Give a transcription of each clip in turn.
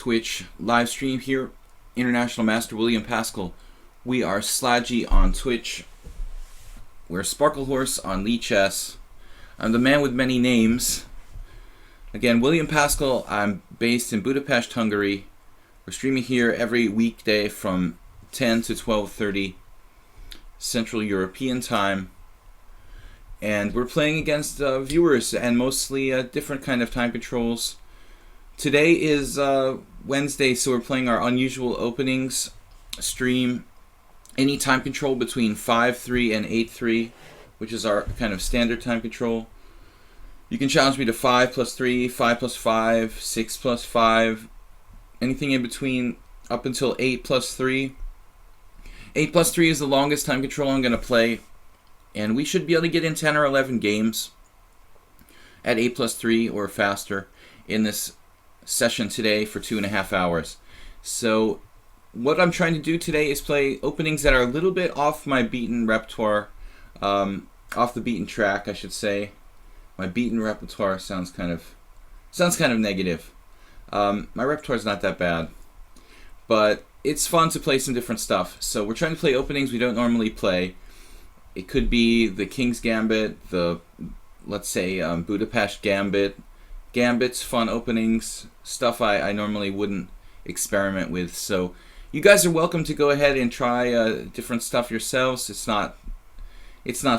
Twitch live stream here. International Master William Paschall. We are Slaggy on Twitch. We're Sparkle Horse on lichess. I'm the man with many names. Again, William Paschall. I'm based in Budapest, Hungary. We're streaming here every weekday from 10 to 12:30 Central European Time. And we're playing against viewers and mostly different kind of time controls. Today is Wednesday, so we're playing our unusual openings stream. Any time control between 5-3 and 8-3, which is our kind of standard time control. You can challenge me to 5 plus 3, 5 plus 5, 6 plus 5, anything in between up until 8 plus 3. 8 plus 3 is the longest time control I'm going to play, and we should be able to get in 10 or 11 games at 8 plus 3 or faster in this session today for 2.5 hours. So what I'm trying to do today is play openings that are a little bit off my beaten repertoire, off the beaten track, I should say. My beaten repertoire sounds kind of negative. My repertoire is not that bad, but it's fun to play some different stuff. So we're trying to play openings we don't normally play. It could be the King's Gambit, the, let's say, Budapest Gambit. Gambits, fun openings, stuff I normally wouldn't experiment with. So you guys are welcome to go ahead and try different stuff yourselves. It's not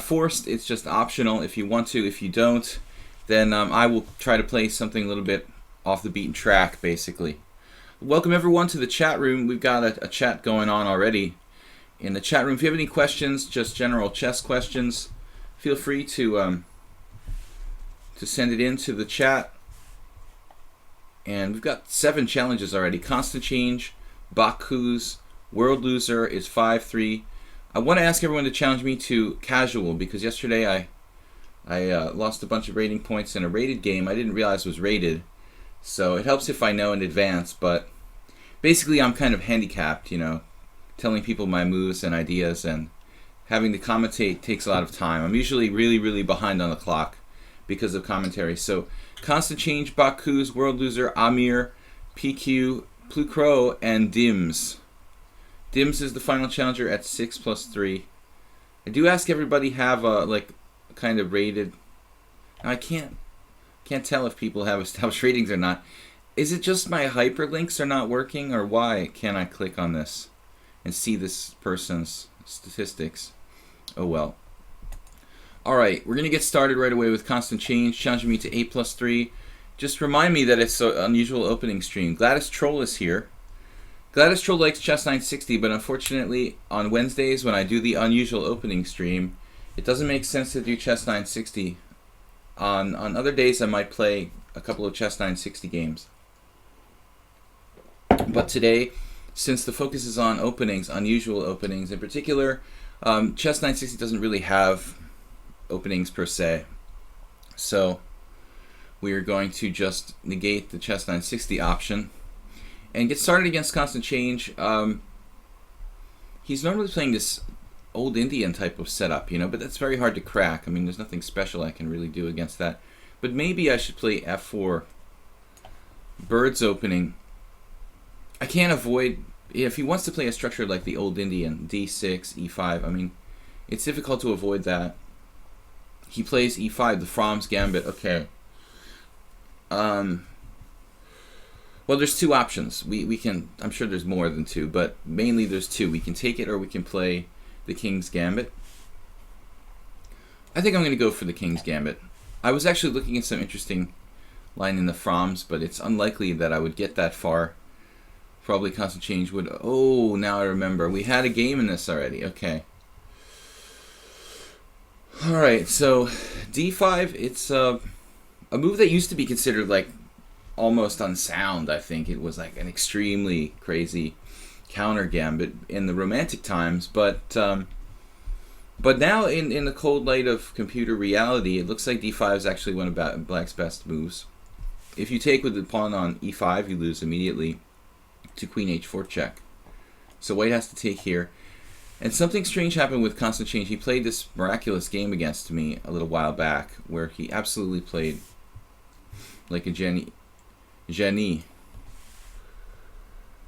forced. It's just optional if you want to. If you don't, then I will try to play something a little bit off the beaten track, basically. Welcome everyone to the chat room. We've got a chat going on already in the chat room. If you have any questions, just general chess questions, feel free to send it into the chat. And we've got 7 challenges already. Constant Change, Baku's, World Loser is 5-3. I want to ask everyone to challenge me to casual, because yesterday I lost a bunch of rating points in a rated game. I didn't realize it was rated, so it helps if I know in advance. But basically I'm kind of handicapped, you know, telling people my moves and ideas, and having to commentate takes a lot of time. I'm usually really behind on the clock because of commentary. So Constant Change, Baku's, World Loser, Amir, PQ, Plucro, and Dims. Dims is the final challenger at 6 plus 3. I do ask everybody have a kind of rated. I can't tell if people have established ratings or not. Is it just my hyperlinks are not working, or why can't I click on this and see this person's statistics? Oh well. Alright, we're going to get started right away with Constant Change, challenging me to 8 plus 3. Just remind me that it's an unusual opening stream. Gladys Troll is here. Gladys Troll likes Chess 960, but unfortunately on Wednesdays when I do the unusual opening stream, it doesn't make sense to do Chess 960. On other days I might play a couple of Chess 960 games. But today, since the focus is on openings, unusual openings in particular, Chess 960 doesn't really have openings per se. So we are going to just negate the Chess 960 option and get started against Constant Change. He's normally playing this old Indian type of setup, you know, but that's very hard to crack. I mean, there's nothing special I can really do against that. But maybe I should play F4, Bird's opening. I can't avoid, if he wants to play a structure like the old Indian, D6, E5, I mean, it's difficult to avoid that. He plays E5, the Fromm's Gambit. Okay. Well, there's 2 options. We can, I'm sure there's more than 2, but mainly there's 2. We can take it, or we can play the King's Gambit. I think I'm going to go for the King's Gambit. I was actually looking at some interesting line in the Fromm's, but it's unlikely that I would get that far. Probably Constant Change would. Oh, now I remember. We had a game in this already. Okay. Alright, so D5, it's a move that used to be considered like almost unsound. I think it was like an extremely crazy counter gambit in the Romantic times, but now in the cold light of computer reality, it looks like D5 is actually one of Black's best moves. If you take with the pawn on E5, you lose immediately to Queen H4 check. So White has to take here. And something strange happened with Constant Change. He played this miraculous game against me a little while back where he absolutely played like a genie.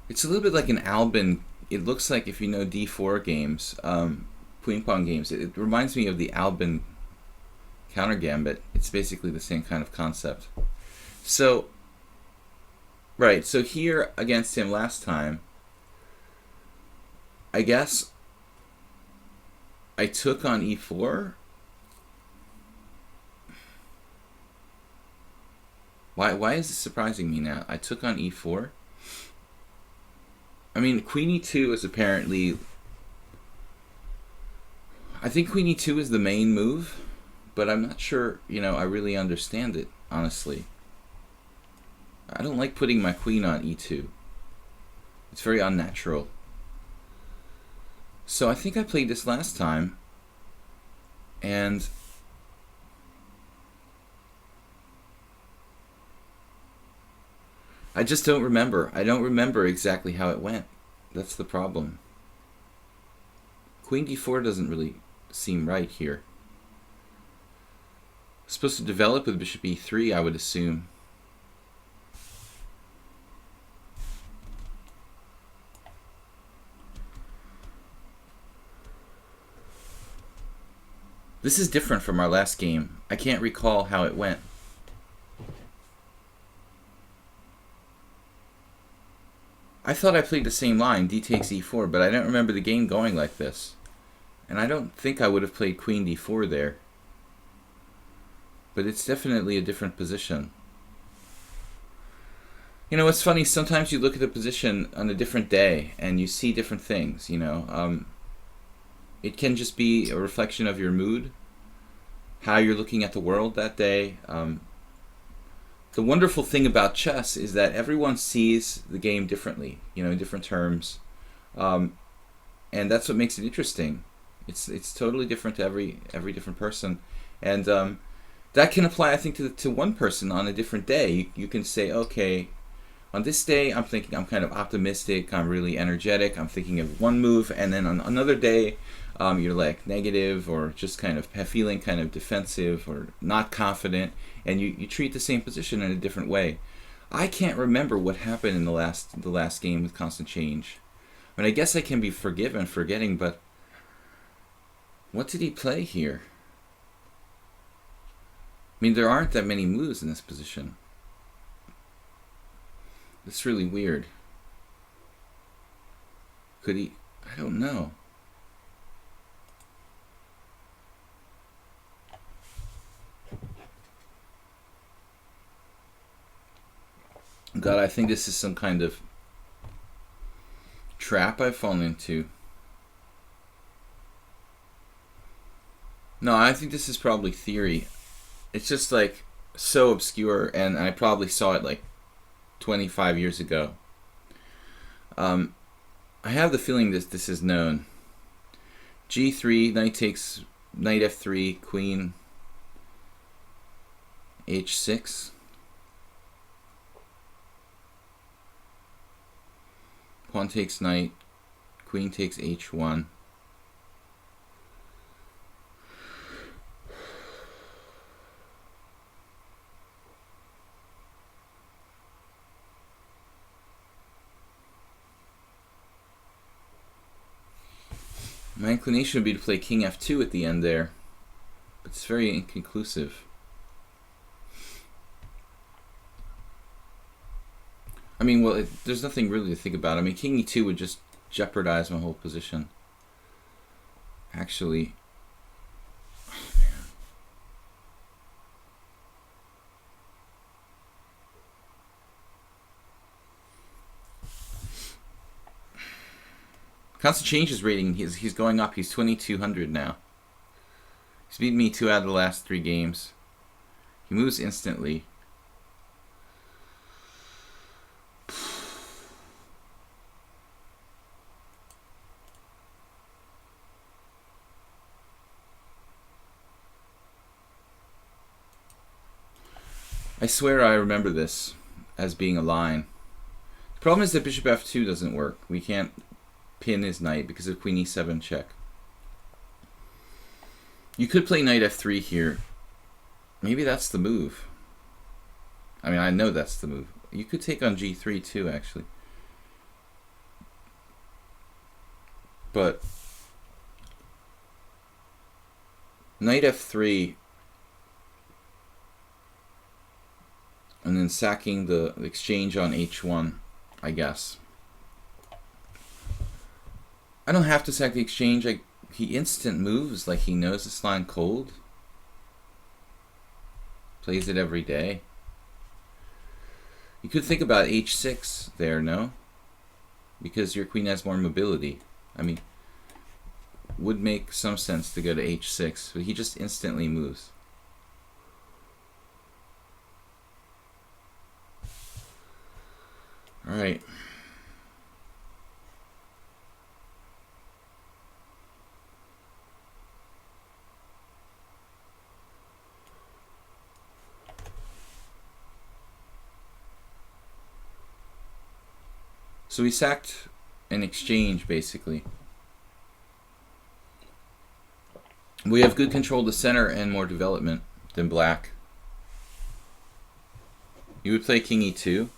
It's a little bit like an Albin. It looks like, if you know D4 games, ping pong games, it reminds me of the Albin counter gambit. It's basically the same kind of concept. So, right, so here against him last time, I guess I took on e4. Why is this surprising me now? I took on e4. I mean, queen e2 is apparently... I think queen e2 is the main move, but I'm not sure, I really understand it, honestly. I don't like putting my queen on e2. It's very unnatural. So I think I played this last time, and I just don't remember. I don't remember exactly how it went. That's the problem. Queen d4 doesn't really seem right here. It's supposed to develop with bishop e3, I would assume. This is different from our last game. I can't recall how it went. I thought I played the same line, d takes e4, but I don't remember the game going like this. And I don't think I would have played queen d4 there. But it's definitely a different position. It's funny, sometimes you look at a position on a different day and you see different things, It can just be a reflection of your mood, how you're looking at the world that day. The wonderful thing about chess is that everyone sees the game differently, in different terms. And that's what makes it interesting. It's totally different to every different person. And that can apply, I think, to one person on a different day. You can say, okay, on this day, I'm thinking I'm kind of optimistic, I'm really energetic, I'm thinking of one move, and then on another day, you're like negative or just kind of feeling kind of defensive or not confident, and you treat the same position in a different way. I can't remember what happened in the last game with Constant Change. I mean, I guess I can be forgetting, but what did he play here? I mean, there aren't that many moves in this position. It's really weird. Could he? I don't know. God, I think this is some kind of trap I've fallen into. No, I think this is probably theory. It's just like so obscure, and I probably saw it like 25 years ago. I have the feeling that this is known. G3, knight f3, queen h6. Pawn takes knight, queen takes h1. My inclination would be to play king f2 at the end there, but it's very inconclusive. I mean, well, there's nothing really to think about. I mean, king e2 would just jeopardize my whole position. Actually, oh man. Constant Change's rating, he's going up. He's 2,200 now. He's beaten me 2 out of the last 3 games. He moves instantly. I swear I remember this as being a line. The problem is that bishop f2 doesn't work. We can't pin his knight because of queen e7 check. You could play knight f3 here. Maybe that's the move. I mean, I know that's the move. You could take on g3 too, actually. But knight f3, and then sacking the exchange on h1, I guess. I don't have to sack the exchange. He instant moves like he knows this line cold. Plays it every day. You could think about h6 there, no? Because your queen has more mobility. I mean, would make some sense to go to h6, but he just instantly moves. All right. So we sacked an exchange, basically. We have good control of the center and more development than black. You would play king e2.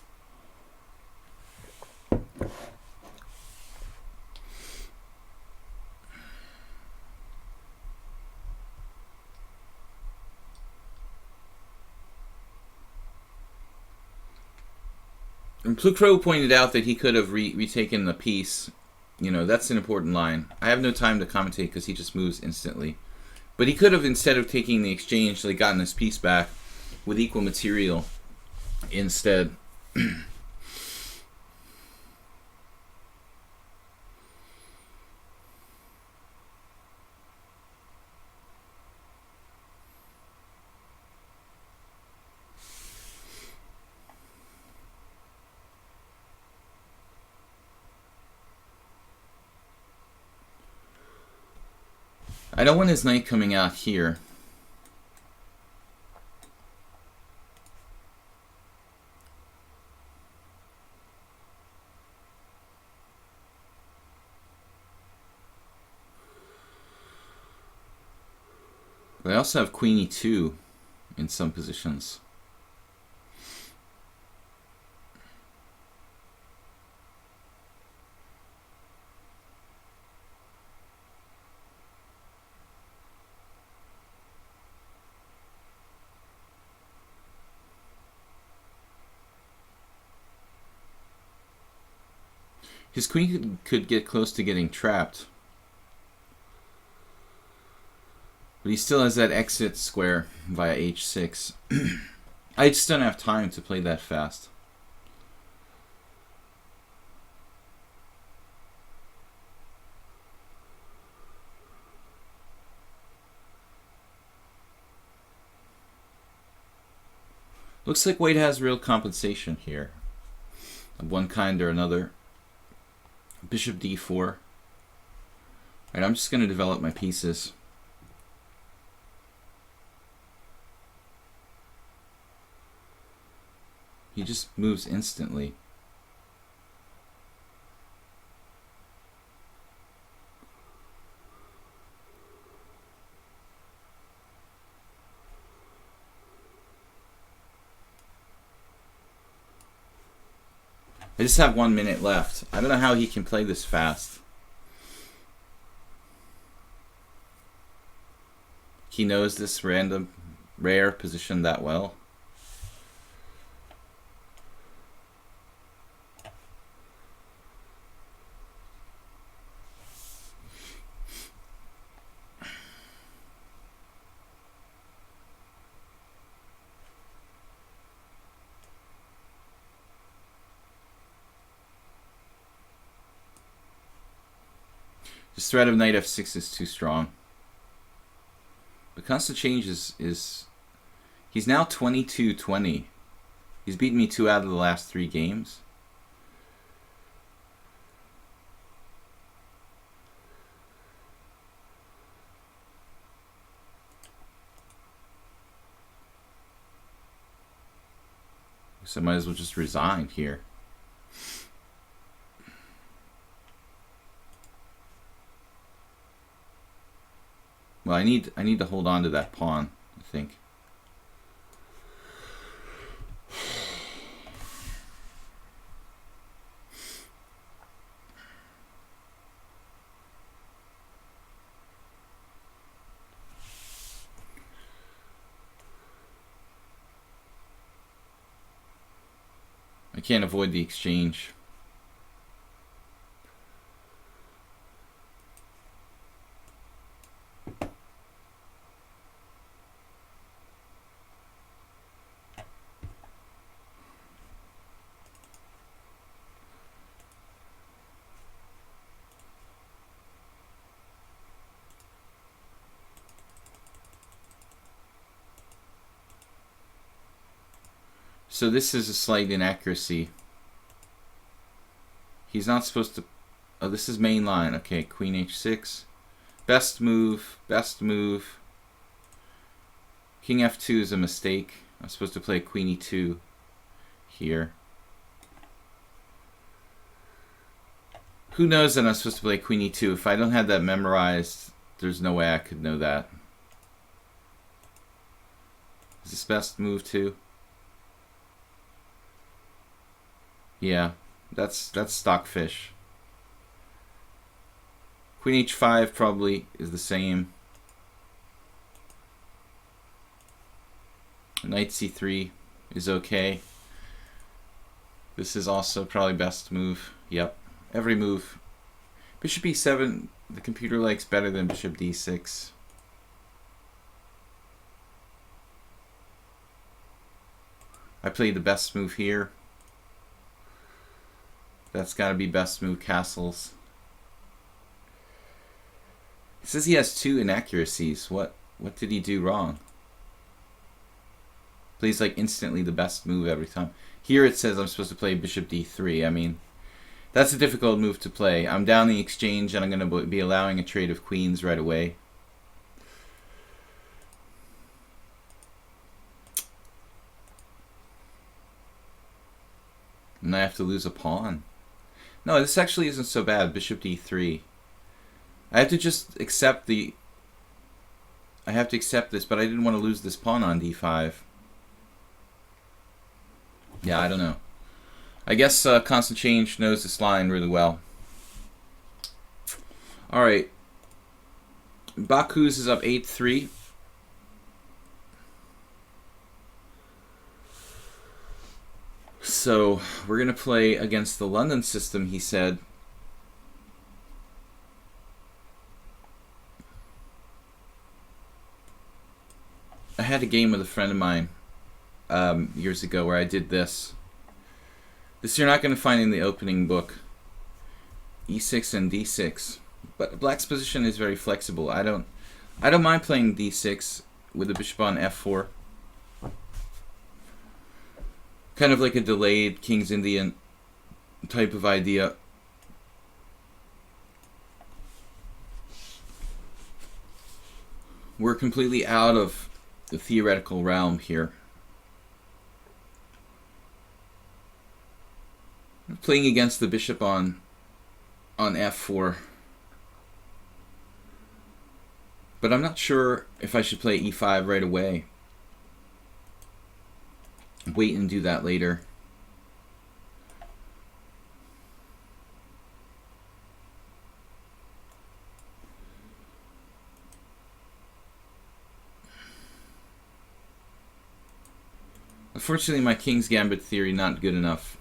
And Plucro pointed out that he could have retaken the piece. You know, that's an important line. I have no time to commentate because he just moves instantly. But he could have, instead of taking the exchange, like, gotten his piece back with equal material instead. I don't want his knight coming out here. But I also have queen e2 in some positions. His queen could get close to getting trapped. But he still has that exit square via h6. I just don't have time to play that fast. Looks like white has real compensation here, of one kind or another. Bishop d4. Alright, I'm just going to develop my pieces. He just moves instantly. I just have 1 minute left. I don't know how he can play this fast. He knows this random, rare position that well. This threat of knight f6 is too strong. The constant change is he's now 22-20. He's beaten me 2 out of the last 3 games. So I might as well just resign here. Well, I need to hold on to that pawn, I think. can't avoid the exchange. So this is a slight inaccuracy. He's not supposed to... Oh, this is main line. Okay, queen h6. Best move, best move. King f2 is a mistake. I'm supposed to play queen e2 here. Who knows that I'm supposed to play queen e2? If I don't have that memorized, there's no way I could know that. Is this best move too? Yeah, that's stockfish. Queen h5 probably is the same. Knight c3 is okay. This is also probably best move. Yep, every move. Bishop e7, the computer likes better than bishop d6. I played the best move here. That's got to be best move castles. It says he has 2 inaccuracies. What did he do wrong? Plays like instantly the best move every time. Here it says I'm supposed to play bishop d3. I mean, that's a difficult move to play. I'm down the exchange and I'm going to be allowing a trade of queens right away. And I have to lose a pawn. No, this actually isn't so bad. Bishop d3. I have to just accept the... I have to accept this, but I didn't want to lose this pawn on d5. Yeah, I don't know. I guess Constant Change knows this line really well. Alright. Baku's is up 8-3. So, we're going to play against the London system, he said. I had a game with a friend of mine years ago where I did this. This you're not going to find in the opening book. E6 and d6. But black's position is very flexible. I don't mind playing d6 with the bishop on f4. Kind of like a delayed King's Indian type of idea. We're completely out of the theoretical realm here. I'm playing against the bishop on f4. But I'm not sure if I should play e5 right away. Wait and do that later. Unfortunately, my King's Gambit theory not good enough.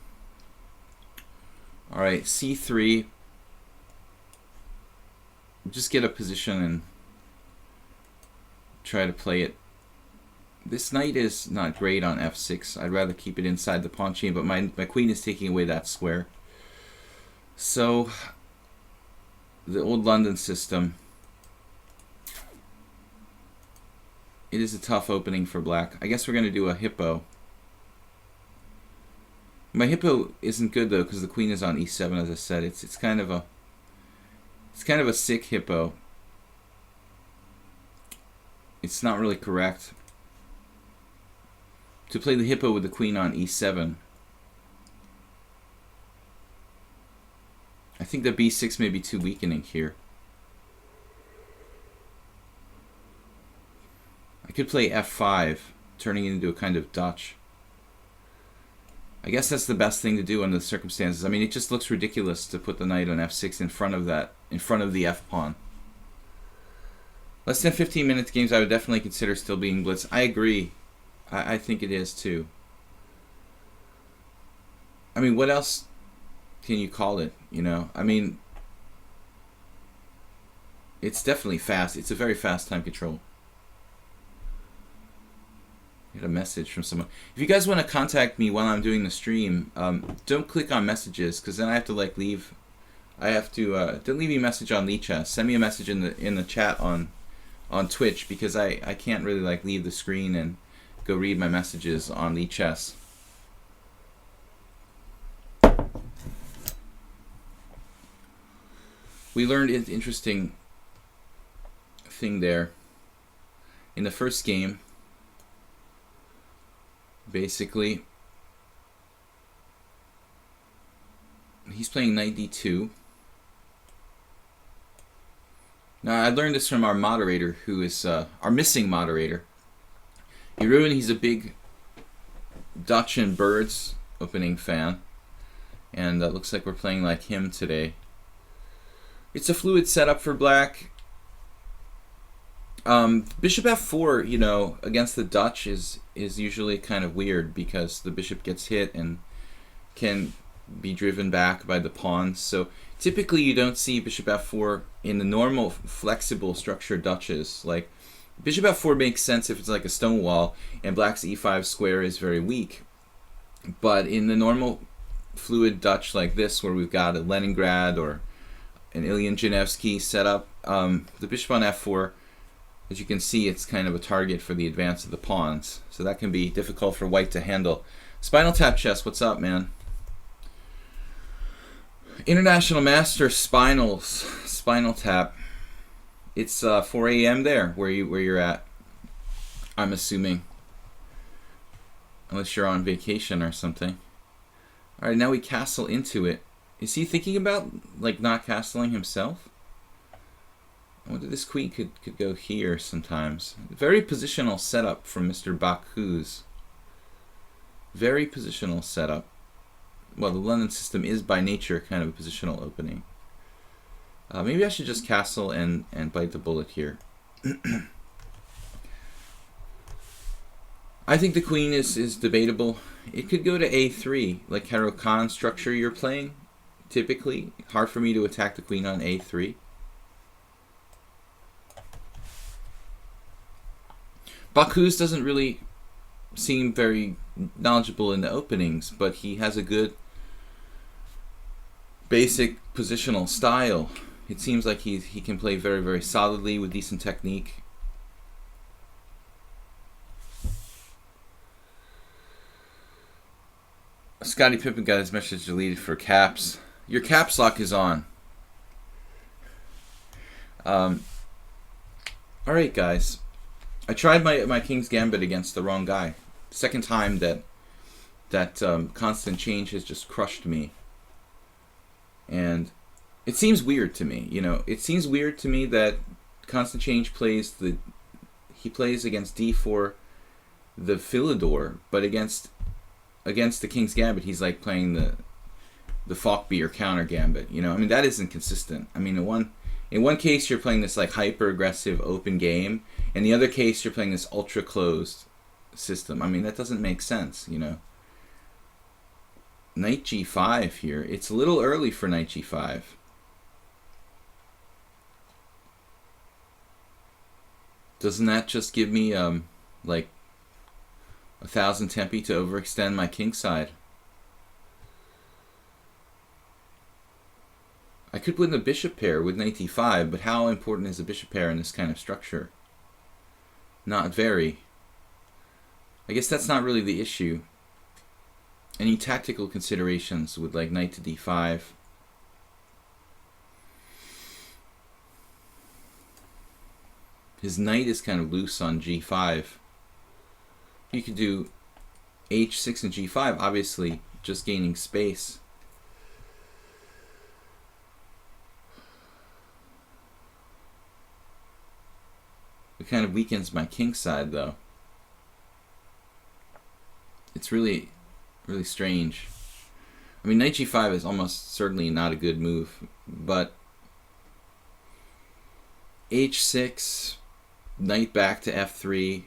Alright, c3. Just get a position and try to play it. This knight is not great on f6. I'd rather keep it inside the pawn chain, but my queen is taking away that square. So, the old London system. It is a tough opening for black. I guess we're going to do a hippo. My hippo isn't good though because the queen is on e7, as I said. It's kind of a sick hippo. It's not really correct to play the hippo with the queen on e7. I think that b6 may be too weakening here. I could play f5, turning it into a kind of Dutch. I guess that's the best thing to do under the circumstances. I mean, it just looks ridiculous to put the knight on f6 in front of the f-pawn. Less than 15 minutes games I would definitely consider still being blitz. I agree. I think it is too. I mean, what else can you call it? You know, I mean, it's definitely fast. It's a very fast time control. Get a message from someone. If you guys want to contact me while I'm doing the stream, don't click on messages, because then I have to like leave. I have to don't leave me a message on lichess. Send me a message in the chat on Twitch, because I can't really like leave the screen and go read my messages on lichess. We learned an interesting thing there in the first game. Basically, he's playing knight d2. Now, I learned this from our moderator, who is our missing moderator. Jeroen, he's a big Dutch and Birds opening fan, and looks like we're playing like him today. It's a fluid setup for black. Bishop f4, you know, against the Dutch is usually kind of weird, because the bishop gets hit and can be driven back by the pawns. So typically you don't see bishop f4 in the normal flexible structure Dutches. Like bishop f4 makes sense if it's like a stone wall and black's e5 square is very weak. But in the normal fluid Dutch like this, where we've got a Leningrad or an Ilyin Janevsky setup, the bishop on f4, as you can see, it's kind of a target for the advance of the pawns. So that can be difficult for white to handle. Spinal Tap Chess, what's up, man? International Master Spinal Tap. It's 4 a.m. there, where you're at, I'm assuming. Unless you're on vacation or something. Alright, now we castle into it. Is he thinking about, like, not castling himself? I wonder, this queen could go here sometimes. Very positional setup from Mr. Baku's. Very positional setup. Well, the London system is by nature kind of a positional opening. Maybe I should just castle and bite the bullet here. I think the queen is debatable. It could go to a3, like Caro-Kann structure you're playing. Typically, hard for me to attack the queen on a3. Baku's doesn't really seem very knowledgeable in the openings, but he has a good basic positional style. It seems like he can play very, very solidly with decent technique. Scotty Pippen got his message deleted for caps. Your caps lock is on. Alright, guys. I tried my King's Gambit against the wrong guy. Second time that constant change has just crushed me. And it seems weird to me, you know. It seems weird to me that constant change plays against d4 the Philidor, but against the King's Gambit he's like playing the Falkby or counter gambit, you know. I mean, that isn't consistent. I mean, in one case you're playing this like hyper aggressive open game, in the other case you're playing this ultra closed system. I mean, that doesn't make sense, you know. Knight g5 here. It's a little early for knight g5. Doesn't that just give me like 1,000 tempi to overextend my kingside? I could win the bishop pair with knight d5, but how important is a bishop pair in this kind of structure? Not very. I guess that's not really the issue. Any tactical considerations with like knight to d5? His knight is kind of loose on g5. You could do h6 and g5, obviously just gaining space. It kind of weakens my king side, though. It's really strange. I mean, knight g5 is almost certainly not a good move, but h6, knight back to f3,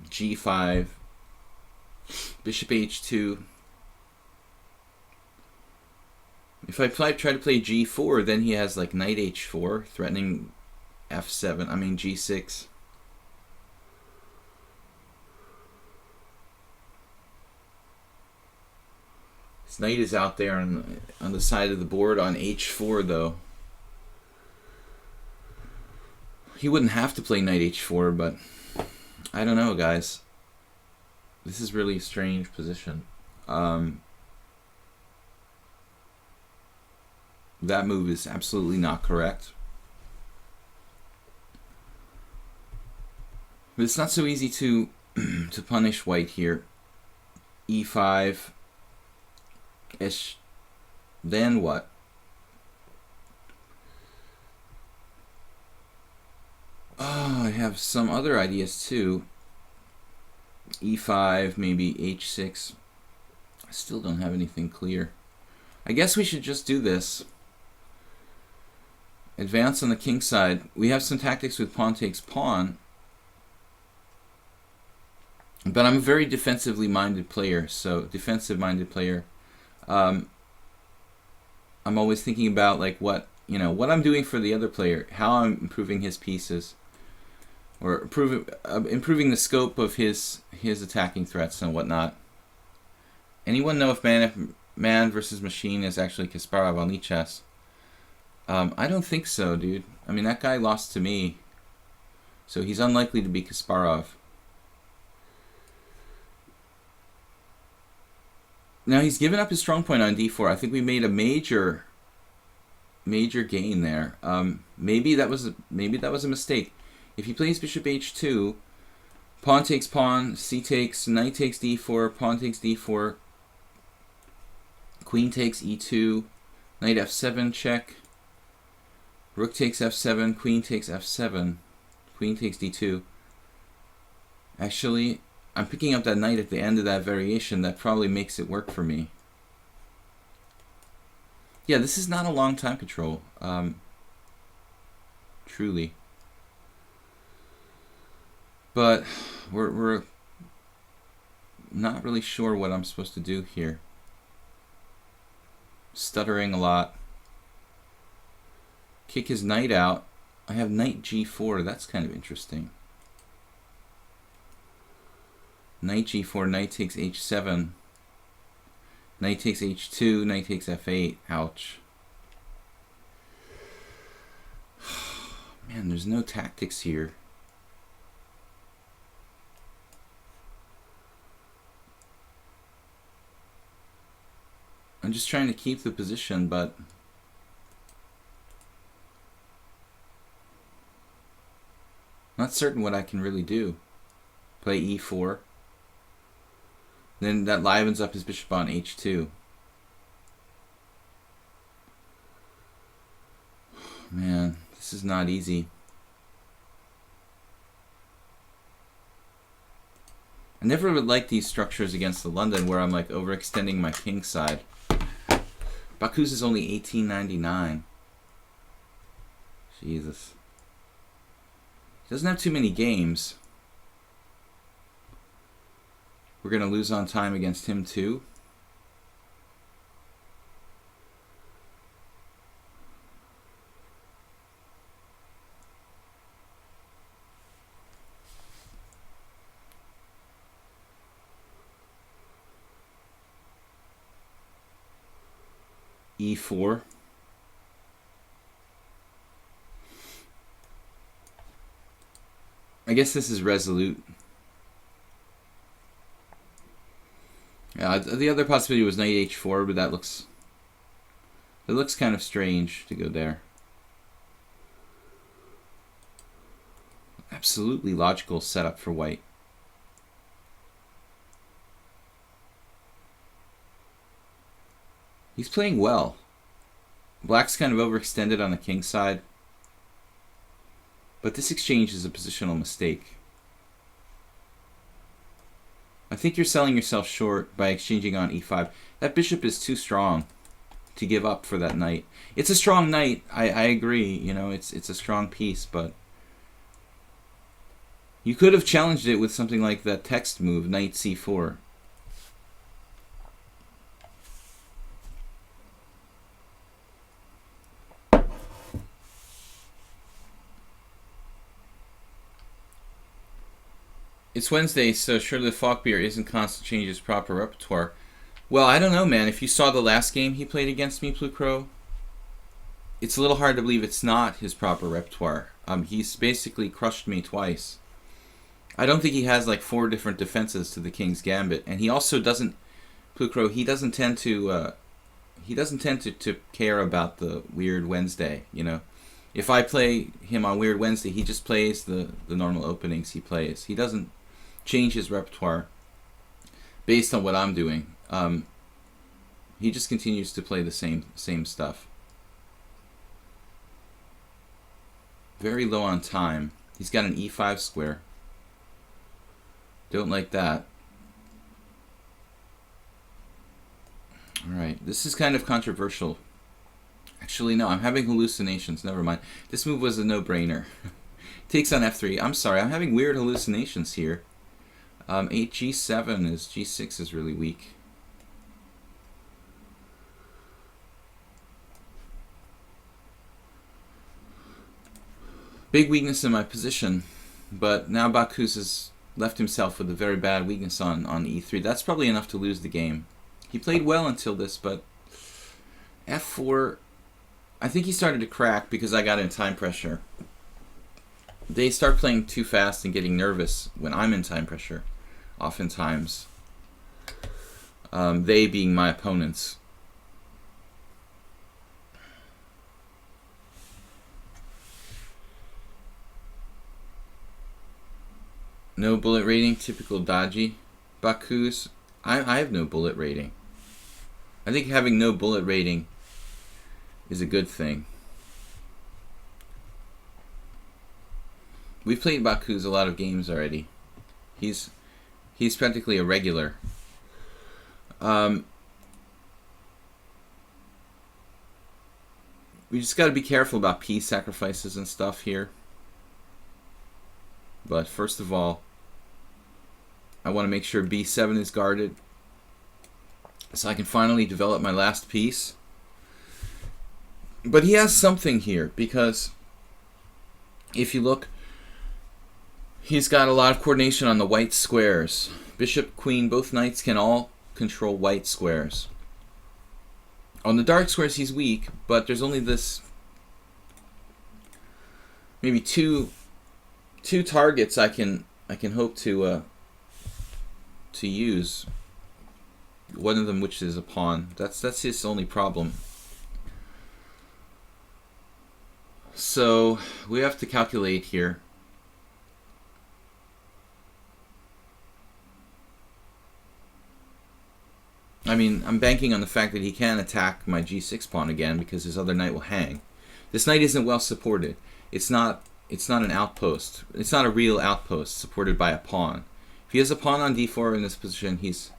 g5, bishop h2. If I try to play g4, then he has like knight h4, threatening f7, I mean g6. His knight is out there on the side of the board on h4 though. He wouldn't have to play knight h4, but I don't know, guys. This is really a strange position. That move is absolutely not correct. But it's not so easy to to punish white here. e5 ish. Then what? Oh, I have some other ideas too. e5, maybe h6. I still don't have anything clear. I guess we should just do this. Advance on the king side. We have some tactics with pawn takes pawn. But I'm a very defensively minded player, so defensive minded player. I'm always thinking about like what I'm doing for the other player, how I'm improving his pieces, or improving the scope of his attacking threats and whatnot. Anyone know if man versus machine is actually Kasparov on lichess? I don't think so, dude. I mean, that guy lost to me, so he's unlikely to be Kasparov. Now he's given up his strong point on d4. I think we made a major gain there. Maybe that was a mistake. If he plays bishop h2, pawn takes pawn, c takes, knight takes d4, pawn takes d4, queen takes e2, knight f7 check, rook takes f7, queen takes f7, queen takes d2. Actually, I'm picking up that knight at the end of that variation. That probably makes it work for me. Yeah, this is not a long time control. Truly. But we're not really sure what I'm supposed to do here. Stuttering a lot. Kick his knight out. I have knight g4. That's kind of interesting. Knight g4, knight takes h7, knight takes h2, knight takes f8. Ouch. Man, there's no tactics here. I'm just trying to keep the position, but not certain what I can really do. Play e4. Then that livens up his bishop on h2. Man, this is not easy. I never would like these structures against the London where I'm like overextending my king side. Baku's is only 1899. Jesus. He doesn't have too many games. We're going to lose on time against him too. e4. I guess this is resolute. Yeah, the other possibility was knight h4, but that looks kind of strange to go there. Absolutely logical setup for white. He's playing well. Black's kind of overextended on the king side, but this exchange is a positional mistake. I think you're selling yourself short by exchanging on e5. That bishop is too strong to give up for that knight. It's a strong knight. I agree. You know, it's a strong piece, but you could have challenged it with something like that text move, knight c4. It's Wednesday, so surely the Falkbeer isn't constant changes proper repertoire. Well, I don't know, man. If you saw the last game he played against me, Blue Crow, it's a little hard to believe it's not his proper repertoire. He's basically crushed me twice. I don't think he has like 4 different defenses to the King's Gambit, and he also doesn't, Blue Crow, he doesn't tend to care about the Weird Wednesday, you know. If I play him on Weird Wednesday, he just plays the normal openings he plays. He doesn't change his repertoire based on what I'm doing. He just continues to play the same stuff. Very low on time. He's got an e5 square. Don't like that. Alright, this is kind of controversial. Actually, no, I'm having hallucinations. Never mind. This move was a no-brainer. Takes on f3. I'm sorry, I'm having weird hallucinations here. 8g7 is g6 is really weak. Big weakness in my position, but now Bakus has left himself with a very bad weakness on e3. That's probably enough to lose the game. He played well until this, but f4, I think he started to crack because I got in time pressure. They start playing too fast and getting nervous when I'm in time pressure, oftentimes. They being my opponents. No bullet rating, typical dodgy. Bakus, I have no bullet rating. I think having no bullet rating is a good thing. We've played Bakus a lot of games already. He's practically a regular. We just got to be careful about piece sacrifices and stuff here. But first of all, I want to make sure b7 is guarded so I can finally develop my last piece. But he has something here, because if you look, he's got a lot of coordination on the white squares. Bishop, queen, both knights can all control white squares. On the dark squares he's weak, but there's only this, maybe two targets I can hope to use. One of them, which is a pawn. That's his only problem. So we have to calculate here. I mean, I'm banking on the fact that he can attack my g6 pawn again because his other knight will hang. This knight isn't well supported. It's not an outpost. It's not a real outpost supported by a pawn. If he has a pawn on d4 in this position, he's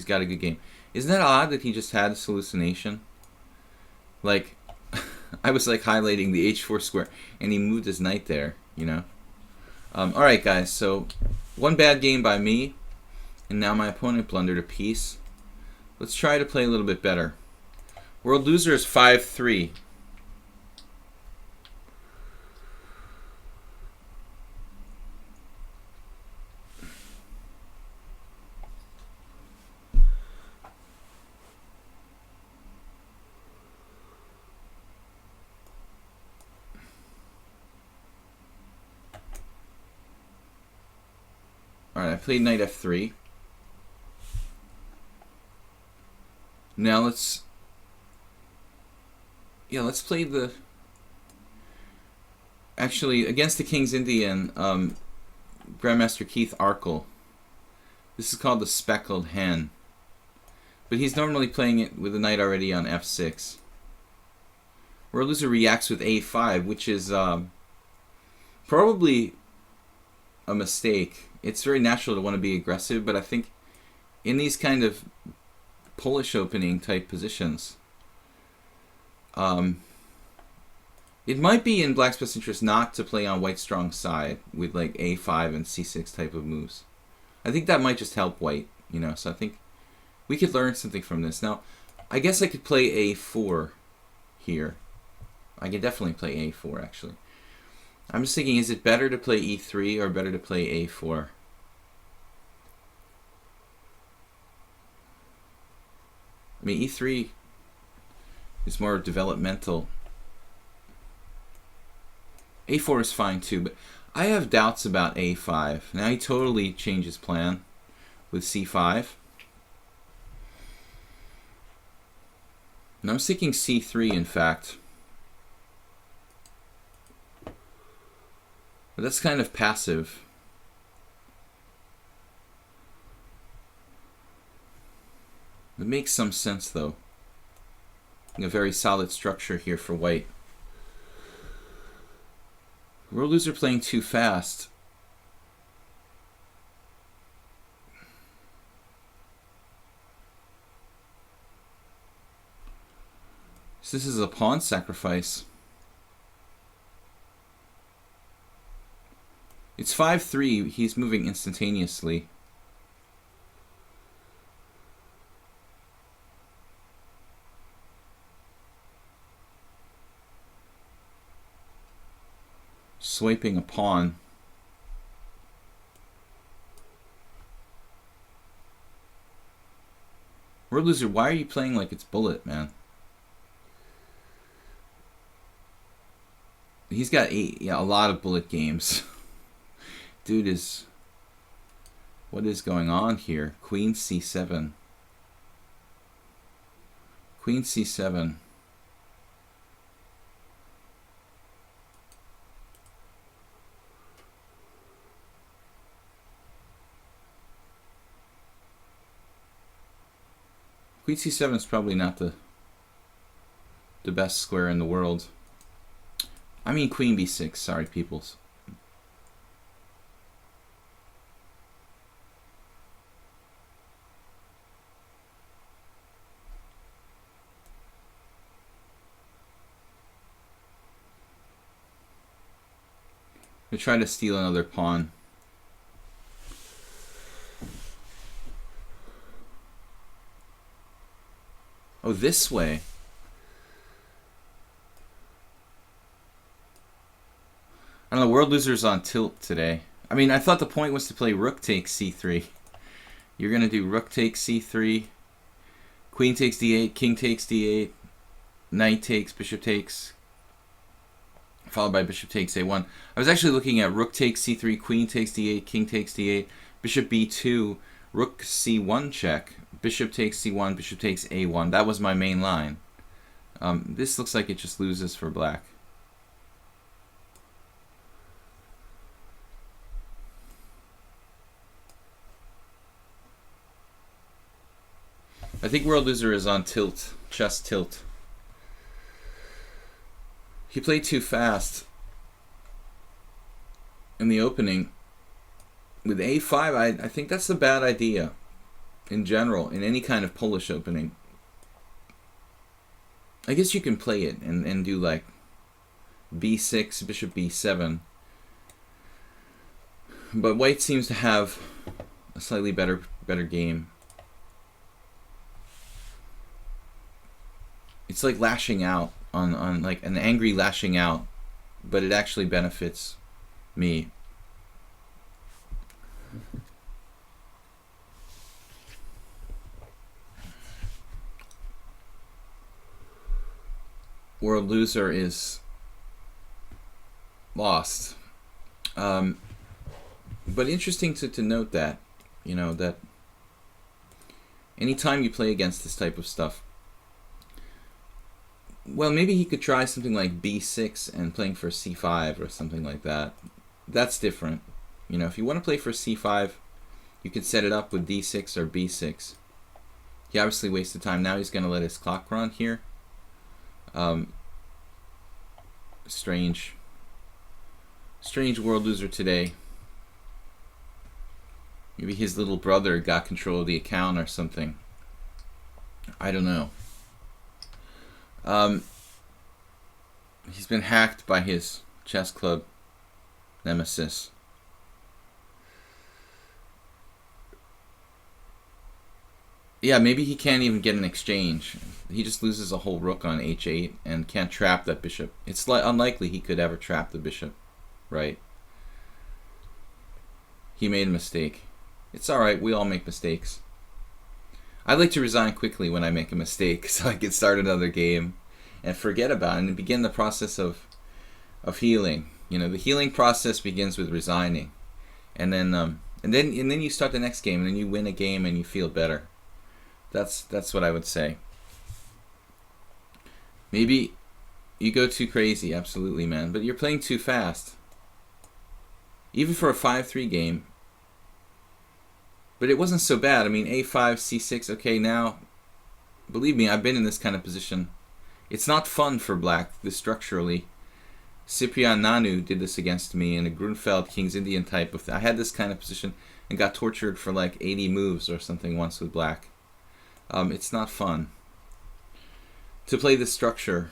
got a good game. Isn't that odd that he just had this hallucination? Like, I was like highlighting the h4 square, and he moved his knight there, you know? Alright guys, so one bad game by me, and now my opponent blundered a piece. Let's try to play a little bit better. World loser is 5-3. Alright, I played knight f3. Now let's play the, actually, against the King's Indian, Grandmaster Keith Arkle. This is called the Speckled Hen. But he's normally playing it with the knight already on f6. World loser reacts with a5, which is probably a mistake. It's very natural to want to be aggressive, but I think in these kind of Polish opening type positions, it might be in black's best interest not to play on white's strong side with like a5 and c6 type of moves. I think that might just help white, you know, so I think we could learn something from this. Now, I guess I could play a4 here. I can definitely play a4 actually. I'm just thinking, is it better to play e3 or better to play a4? I mean, e3 is more developmental. a4 is fine too, but I have doubts about a5. Now he totally changes plan with c5. And I'm thinking c3, in fact. But that's kind of passive. It makes some sense, though. A very solid structure here for white. World loser playing too fast. So this is a pawn sacrifice. It's 5-3. He's moving instantaneously. Swiping a pawn. World loser, why are you playing like it's bullet, man? He's got a lot of bullet games. Dude is... What is going on here? Queen c7. Queen c7. Queen c7 is probably not the best square in the world. I mean queen b6, sorry peoples. We try to steal another pawn. Oh, this way. I don't know, world loser's on tilt today. I mean, I thought the point was to play rook takes c3. You're going to do rook takes c3, queen takes d8, king takes d8, knight takes, bishop takes, followed by bishop takes a1. I was actually looking at rook takes c3, queen takes d8, king takes d8, bishop b2, rook c1 check, bishop takes c1, bishop takes a1. That was my main line. This looks like it just loses for black. I think world loser is on tilt, chess tilt. He played too fast in the opening. With a5, I think that's a bad idea in general, in any kind of Polish opening. I guess you can play it and do like b6, bishop b7. But white seems to have a slightly better game. It's like lashing out on like an angry lashing out, but it actually benefits me. World loser is lost. But interesting to note that, you know, that anytime you play against this type of stuff, well, maybe he could try something like b6 and playing for c5 or something like that. That's different. You know, if you want to play for c5, you could set it up with d6 or b6. He obviously wasted time. Now he's going to let his clock run here. Strange world loser today. Maybe his little brother got control of the account or something. I don't know. He's been hacked by his chess club nemesis. Yeah, maybe he can't even get an exchange. He just loses a whole rook on h8 and can't trap that bishop. It's unlikely he could ever trap the bishop, right? He made a mistake. It's alright, we all make mistakes. I like to resign quickly when I make a mistake so I can start another game and forget about it and begin the process of healing. You know, the healing process begins with resigning. And then you start the next game, and then you win a game and you feel better. That's what I would say. Maybe you go too crazy, absolutely, man, but you're playing too fast. Even for a 5-3 game. But it wasn't so bad. I mean, a5, c6, okay, now, believe me, I've been in this kind of position. It's not fun for black, this structurally. Cyprian Nanu did this against me in a Grunfeld King's Indian type. I had this kind of position and got tortured for like 80 moves or something once with black. It's not fun to play this structure,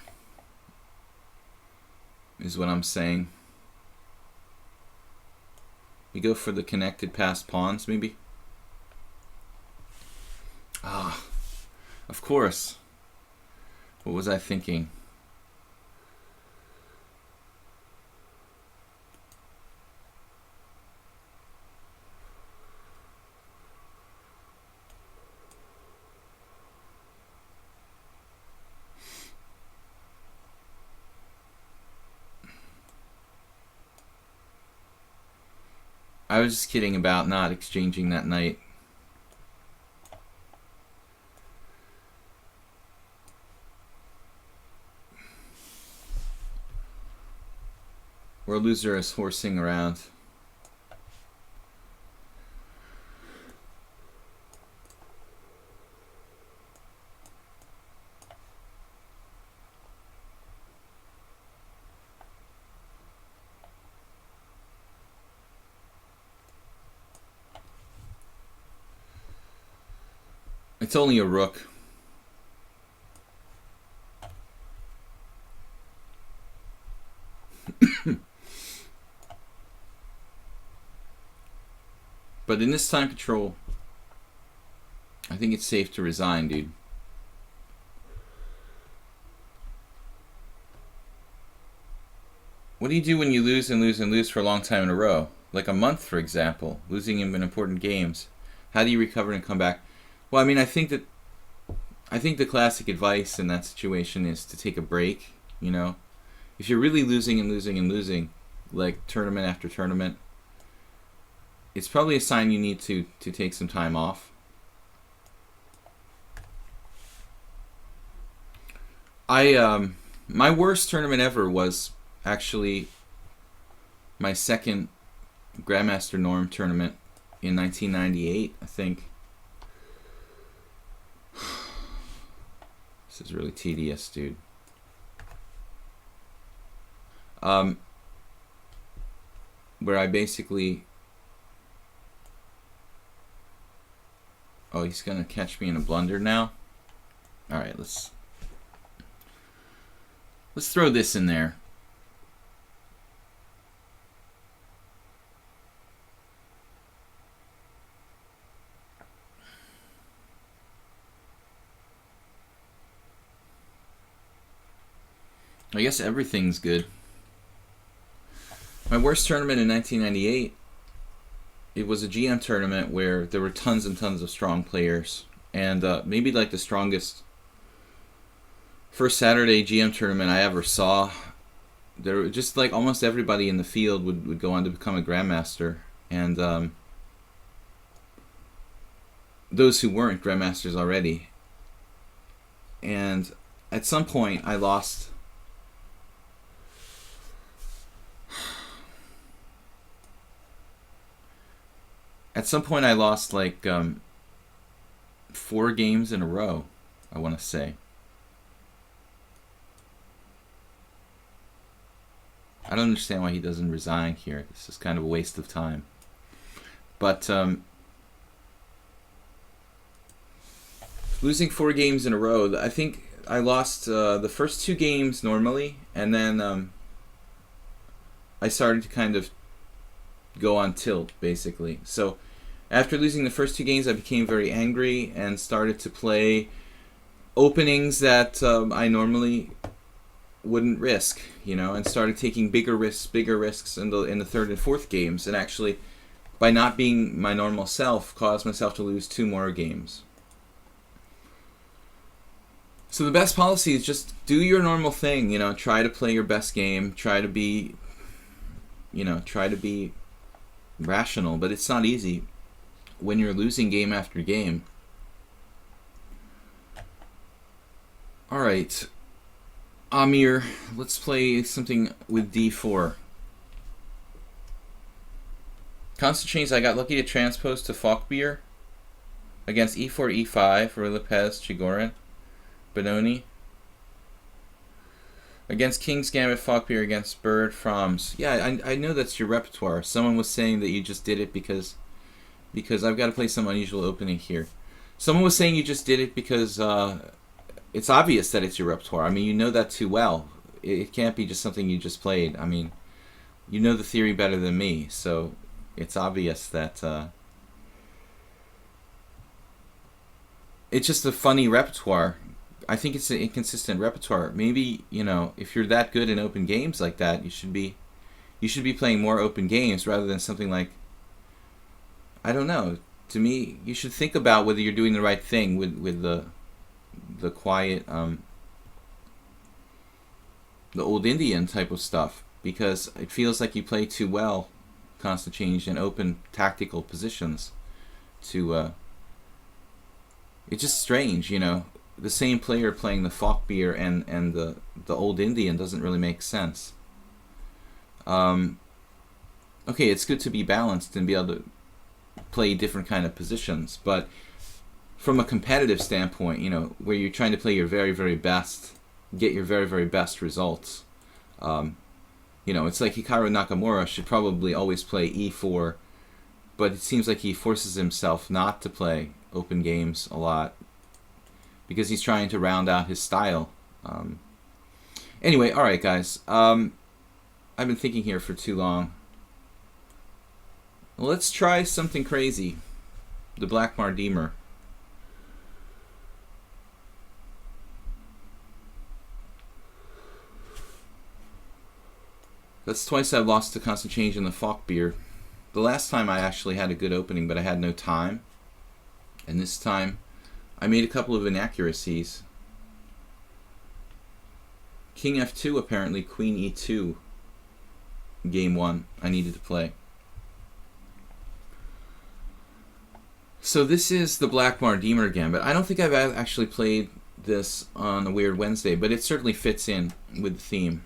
is what I'm saying. We go for the connected passed pawns, maybe? Ah, of course. What was I thinking? I was just kidding about not exchanging that knight. Where loser is horsing around. It's only a rook. But in this time control, I think it's safe to resign, dude. What do you do when you lose and lose and lose for a long time in a row? Like a month, for example, losing in important games. How do you recover and come back? Well, I mean, I think the classic advice in that situation is to take a break, you know? If you're really losing and losing and losing, like tournament after tournament, it's probably a sign you need to take some time off. My worst tournament ever was actually my second Grandmaster Norm tournament in 1998, I think. This is really tedious, dude. Where I basically... Oh, he's gonna catch me in a blunder now? Alright, let's throw this in there. I guess everything's good. My worst tournament in 1998, it was a GM tournament where there were tons and tons of strong players. And maybe like the strongest first Saturday GM tournament I ever saw. There were just like almost everybody in the field would go on to become a Grandmaster. And those who weren't Grandmasters already. And at some point I lost... At some point I lost like 4 games in a row, I want to say. I don't understand why he doesn't resign here. This is kind of a waste of time. But losing 4 games in a row, I think I lost the first 2 games normally, and then I started to kind of go on tilt, basically. So after losing the first 2 games, I became very angry and started to play openings that I normally wouldn't risk, you know, and started taking bigger risks in the third and fourth games, and actually, by not being my normal self, caused myself to lose 2 more games. So the best policy is just do your normal thing, you know, try to play your best game, try to be rational, but it's not easy when you're losing game after game. Alright, Amir, let's play something with d4. Constant change, I got lucky to transpose to Falkbeer against e4, e5 for Lopez, Chigorin, Benoni. Against King's Gambit, Falkbeer against Bird, Froms. Yeah, I know that's your repertoire. Someone was saying that you just did it because I've got to play some unusual opening here. Someone was saying you just did it because it's obvious that it's your repertoire. I mean, you know that too well. It can't be just something you just played. I mean, you know the theory better than me, so it's obvious that it's just a funny repertoire. I think it's an inconsistent repertoire. Maybe, you know, if you're that good in open games like that, you should be playing more open games rather than something like, I don't know. To me, you should think about whether you're doing the right thing with the quiet, the old Indian type of stuff, because it feels like you play too well constant change in open tactical positions to it's just strange, you know. The same player playing the Falkbeer and the old Indian doesn't really make sense. Okay, it's good to be balanced and be able to play different kind of positions, but from a competitive standpoint, you know, where you're trying to play your very, very best, get your very, very best results, you know, it's like Hikaru Nakamura should probably always play e4, but it seems like he forces himself not to play open games a lot because he's trying to round out his style. Anyway, alright guys, I've been thinking here for too long. Let's try something crazy. The Black Mardimer. That's twice I've lost to constant change in the Falkbeer. The last time I actually had a good opening, but I had no time. And this time, I made a couple of inaccuracies. King f2, apparently, Queen e2. Game 1, I needed to play. So this is the Black Mardimer Gambit. I don't think I've actually played this on a Weird Wednesday, but it certainly fits in with the theme.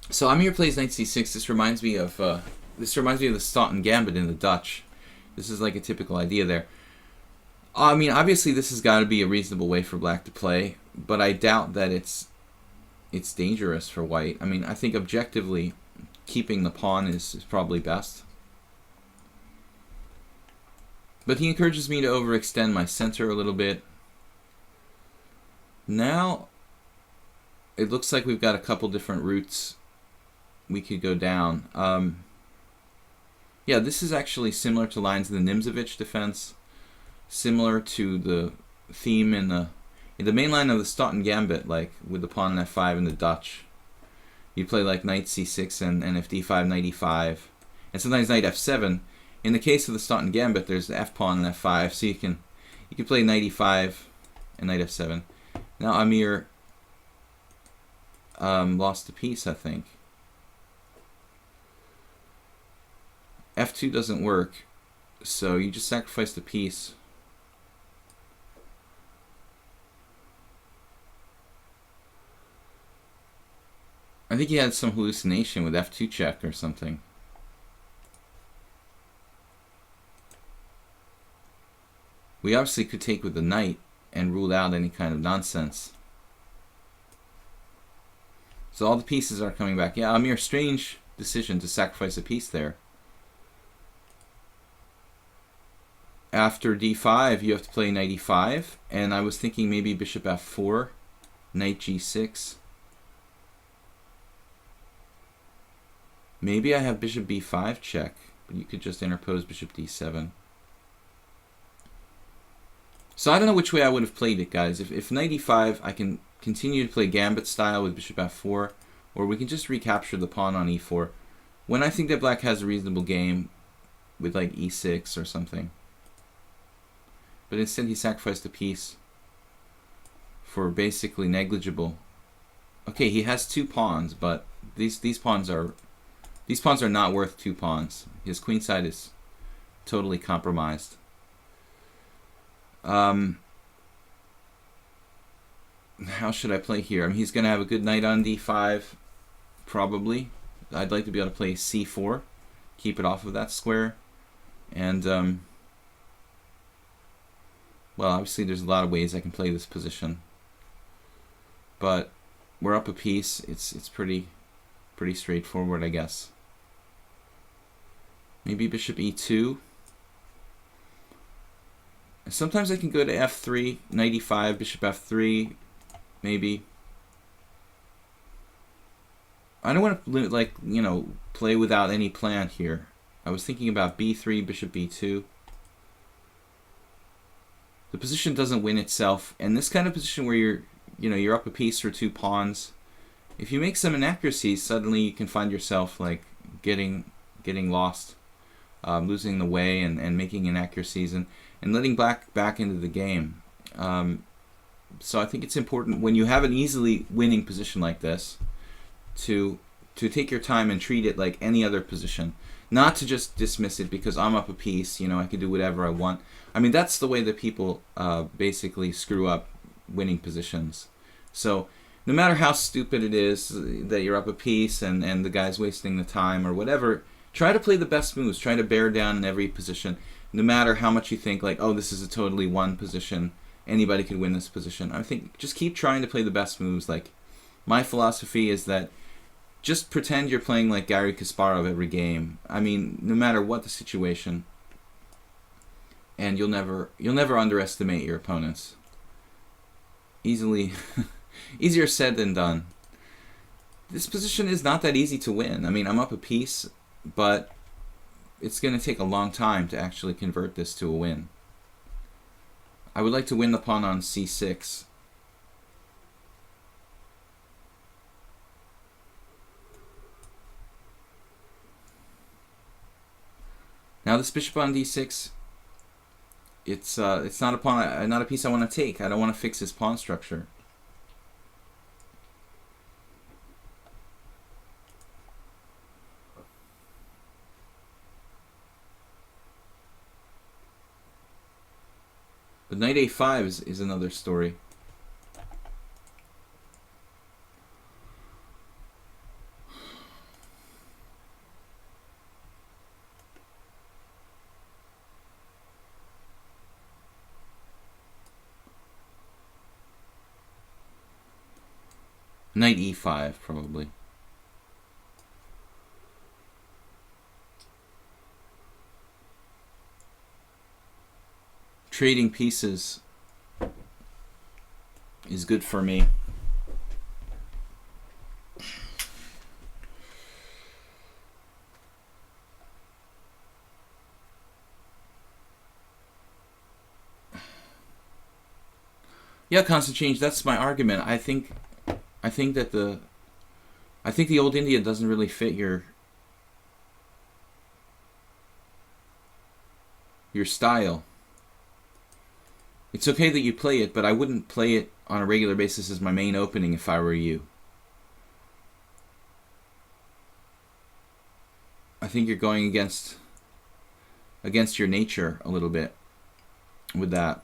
So Amir plays knight c6. This reminds me of the Stoughton Gambit in the Dutch. This is like a typical idea there. I mean, obviously this has got to be a reasonable way for black to play, but I doubt that it's dangerous for white. I mean, I think objectively keeping the pawn is probably best. But he encourages me to overextend my center a little bit. Now, it looks like we've got a couple different routes we could go down. Yeah, this is actually similar to lines in the Nimzovich defense, similar to the theme in the main line of the Stoughton Gambit, like with the pawn on f5 in the Dutch. You play like knight c6 and if d5, knight e5, and sometimes knight f7. In the case of the Stoughton Gambit, there's the f pawn and f5, so you can play knight e5 and knight f7. Now Amir lost a piece, I think. f2 doesn't work, so you just sacrifice the piece. I think he had some hallucination with f2 check or something. We obviously could take with the knight and rule out any kind of nonsense. So all the pieces are coming back. Yeah, Amir, strange decision to sacrifice a piece there. After d5, you have to play knight e5, and I was thinking maybe bishop f4, knight g6. Maybe I have bishop b5 check, but you could just interpose bishop d7. So I don't know which way I would have played it, guys. If knight e5, I can continue to play gambit style with bishop f4, or we can just recapture the pawn on e4, when I think that black has a reasonable game with like e6 or something. But instead he sacrificed a piece for basically negligible. Okay, he has 2 pawns, but these pawns are not worth 2 pawns. His queenside is totally compromised. How should I play here? I mean, he's going to have a good knight on d5, probably. I'd like to be able to play c4, keep it off of that square. And, well, obviously there's a lot of ways I can play this position. But we're up a piece. It's pretty straightforward, I guess. Maybe bishop e2. Sometimes I can go to f3, knight e5, bishop f3, maybe. I don't want to, like, you know, play without any plan here. I was thinking about b3, bishop b2. The position doesn't win itself, and this kind of position where you're up a piece or 2 pawns, if you make some inaccuracies, suddenly you can find yourself like getting lost, losing the way and making inaccuracies and letting black back into the game. So I think it's important when you have an easily winning position like this to take your time and treat it like any other position. Not to just dismiss it because I'm up a piece, I can do whatever I want. I mean, that's the way that people basically screw up winning positions. So no matter how stupid it is that you're up a piece and the guy's wasting the time or whatever, try to play the best moves. Try to bear down in every position. No matter how much you think like, oh, this is a totally won position, anybody could win this position. I think just keep trying to play the best moves. Like, my philosophy is that just pretend you're playing like Garry Kasparov every game. I mean, no matter what the situation, and you'll never underestimate your opponents. Easier said than done. This position is not that easy to win. I mean, I'm up a piece, but it's going to take a long time to actually convert this to a win. I would like to win the pawn on c6. Now this bishop on d6, it's not a pawn, not a piece I want to take. I don't want to fix his pawn structure. But knight a5 is another story. Knight e5, probably. Trading pieces is good for me. Yeah, constant change. That's my argument. I think that the old India doesn't really fit your style. It's okay that you play it, but I wouldn't play it on a regular basis as my main opening if I were you. I think you're going against your nature a little bit with that.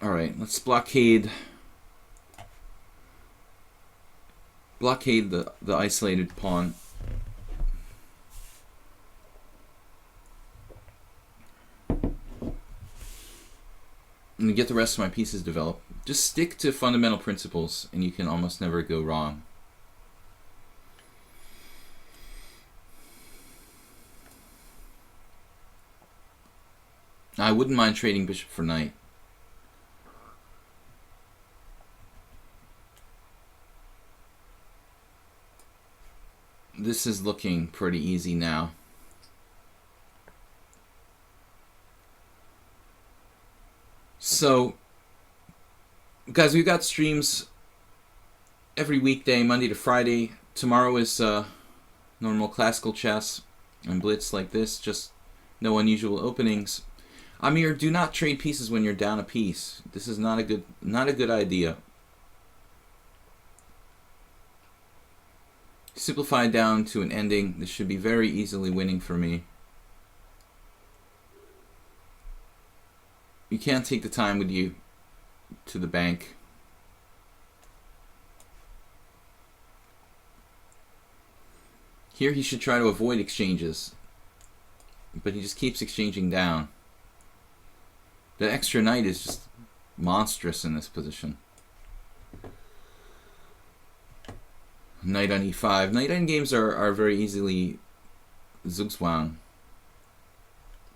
All right, let's blockade the isolated pawn. And get the rest of my pieces developed. Just stick to fundamental principles and you can almost never go wrong. I wouldn't mind trading bishop for knight. This is looking pretty easy now. So, guys, we've got streams every weekday, Monday to Friday. Tomorrow is normal classical chess and blitz like this, just no unusual openings. Amir, do not trade pieces when you're down a piece. This is not a good idea. Simplify down to an ending. This should be very easily winning for me. You can't take the time with you to the bank. Here he should try to avoid exchanges, but he just keeps exchanging down. The extra knight is just monstrous in this position. Knight on e5. Knight endgames are very easily zugzwang.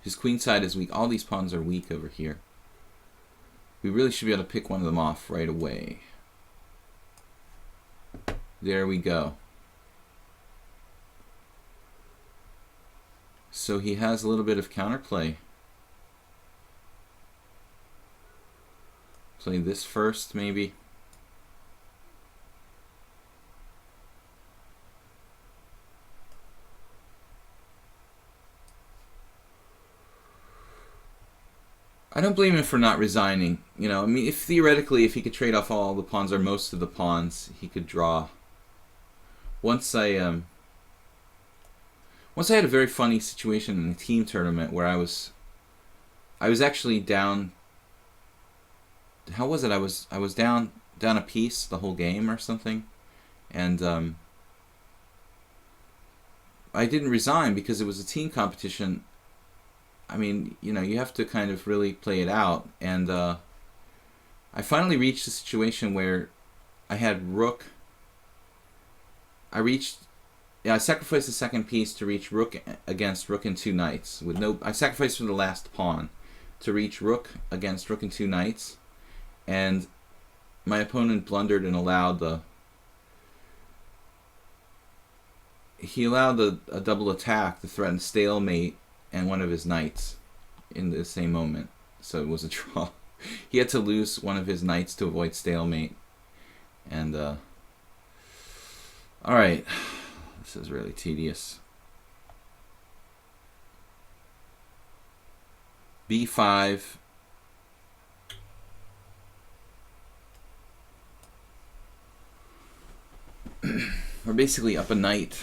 His queen side is weak. All these pawns are weak over here. We really should be able to pick one of them off right away. There we go. So he has a little bit of counterplay. Play this first, maybe. I don't blame him for not resigning. You know, I mean, if theoretically, if he could trade off all the pawns or most of the pawns, he could draw. Once I had a very funny situation in a team tournament where I was actually down. How was it? I was down a piece the whole game or something, and I didn't resign because it was a team competition. I mean, you know, you have to kind of really play it out, and I finally reached a situation where I had rook. I sacrificed the second piece to reach rook against rook and two knights. I sacrificed for the last pawn to reach rook against rook and two knights, and my opponent blundered and allowed a double attack to threaten stalemate and one of his knights in the same moment. So it was a draw. He had to lose one of his knights to avoid stalemate. And alright. This is really tedious. B5. We're basically up a knight.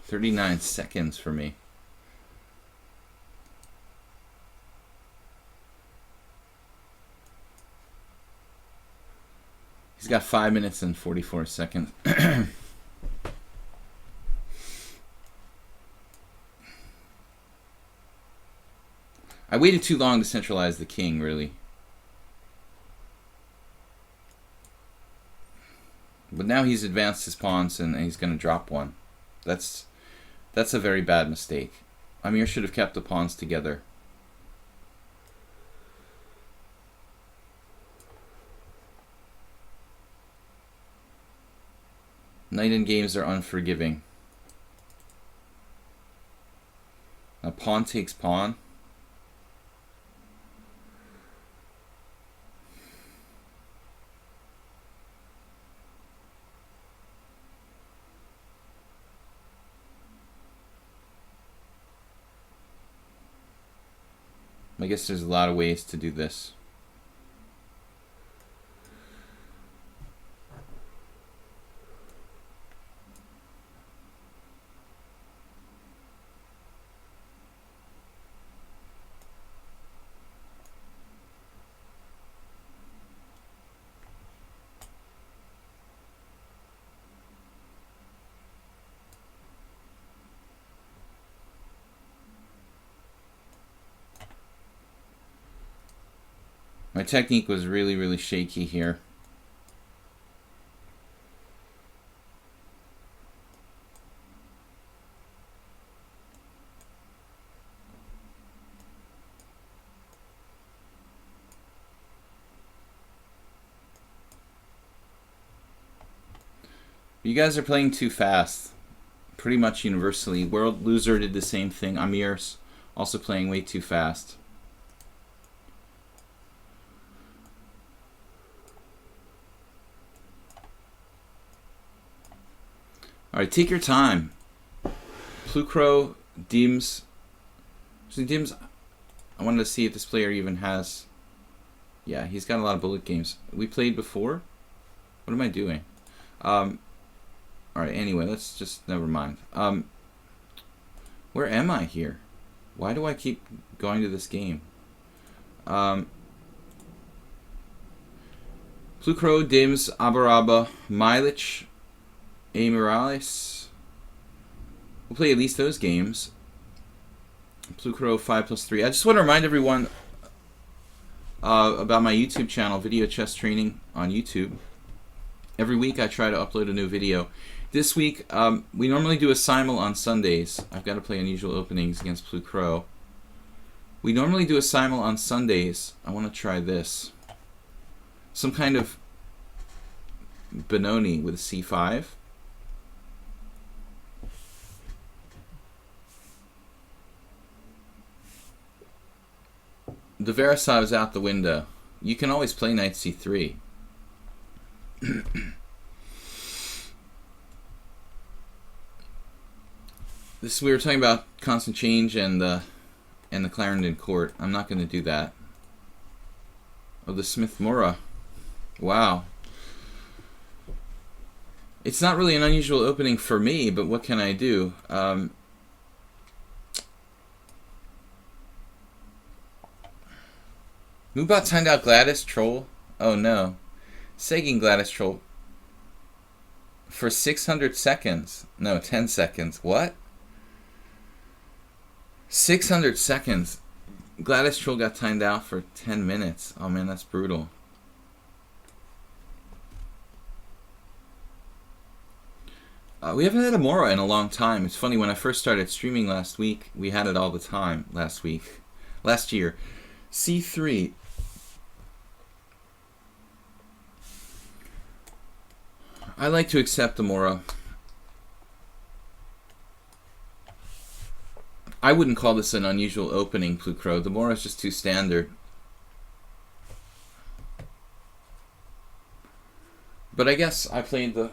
"39 seconds for me." He's got 5 minutes and 44 seconds. I waited too long to centralize the king, really. But now he's advanced his pawns and he's going to drop one. That's a very bad mistake. Amir should have kept the pawns together. Knight in games are unforgiving. Now pawn takes pawn. I guess there's a lot of ways to do this. My technique was really, really shaky here. You guys are playing too fast. Pretty much universally. World Loser did the same thing. Amir's also playing way too fast. Alright, take your time. Plucro, Dims. So Dims, I wanted to see if this player even has... Yeah, he's got a lot of bullet games. We played before? What am I doing? Alright, anyway, let's just... Never mind. Where am I here? Why do I keep going to this game? Plucro, Dims, Abaraba, Milich, A. Morales. We'll play at least those games. Plucro 5+3. I just want to remind everyone about my YouTube channel, Video Chess Training on YouTube. Every week I try to upload a new video. This week, we normally do a simul on Sundays. I've got to play unusual openings against Plucro. We normally do a simul on Sundays. I want to try this. Some kind of Benoni with a c5. The Verisov is out the window. You can always play knight c3. This we were talking about constant change and the Clarendon court. I'm not going to do that. Oh, the Smith-Morra. Wow. It's not really an unusual opening for me, but what can I do? Mubot timed out Gladys Troll. Oh no. Sagan Gladys Troll. For 600 seconds. No, 10 seconds. What? 600 seconds. Gladys Troll got timed out for 10 minutes. Oh man, that's brutal. We haven't had a Mora in a long time. It's funny, when I first started streaming last week, we had it all the time last year. C3. I like to accept the Mora. I wouldn't call this an unusual opening, Plucro. The Mora is just too standard. But I guess I played the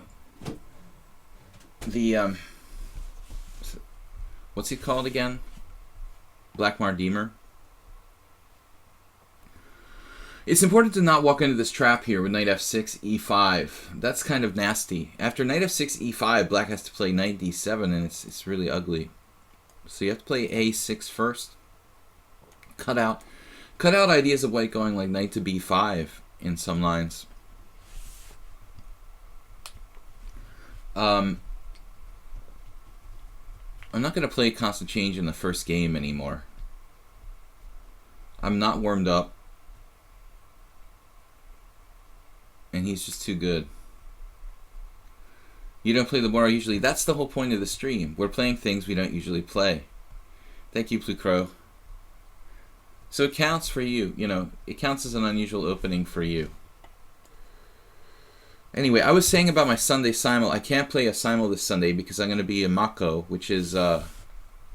what's he called again? Blackmar Deemer. It's important to not walk into this trap here with knight f6, e5. That's kind of nasty. After knight f6, e5, black has to play knight d7, and it's really ugly. So you have to play a6 first. Cut out ideas of white going like knight to b5 in some lines. I'm not going to play constant change in the first game anymore. I'm not warmed up. And he's just too good. You don't play the Mora usually. That's the whole point of the stream. We're playing things we don't usually play. Thank you, Plucro. So it counts for you. You know, it counts as an unusual opening for you. Anyway, I was saying about my Sunday simul. I can't play a simul this Sunday because I'm going to be in Mako, which is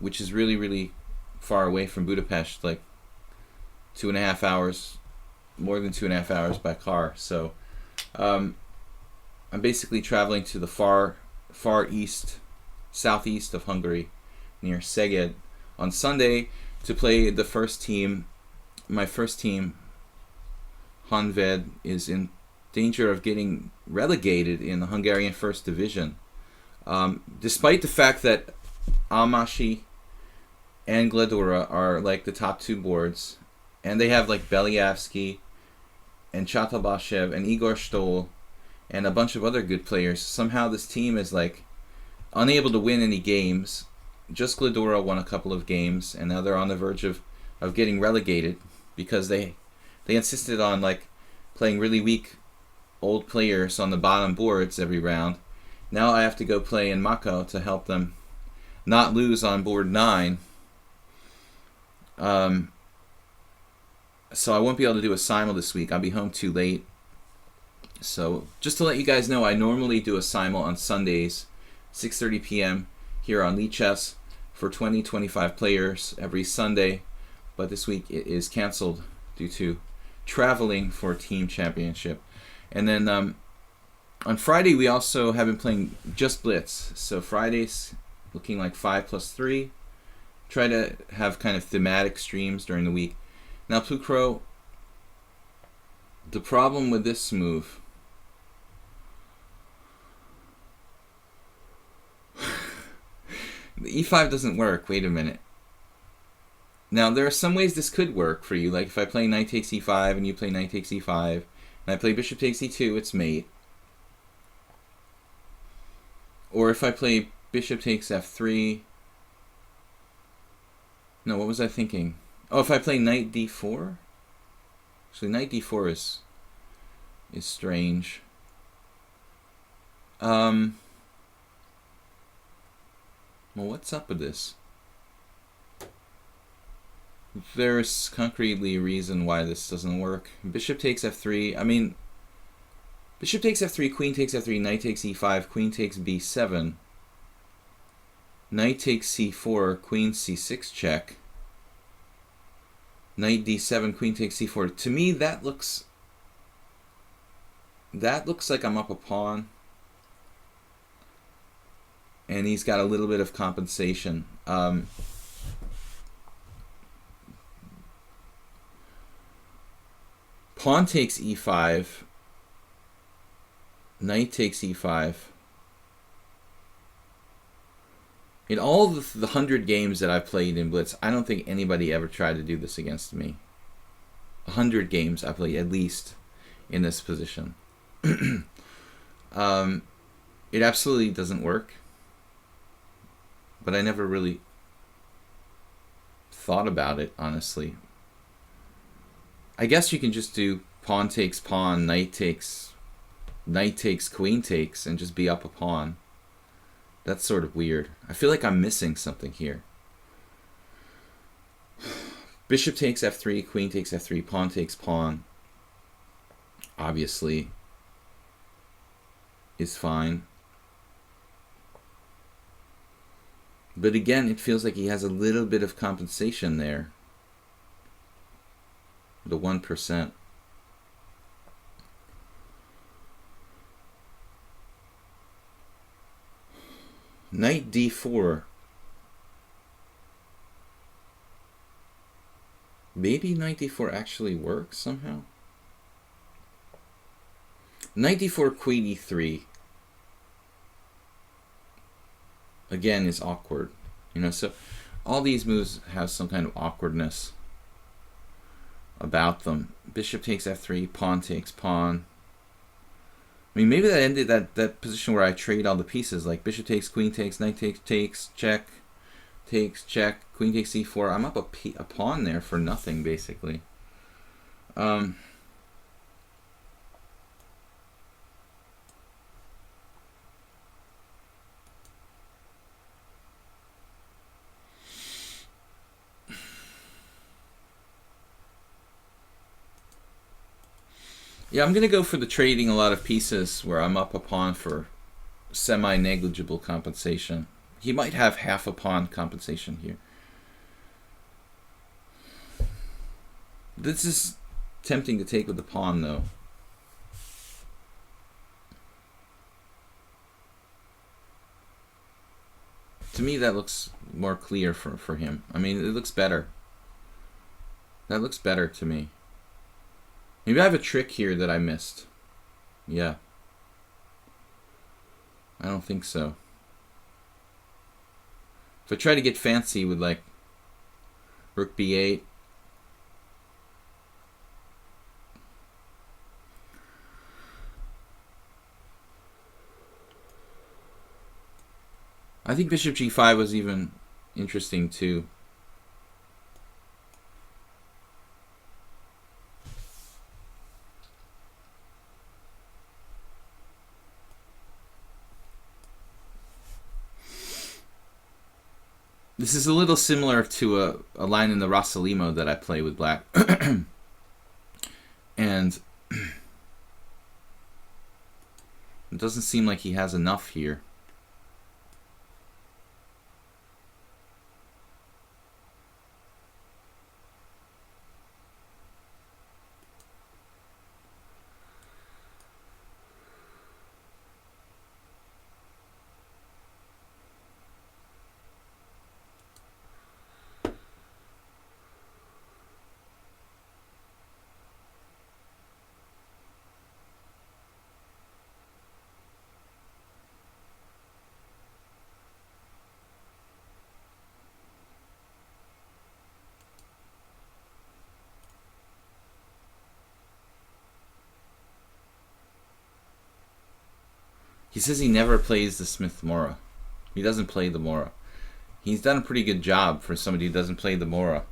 really, really far away from Budapest, like 2.5 hours, more than 2.5 hours by car. So I'm basically traveling to the far east, southeast of Hungary, near Szeged, on Sunday to play the first team. My first team, Honvéd, is in danger of getting relegated in the Hungarian First Division. Despite the fact that Almasi and Gledura are like the top two boards, and they have like Beliavsky and Chatalbashev and Igor Stoll and a bunch of other good players, somehow this team is like unable to win any games. Just Gledura won a couple of games, and now they're on the verge of getting relegated because they insisted on like playing really weak old players on the bottom boards every round. Now I have to go play in Mako to help them not lose on board 9. So I won't be able to do a simul this week. I'll be home too late. So just to let you guys know, I normally do a simul on Sundays, 6:30 p.m. here on lichess for 20-25 players every Sunday. But this week it is canceled due to traveling for a team championship. And then On Friday, we also have been playing just blitz. So Friday's looking like 5+3. Try to have kind of thematic streams during the week. Now, Plucro, the problem with this move the e5 doesn't work. Wait a minute. Now, there are some ways this could work for you. Like if I play knight takes e5 and you play knight takes e5, and I play bishop takes e2, it's mate. Or if I play bishop takes f3. No, what was I thinking? Oh, if I play knight d4? Actually, knight d4 is strange. Well, what's up with this? There's concretely a reason why this doesn't work. Bishop takes f3. I mean, bishop takes f3, queen takes f3, knight takes e5, queen takes b7. Knight takes c4, queen c6 check. Knight d7, queen takes c4. To me, that looks like I'm up a pawn. And he's got a little bit of compensation. Pawn takes e5. Knight takes e5. In all the 100 games that I've played in Blitz, I don't think anybody ever tried to do this against me. 100 games I played, at least, in this position. It absolutely doesn't work. But I never really thought about it, honestly. I guess you can just do pawn takes pawn, knight takes, queen takes, and just be up a pawn. That's sort of weird. I feel like I'm missing something here. Bishop takes f3, queen takes f3, pawn takes pawn. Obviously, is fine. But again, it feels like he has a little bit of compensation there. The 1%. Knight d4. Maybe knight d4 actually works somehow. Knight d4, queen e3. Again, is awkward. You know, so all these moves have some kind of awkwardness about them. Bishop takes f3, pawn takes pawn. I mean, maybe that ended that position where I trade all the pieces, like bishop takes, queen takes, knight takes, check, takes, check, queen takes e4. I'm up a pawn there for nothing, basically. Yeah, I'm going to go for the trading a lot of pieces where I'm up a pawn for semi-negligible compensation. He might have half a pawn compensation here. This is tempting to take with the pawn, though. To me, that looks more clear for him. I mean, it looks better. That looks better to me. Maybe I have a trick here that I missed. Yeah. I don't think so. If I try to get fancy with, like, rook b8. I think bishop g5 was even interesting, too. This is a little similar to a line in the Rossalimo that I play with black. And it doesn't seem like he has enough here. He says he never plays the Smith Mora. He doesn't play the Mora. He's done a pretty good job for somebody who doesn't play the Mora.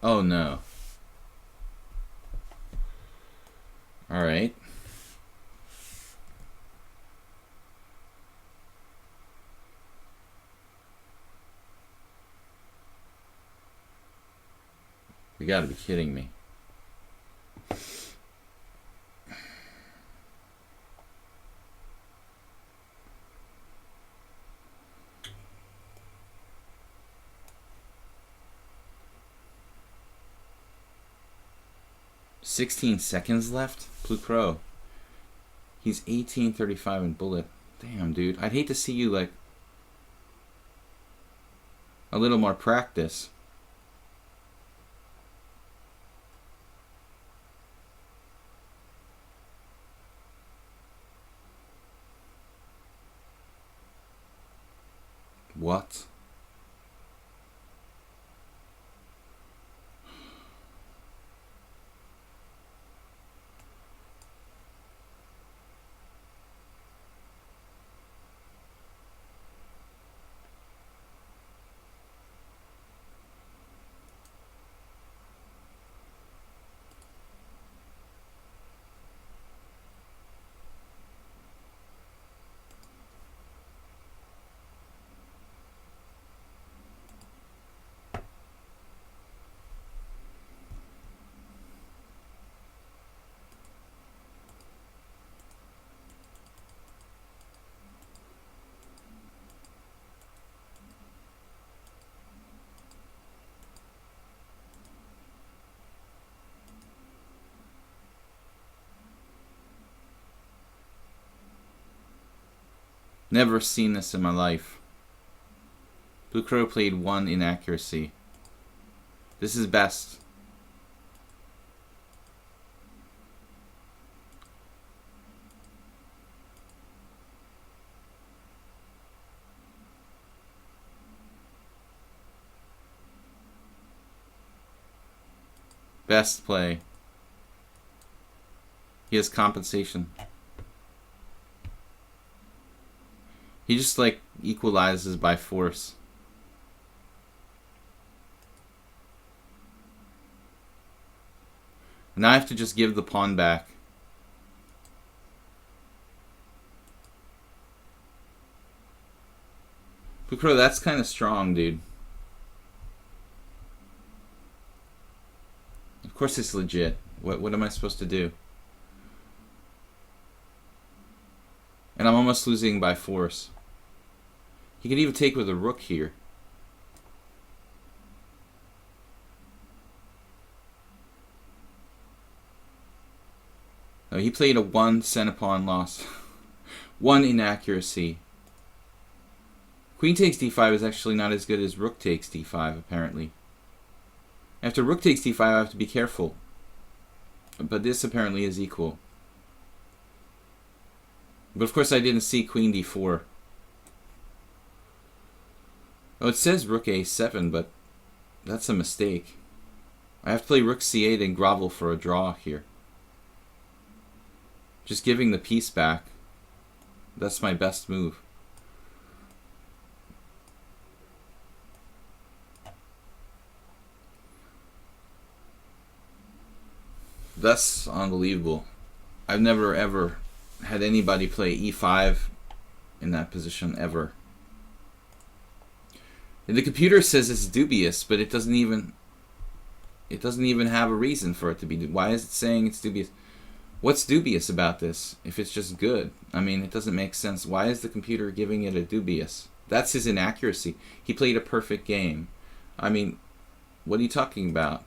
Oh no. All right. You gotta be kidding me. $16 left? Blue Crow. He's 1835 in bullet. Damn, dude. I'd hate to see you, like, a little more practice. What? Never seen this in my life. Blue Crow played 1 inaccuracy. This is best. Best play. He has compensation. He just, like, equalizes by force. Now I have to just give the pawn back. Blue Crow, that's kind of strong, dude. Of course it's legit. What am I supposed to do? And I'm almost losing by force. He could even take with a rook here. No, he played a 1 center pawn loss. 1 inaccuracy. Queen takes d5 is actually not as good as rook takes d5, apparently. After rook takes d5, I have to be careful. But this apparently is equal. But of course I didn't see queen d4. Oh, it says rook a7, but that's a mistake. I have to play rook c8 and grovel for a draw here. Just giving the piece back. That's my best move. That's unbelievable. I've never ever had anybody play e5 in that position ever. And the computer says it's dubious, but it doesn't even have a reason for it to be. Why is it saying it's dubious? What's dubious about this if it's just good? I mean, it doesn't make sense. Why is the computer giving it a dubious? That's his inaccuracy. He played a perfect game. I mean, what are you talking about?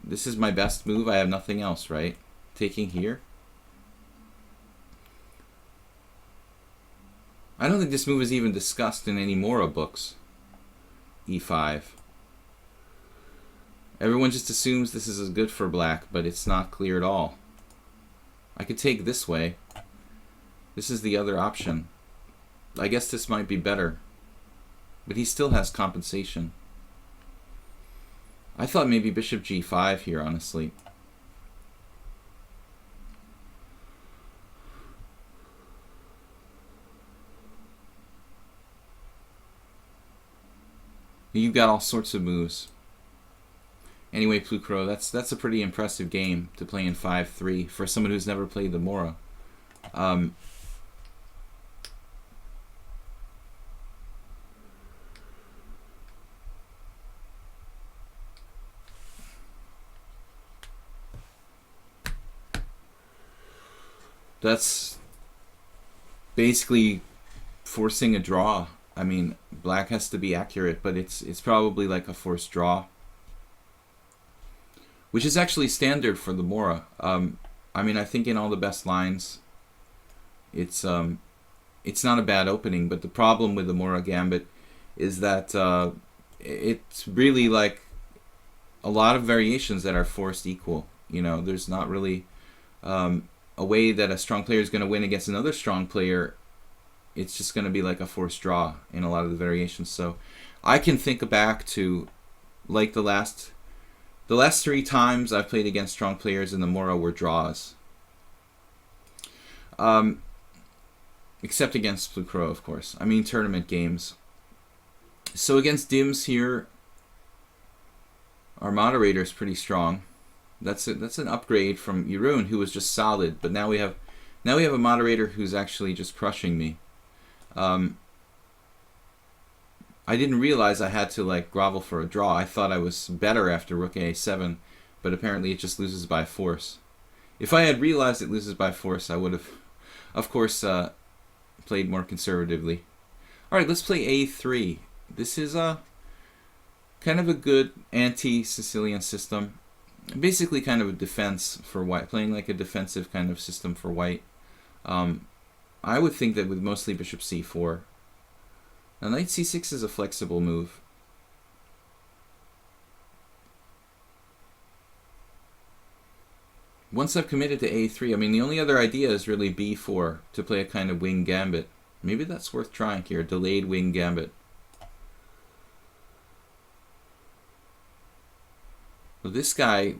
This is my best move. I have nothing else, right? Taking here. I don't think this move is even discussed in any Mora books. e5. Everyone just assumes this is good for black, but it's not clear at all. I could take this way, This is the other option. I guess this might be better. But he still has compensation. I thought maybe bishop g5 here, honestly. You've got all sorts of moves. Anyway, Plucro, that's a pretty impressive game to play in 5-3 for someone who's never played the Mora. That's basically forcing a draw. I mean, black has to be accurate, but it's probably like a forced draw, which is actually standard for the Mora. I mean, I think in all the best lines, it's not a bad opening. But the problem with the Mora Gambit is that it's really like a lot of variations that are forced equal. You know, there's not really a way that a strong player is going to win against another strong player. It's just going to be like a forced draw in a lot of the variations. So I can think back to like the last 3 times I've played against strong players in the Mora were draws. Except against Plucro, of course. I mean tournament games. So against Dims here, our moderator is pretty strong. That's an upgrade from Jeroen, who was just solid. But now we have a moderator who's actually just crushing me. I didn't realize I had to like grovel for a draw. I thought I was better after rook a7, but apparently it just loses by force. If I had realized it loses by force, I would have, of course, played more conservatively. All right, let's play a3. This is kind of a good anti-Sicilian system. Basically kind of a defense for white, playing like a defensive kind of system for white. I would think that with mostly bishop c4. Now knight c6 is a flexible move. Once I've committed to a3, I mean the only other idea is really b4 to play a kind of wing gambit. Maybe that's worth trying here, delayed wing gambit. Well, this guy,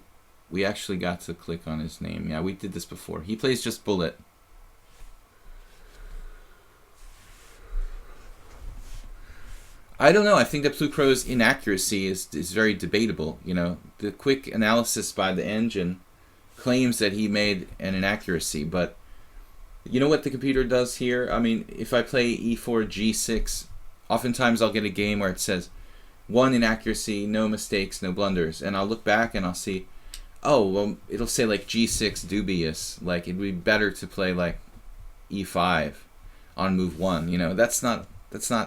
we actually got to click on his name. Yeah, we did this before. He plays just bullet. I don't know. I think that Plucro's inaccuracy is very debatable. You know, the quick analysis by the engine claims that he made an inaccuracy, but you know what the computer does here? I mean, if I play e4, g6, oftentimes I'll get a game where it says 1 inaccuracy, no mistakes, no blunders, and I'll look back and I'll see, oh, well, it'll say like g6 dubious, like it would be better to play like e5 on move 1. You know, that's not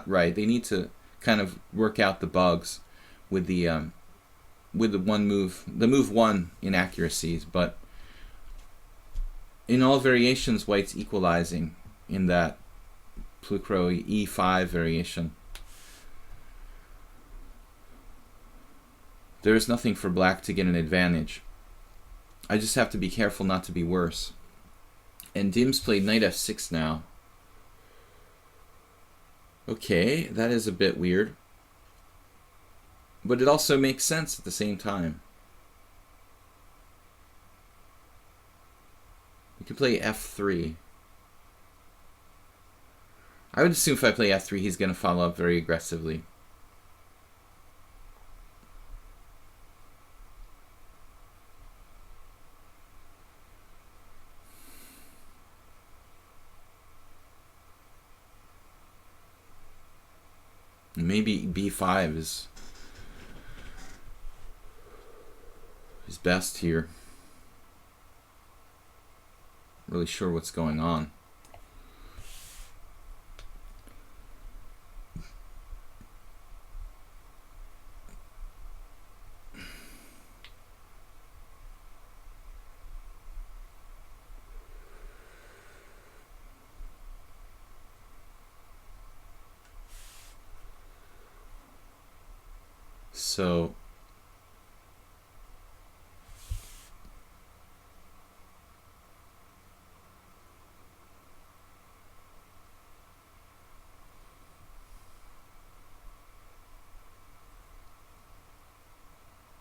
right. They need to kind of work out the bugs with the move 1 inaccuracies, but in all variations, white's equalizing in that Plucro e5 variation. There is nothing for black to get an advantage. I just have to be careful not to be worse. And Dims played knight f6 now. Okay, that is a bit weird. But it also makes sense at the same time. We could play f3. I would assume if I play f3, he's going to follow up very aggressively. Maybe b5 is best here. Really sure what's going on. So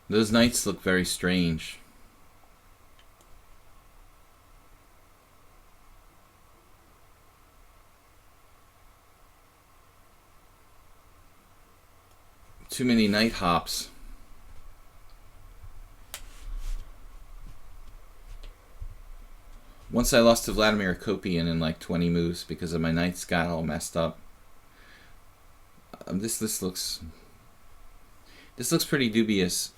Those knights look very strange. Too many knight hops. Once I lost to Vladimir Kopian in like 20 moves because of my knights got all messed up. This looks pretty dubious.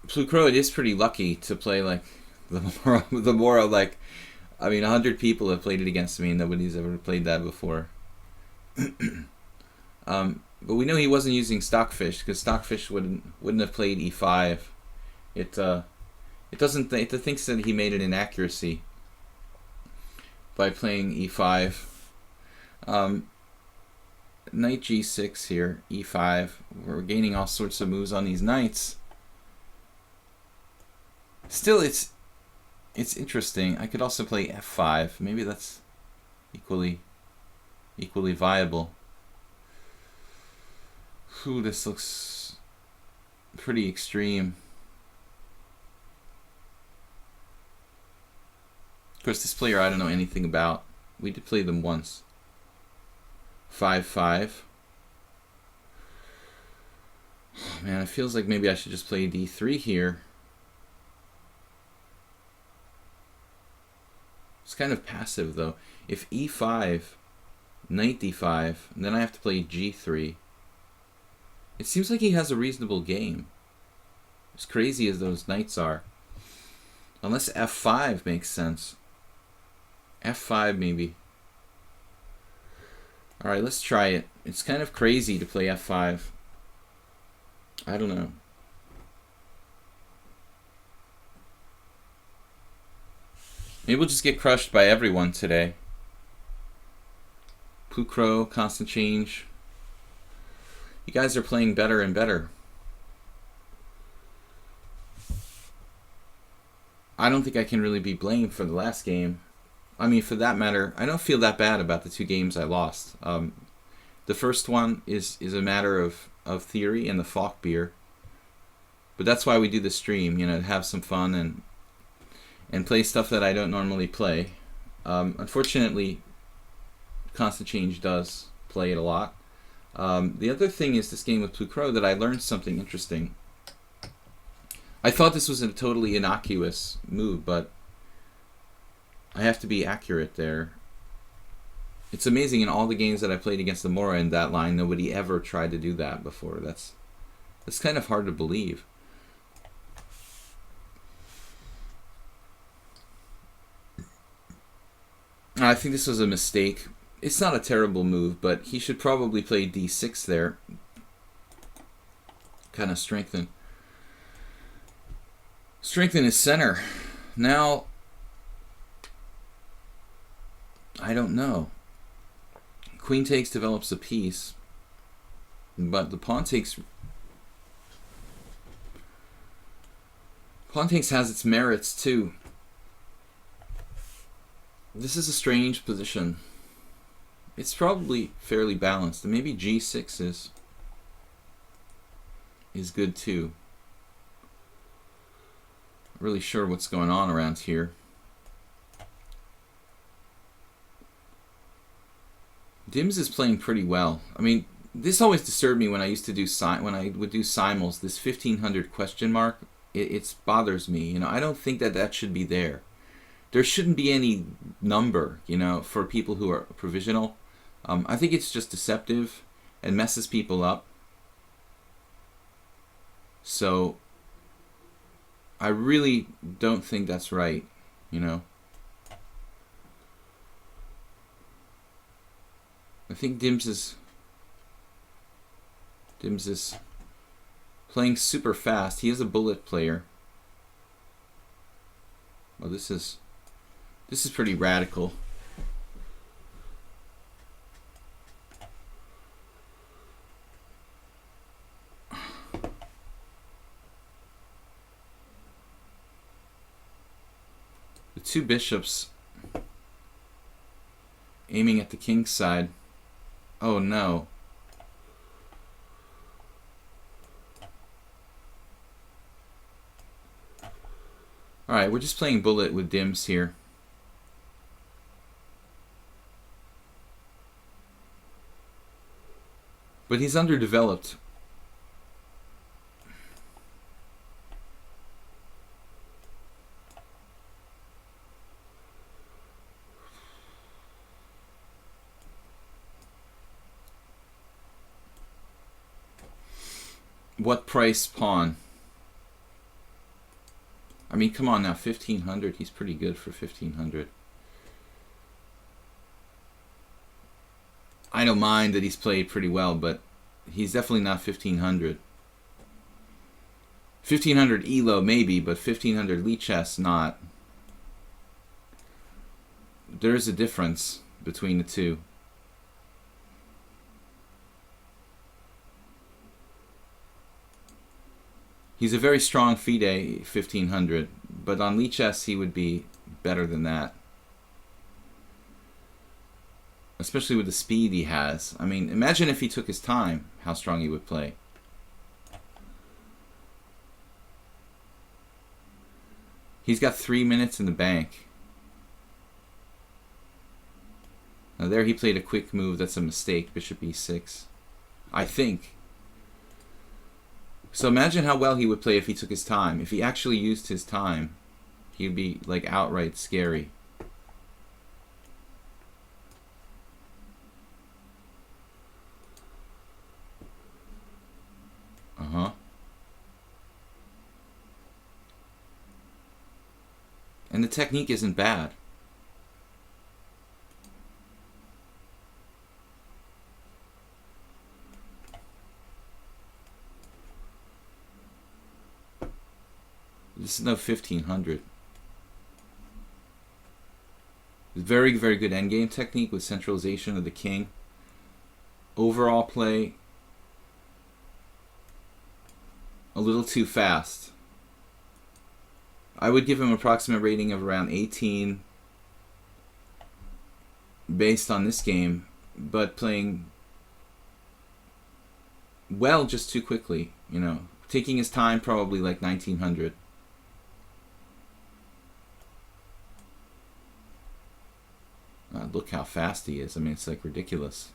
Plucro, it is pretty lucky to play like the Mora. Like, I mean, 100 people have played it against me, and nobody's ever played that before. But we know he wasn't using Stockfish, because Stockfish wouldn't have played e5. It thinks that he made an inaccuracy by playing e5. Knight g6 here, e5. We're gaining all sorts of moves on these knights. Still, it's interesting. I could also play f5. Maybe that's equally viable. Ooh, this looks pretty extreme. Of course, this player I don't know anything about. We did play them once. 5-5. Oh, man, it feels like maybe I should just play d3 here. It's kind of passive, though. If e5, knight d5, and then I have to play g3. It seems like he has a reasonable game. As crazy as those knights are. Unless f5 makes sense. f5 maybe. Alright, let's try it. It's kind of crazy to play f5. I don't know. Maybe we'll just get crushed by everyone today. Plucro, Constant Change. You guys are playing better and better. I don't think I can really be blamed for the last game. I mean, for that matter, I don't feel that bad about the 2 games I lost. The first one is a matter of theory and the Falk beer. But that's why we do the stream, you know, to have some fun and play stuff that I don't normally play. Unfortunately, Constant Change does play it a lot. The other thing is this game with Plucro that I learned something interesting. I thought this was a totally innocuous move, but I have to be accurate there. It's amazing, in all the games that I played against the Mora in that line, nobody ever tried to do that before. That's kind of hard to believe. I think this was a mistake. It's not a terrible move, but he should probably play d6 there. Kind of strengthen his center. Now, I don't know. Queen takes develops a piece, but the pawn takes has its merits too. This is a strange position. It's probably fairly balanced. And maybe g6 is good too. Not really sure what's going on around here. Dims is playing pretty well. I mean, this always disturbed me when I used to do would do simul's. This 1500 question mark, it bothers me. You know, I don't think that should be there. There shouldn't be any number, you know, for people who are provisional. I think it's just deceptive and messes people up. So I really don't think that's right, you know. I think Dims is playing super fast. He is a bullet player. Well, this is pretty radical. two bishops aiming at the king's side. Oh no. Alright, we're just playing bullet with dims here. But he's underdeveloped. What price pawn? I mean, come on now, 1500. He's pretty good for 1500. I don't mind that he's played pretty well, but he's definitely not 1500. 1500 ELO maybe, but 1500 lichess not. There's a difference between the two. He's a very strong FIDE 1500, but on lichess he would be better than that. Especially with the speed he has. I mean, imagine if he took his time, how strong he would play. He's got 3 minutes in the bank. Now there he played a quick move. That's a mistake. Bishop e6. I think. So imagine how well he would play if he took his time. If he actually used his time, he'd be like outright scary. And the technique isn't bad. This is no 1500. Very, very good endgame technique with centralization of the king. Overall play, a little too fast. I would give him an approximate rating of around 18 based on this game, but playing well just too quickly, you know. Taking his time, probably like 1900. Look how fast he is. I mean, it's like ridiculous.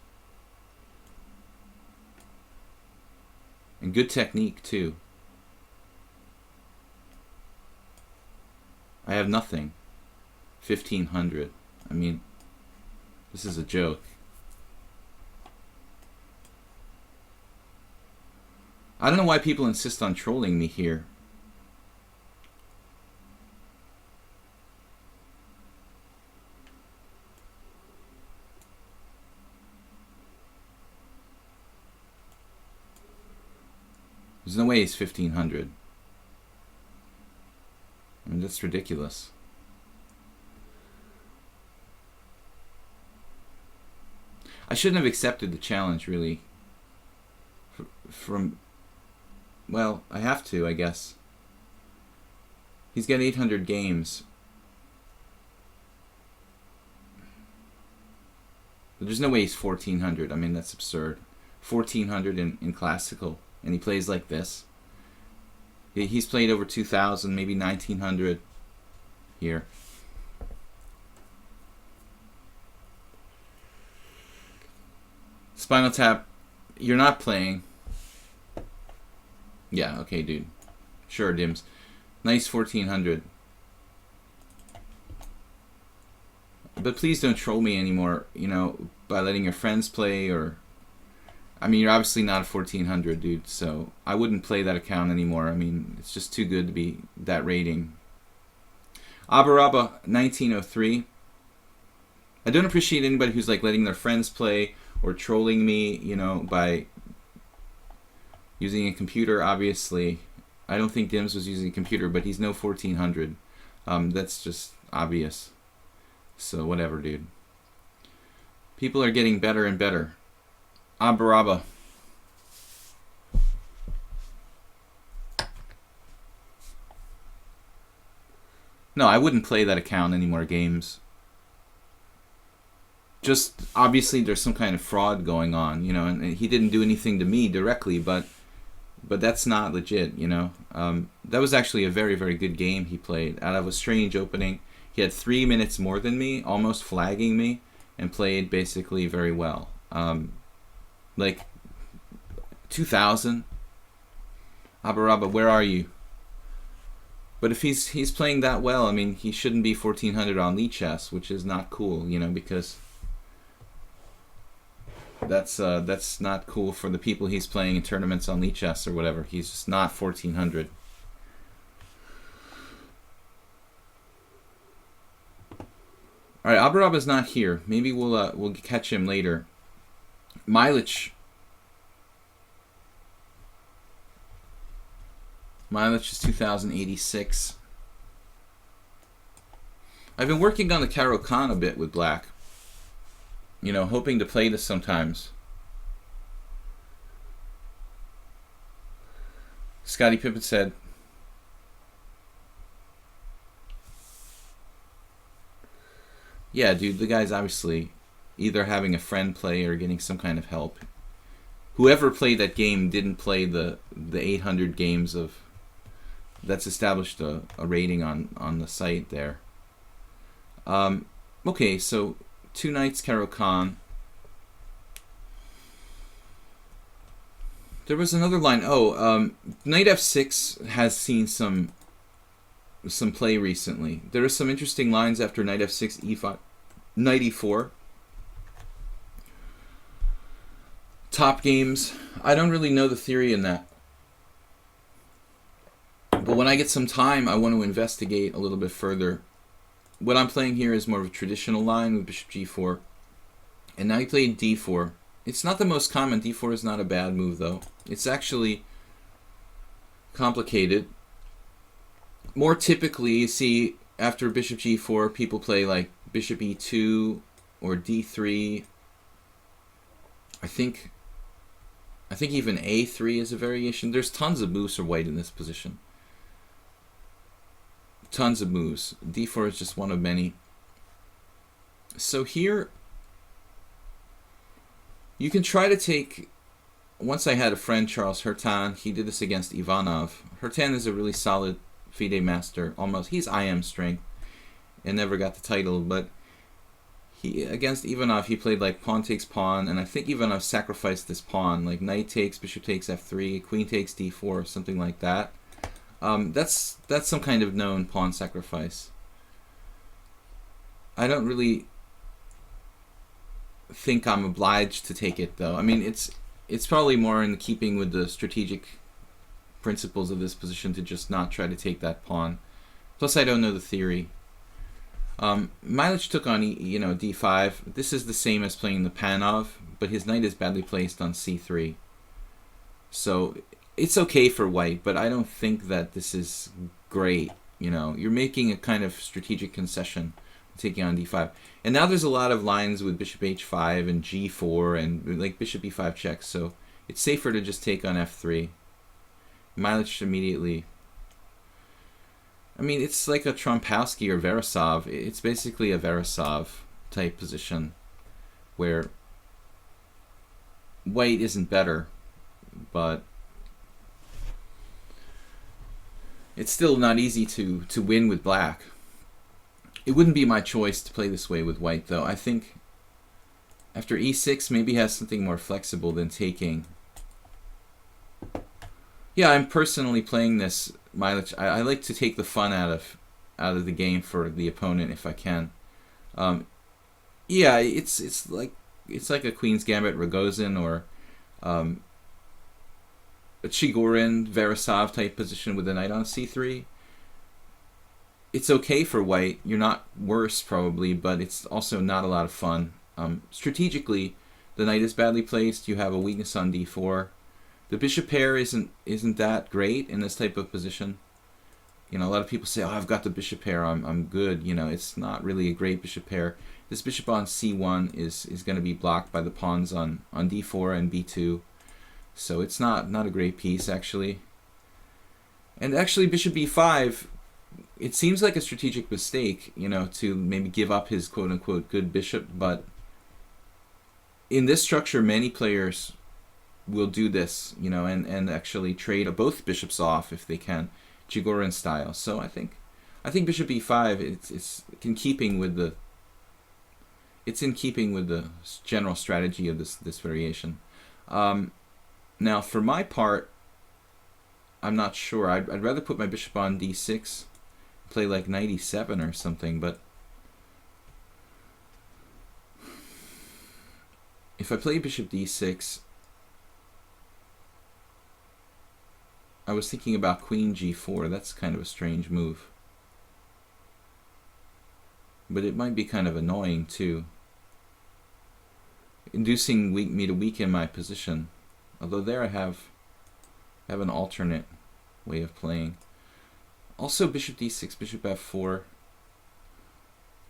And good technique, too. I have nothing. 1500. I mean, this is a joke. I don't know why people insist on trolling me here. There's no way he's 1500. I mean, that's ridiculous. I shouldn't have accepted the challenge, really. Well, I have to, I guess. He's got 800 games. But there's no way he's 1400. I mean, that's absurd. 1400 in classical. And he plays like this. He's played over 2,000, maybe 1,900 here. Spinal Tap, you're not playing. Yeah, okay, dude. Sure, Dims. Nice 1,400. But please don't troll me anymore, you know, by letting your friends play or... I mean, you're obviously not a 1,400, dude, so I wouldn't play that account anymore. I mean, it's just too good to be that rating. Abaraba 1903. I don't appreciate anybody who's like letting their friends play or trolling me, you know, by using a computer, obviously. I don't think Dims was using a computer, but he's no 1,400. That's just obvious. So whatever, dude. People are getting better and better. Abaraba. No, I wouldn't play that account any more games. Just obviously there's some kind of fraud going on, you know, and he didn't do anything to me directly, but that's not legit, you know. That was actually a very, very good game he played. Out of a strange opening, he had 3 minutes more than me, almost flagging me, and played basically very well. Like 2000, Abaraba, where are you? But if he's playing that well, I mean, he shouldn't be 1400 on lichess, which is not cool, you know, because that's not cool for the people he's playing in tournaments on lichess or whatever. He's just not 1400. All right, Abaraba's not here. Maybe we'll catch him later. Mileage is 2086. I've been working on the Caro-Kann a bit with black. You know, hoping to play this sometimes. Scotty Pippen said, yeah, dude, the guy's obviously either having a friend play or getting some kind of help. Whoever played that game didn't play the 800 games of... That's established a rating on the site there. Okay, so 2 knights Caro-Kann. There was another line. Knight f6 has seen some play recently. There are some interesting lines after knight f6, e5, knight e4. Top games. I don't really know the theory in that. But when I get some time, I want to investigate a little bit further. What I'm playing here is more of a traditional line with bishop g4. And now he played d4. It's not the most common. d4 is not a bad move, though. It's actually complicated. More typically, you see, after bishop g4, people play like bishop e2 or d3. I think even a3 is a variation. There's tons of moves for white in this position. Tons of moves. d4 is just one of many. So here, you can try to take... Once I had a friend, Charles Hurtan. He did this against Ivanov. Hurtan is a really solid FIDE master. Almost, he's IM strength and never got the title. But against Ivanov, he played like pawn takes pawn, and I think Ivanov sacrificed this pawn, like knight takes, bishop takes f3, queen takes d4, something like that. That's some kind of known pawn sacrifice. I don't really think I'm obliged to take it, though. I mean, it's probably more in keeping with the strategic principles of this position to just not try to take that pawn. Plus, I don't know the theory. Mileage took on d5. This is the same as playing the Panov, but his knight is badly placed on c3. So it's okay for white, but I don't think that this is great. You know, you're making a kind of strategic concession, taking on d5. And now there's a lot of lines with bishop h5 and g4 and like bishop e5 checks, so it's safer to just take on f3. Mileage immediately. I mean, it's like a Trompowsky or Veresov. It's basically a Veresov type position where white isn't better, but it's still not easy to win with black. It wouldn't be my choice to play this way with white, though. I think after e6 maybe has something more flexible than taking. Yeah, I'm personally playing this Mileage. I like to take the fun out of the game for the opponent if I can. Yeah, it's like a Queen's Gambit Rogozin or a Chigorin Veresov type position with the knight on c3. It's okay for white. You're not worse probably, but it's also not a lot of fun. Strategically, the knight is badly placed. You have a weakness on d4. The bishop pair isn't that great in this type of position. You know, a lot of people say, "Oh, I've got the bishop pair. I'm good." You know, it's not really a great bishop pair. This bishop on c1 is going to be blocked by the pawns on d4 and b2. So it's not a great piece actually. And actually, bishop b5. it seems like a strategic mistake, you know, to maybe give up his quote-unquote good bishop, but in this structure, many players will do this, you know, and actually trade both bishops off if they can, Chigorin style. So I think bishop e5, it's in keeping with the general strategy of this variation. Now, for my part, I'm not sure. I'd rather put my bishop on d6, play like knight e7 or something, but if I play bishop d6, I was thinking about queen g4. That's kind of a strange move. But it might be kind of annoying too, inducing me to weaken my position. Although there I have an alternate way of playing. Also bishop d6, bishop f4.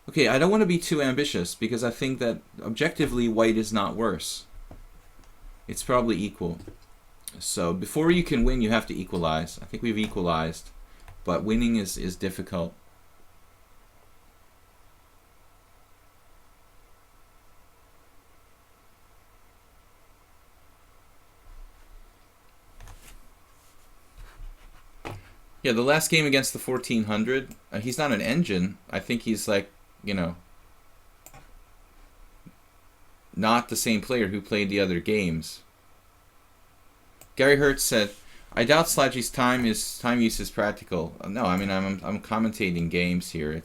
Okay, I don't want to be too ambitious because I think that objectively white is not worse. It's probably equal. So before you can win, you have to equalize. I think we've equalized, but winning is difficult. Yeah, the last game against the 1400, he's not an engine. I think he's like, you know, not the same player who played the other games. Gary Hertz said, "I doubt Slaggy's time use is practical." No, I mean I'm commentating games here.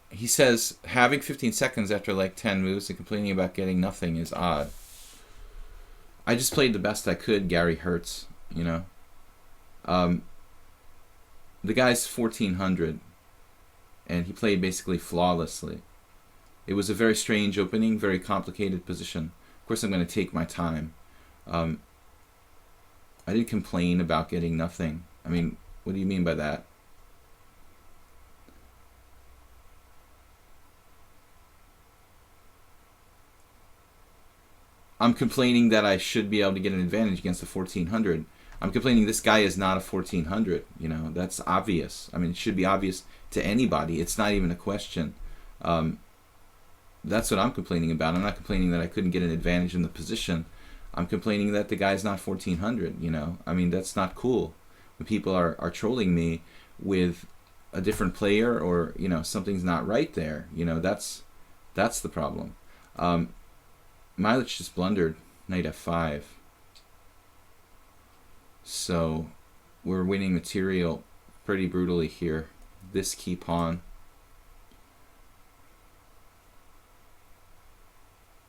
He says having 15 seconds after like 10 moves and complaining about getting nothing is odd. I just played the best I could, Gary Hertz, you know. The guy's 1400, and he played basically flawlessly. It was a very strange opening, very complicated position. Of course, I'm going to take my time. I didn't complain about getting nothing. I mean, what do you mean by that? I'm complaining that I should be able to get an advantage against the 1400. I'm complaining this guy is not a 1400. You know, that's obvious. I mean, it should be obvious to anybody. It's not even a question. That's what I'm complaining about. I'm not complaining that I couldn't get an advantage in the position. I'm complaining that the guy's not 1400. You know, I mean, that's not cool. When people are trolling me with a different player, or you know, something's not right there. You know, that's the problem. Milich just blundered knight f5. So we're winning material pretty brutally here. This key pawn.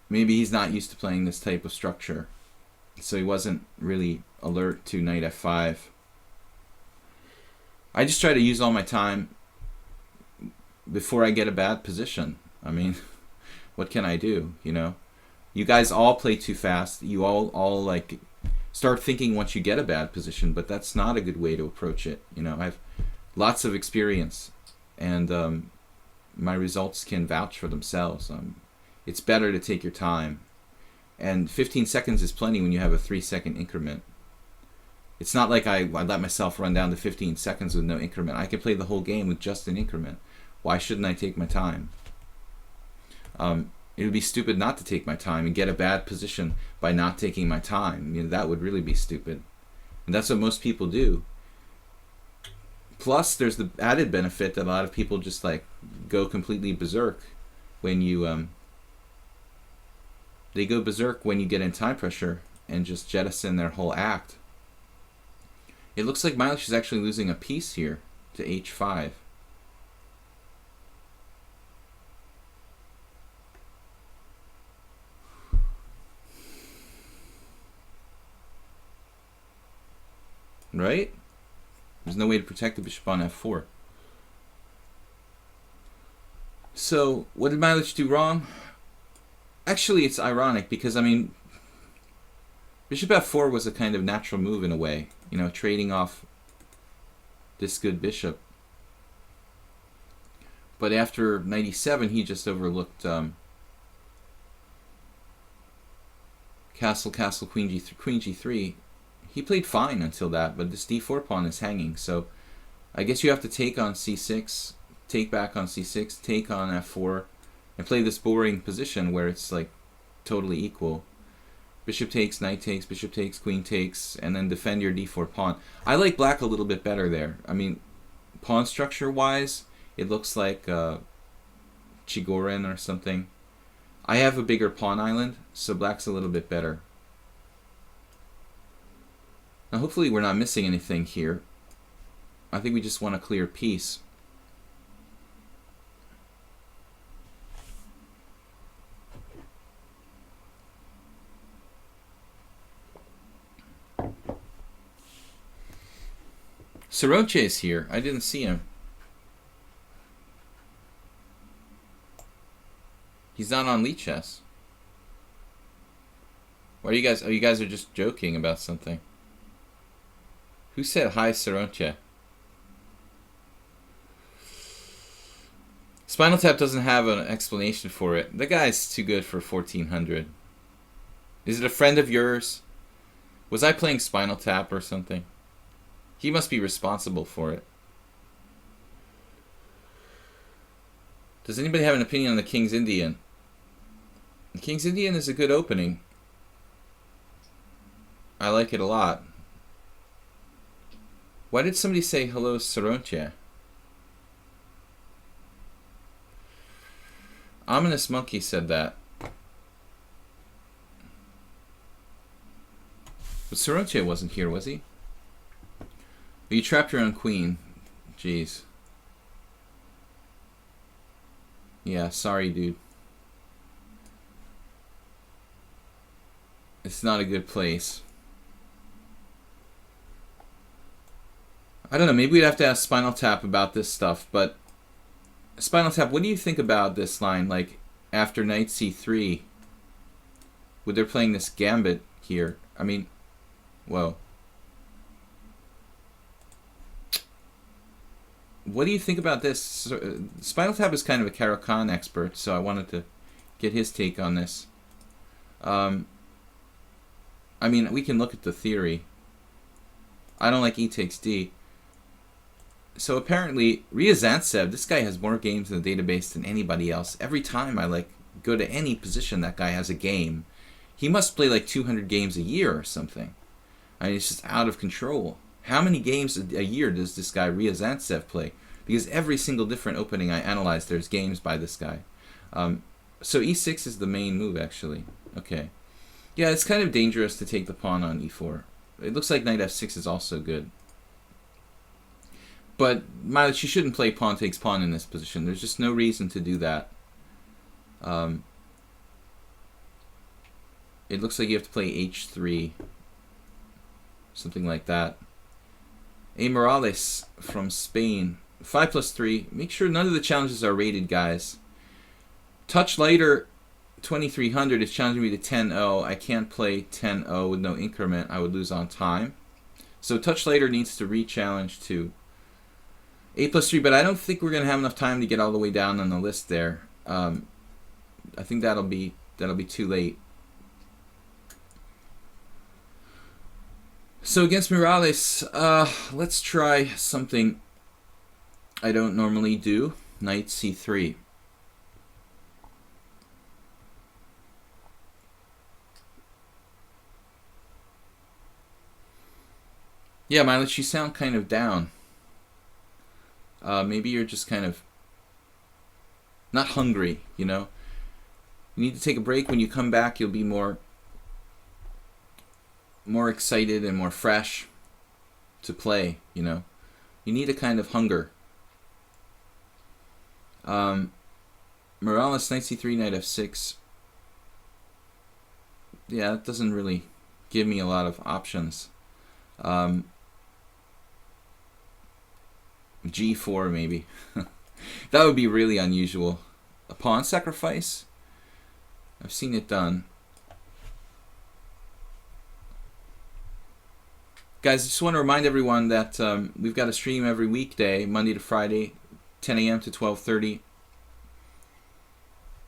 Maybe he's not used to playing this type of structure, so he wasn't really alert to knight f5. I just try to use all my time before I get a bad position. I mean, what can I do, you know? You guys all play too fast. You all like start thinking once you get a bad position, but that's not a good way to approach it. You know, I have lots of experience, and my results can vouch for themselves. It's better to take your time, and 15 seconds is plenty when you have a 3-second increment. It's not like I let myself run down to 15 seconds with no increment. I can play the whole game with just an increment. Why shouldn't I take my time? It would be stupid not to take my time and get a bad position by not taking my time. You know, that would really be stupid. And that's what most people do. Plus, there's the added benefit that a lot of people just like go completely berserk when you they go berserk when you get in time pressure and just jettison their whole act. It looks like Milich is actually losing a piece here to h5. Right? There's no way to protect the bishop on f4. So, what did Milich do wrong? Actually, it's ironic because, I mean, bishop f4 was a kind of natural move in a way. You know, trading off this good bishop. But after knight e7, he just overlooked castle, castle, queen g3. He played fine until that, but this d4 pawn is hanging, so I guess you have to take on c6, take back on c6, take on f4, and play this boring position where it's like totally equal. Bishop takes, knight takes, bishop takes, queen takes, and then defend your d4 pawn. I like black a little bit better there. I mean, pawn structure-wise, it looks like Chigorin or something. I have a bigger pawn island, so black's a little bit better. Now hopefully we're not missing anything here. I think we just want a clear piece. Soroche is here. I didn't see him. He's not on lichess. Why are you guys? Oh, you guys are just joking about something. Who said hi, Soroche? Spinal Tap doesn't have an explanation for it. The guy's too good for 1400. Is it a friend of yours? Was I playing Spinal Tap or something? He must be responsible for it. Does anybody have an opinion on the King's Indian? The King's Indian is a good opening. I like it a lot. Why did somebody say hello, Soroche? Ominous Monkey said that. But Soroche wasn't here, was he? You trapped your own queen. Jeez. Yeah, sorry, dude. It's not a good place. I don't know, maybe we'd have to ask Spinal Tap about this stuff, but Spinal Tap, what do you think about this line? Like, after knight c3, when they're playing this gambit here, I mean, whoa. What do you think about this? Spinal Tap is kind of a Caro-Kann expert, so I wanted to get his take on this. I mean, we can look at the theory. I don't like e takes d. So apparently, Ryazantsev, this guy has more games in the database than anybody else. Every time I go to any position that guy has a game, he must play like 200 games a year or something. I mean, it's just out of control. How many games a year does this guy Ryazantsev play? Because every single different opening I analyze, there's games by this guy. So e6 is the main move, actually. Okay. Yeah, it's kind of dangerous to take the pawn on e4. It looks like knight f6 is also good. But Milich, you shouldn't play pawn takes pawn in this position. There's just no reason to do that. It looks like you have to play h3. Something like that. A. Morales from Spain. 5+3. Make sure none of the challenges are rated, guys. Touch Lighter 2300 is challenging me to 10-0. I can't play 10-0 with no increment. I would lose on time. So Touch Lighter needs to re-challenge to 8+3, but I don't think we're gonna have enough time to get all the way down on the list there. I think that'll be too late. So against Morales, let's try something I don't normally do. Knight c3. Yeah, Milich, you sound kind of down. Maybe you're just kind of not hungry, you know? You need to take a break. When you come back, you'll be more excited and more fresh to play, you know? You need a kind of hunger. Morales, knight c3, knight f6. Yeah, that doesn't really give me a lot of options. G4 maybe. That would be really unusual. A pawn sacrifice? I've seen it done. Guys, I just want to remind everyone that we've got a stream every weekday, Monday to Friday, 10 a.m. to 12:30.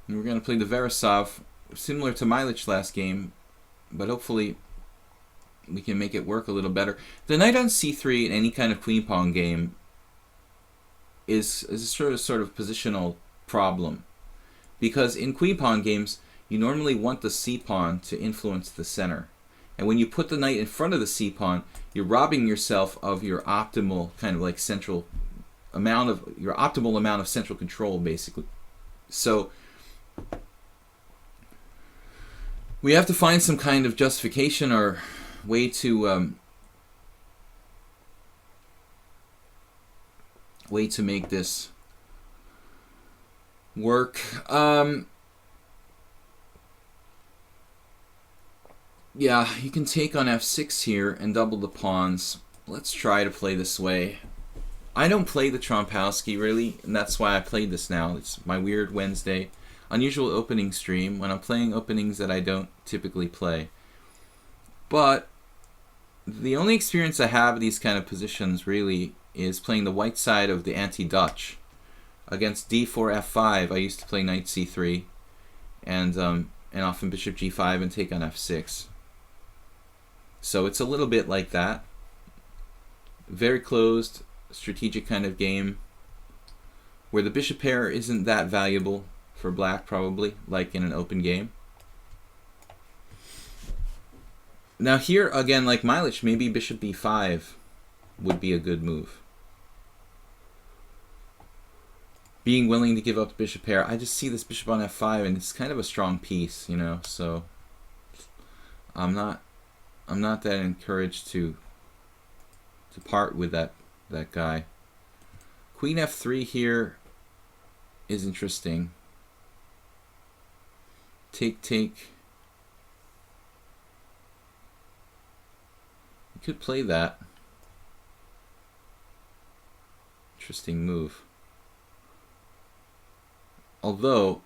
And we're going to play the Verisov, similar to Milich last game, but hopefully we can make it work a little better. The knight on c3 in any kind of queen pawn game is a sort of positional problem, because in queen pawn games you normally want the c pawn to influence the center, and when you put the knight in front of the c pawn, you're robbing yourself of your optimal kind of like central amount of your optimal amount of central control, basically. So we have to find some kind of justification or way to make this work. Yeah, you can take on f6 here and double the pawns. Let's try to play this way. I don't play the Trompowsky really, and that's why I played this now. It's my weird Wednesday, unusual opening stream when I'm playing openings that I don't typically play. But the only experience I have of these kind of positions really is playing the white side of the anti-Dutch. Against d4, f5, I used to play knight c3, and often bishop g5 and take on f6. So it's a little bit like that. Very closed, strategic kind of game, where the bishop pair isn't that valuable for black, probably, like in an open game. Now here, again, like Milich, maybe bishop b5 would be a good move. Being willing to give up the bishop pair. I just see this bishop on f5, and it's kind of a strong piece, you know, so I'm not that encouraged to part with that guy. Queen f3 here is interesting. Take. You could play that. Interesting move. Although,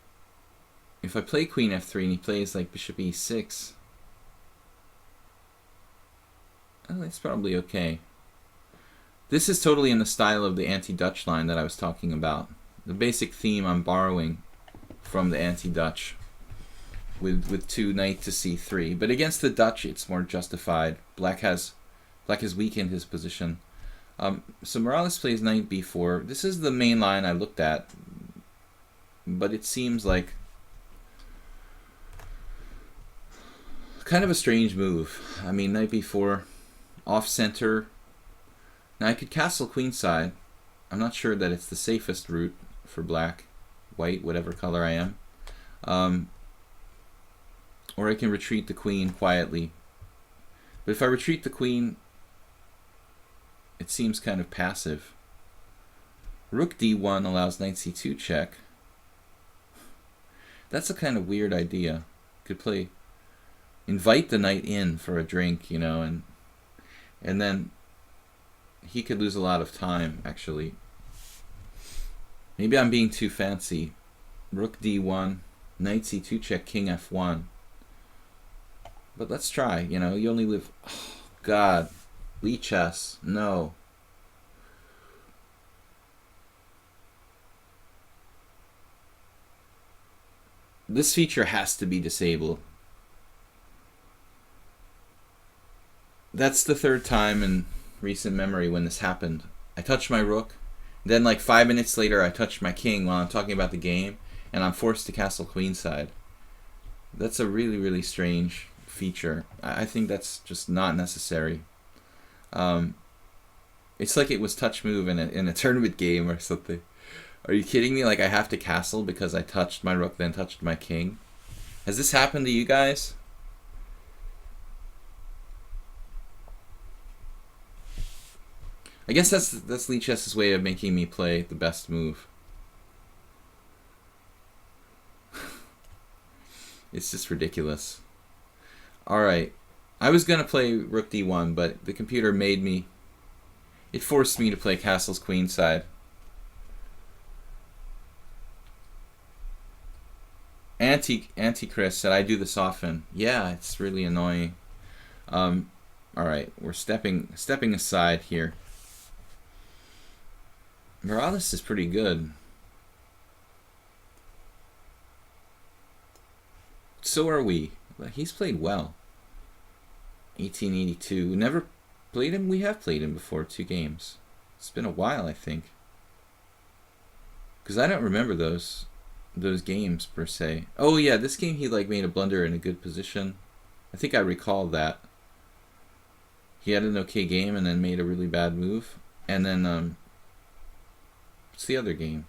if I play queen f3 and he plays like bishop e6, oh, it's probably okay. This is totally in the style of the anti-Dutch line that I was talking about. The basic theme I'm borrowing from the anti-Dutch with 2 knight to c3. But against the Dutch, it's more justified. Black has weakened his position. So Morales plays knight b4. This is the main line I looked at, but it seems like kind of a strange move. I mean, knight b4, off center. Now I could castle queenside. I'm not sure that it's the safest route for black, white, whatever color I am. Or I can retreat the queen quietly. But if I retreat the queen, it seems kind of passive. Rook d1 allows knight c2 check. That's a kind of weird idea. Could invite the knight in for a drink, you know, and then he could lose a lot of time, actually. Maybe I'm being too fancy. Rook d1, knight c2 check, king f1. But let's try, you know, you only live... Oh, God. Lichess. No. This feature has to be disabled. That's the third time in recent memory when this happened. I touched my rook, then like 5 minutes later I touched my king while I'm talking about the game, and I'm forced to castle queenside. That's a really, really strange feature. I think that's just not necessary. It's like it was touch move in a tournament game or something. Are you kidding me? Like I have to castle because I touched my rook, then touched my king? Has this happened to you guys? I guess that's Lichess's way of making me play the best move. It's just ridiculous. Alright. I was going to play rook d1, but the computer made me... It forced me to play castles queenside. Anti-Chris said, I do this often. Yeah, it's really annoying. Alright, we're stepping aside here. Morales is pretty good. So are we. He's played well. 1882. Never played him? We have played him before, 2 games. It's been a while, I think. Because I don't remember those games, per se. Oh, yeah, this game he, like, made a blunder in a good position. I think I recall that. He had an okay game and then made a really bad move. And then, what's the other game?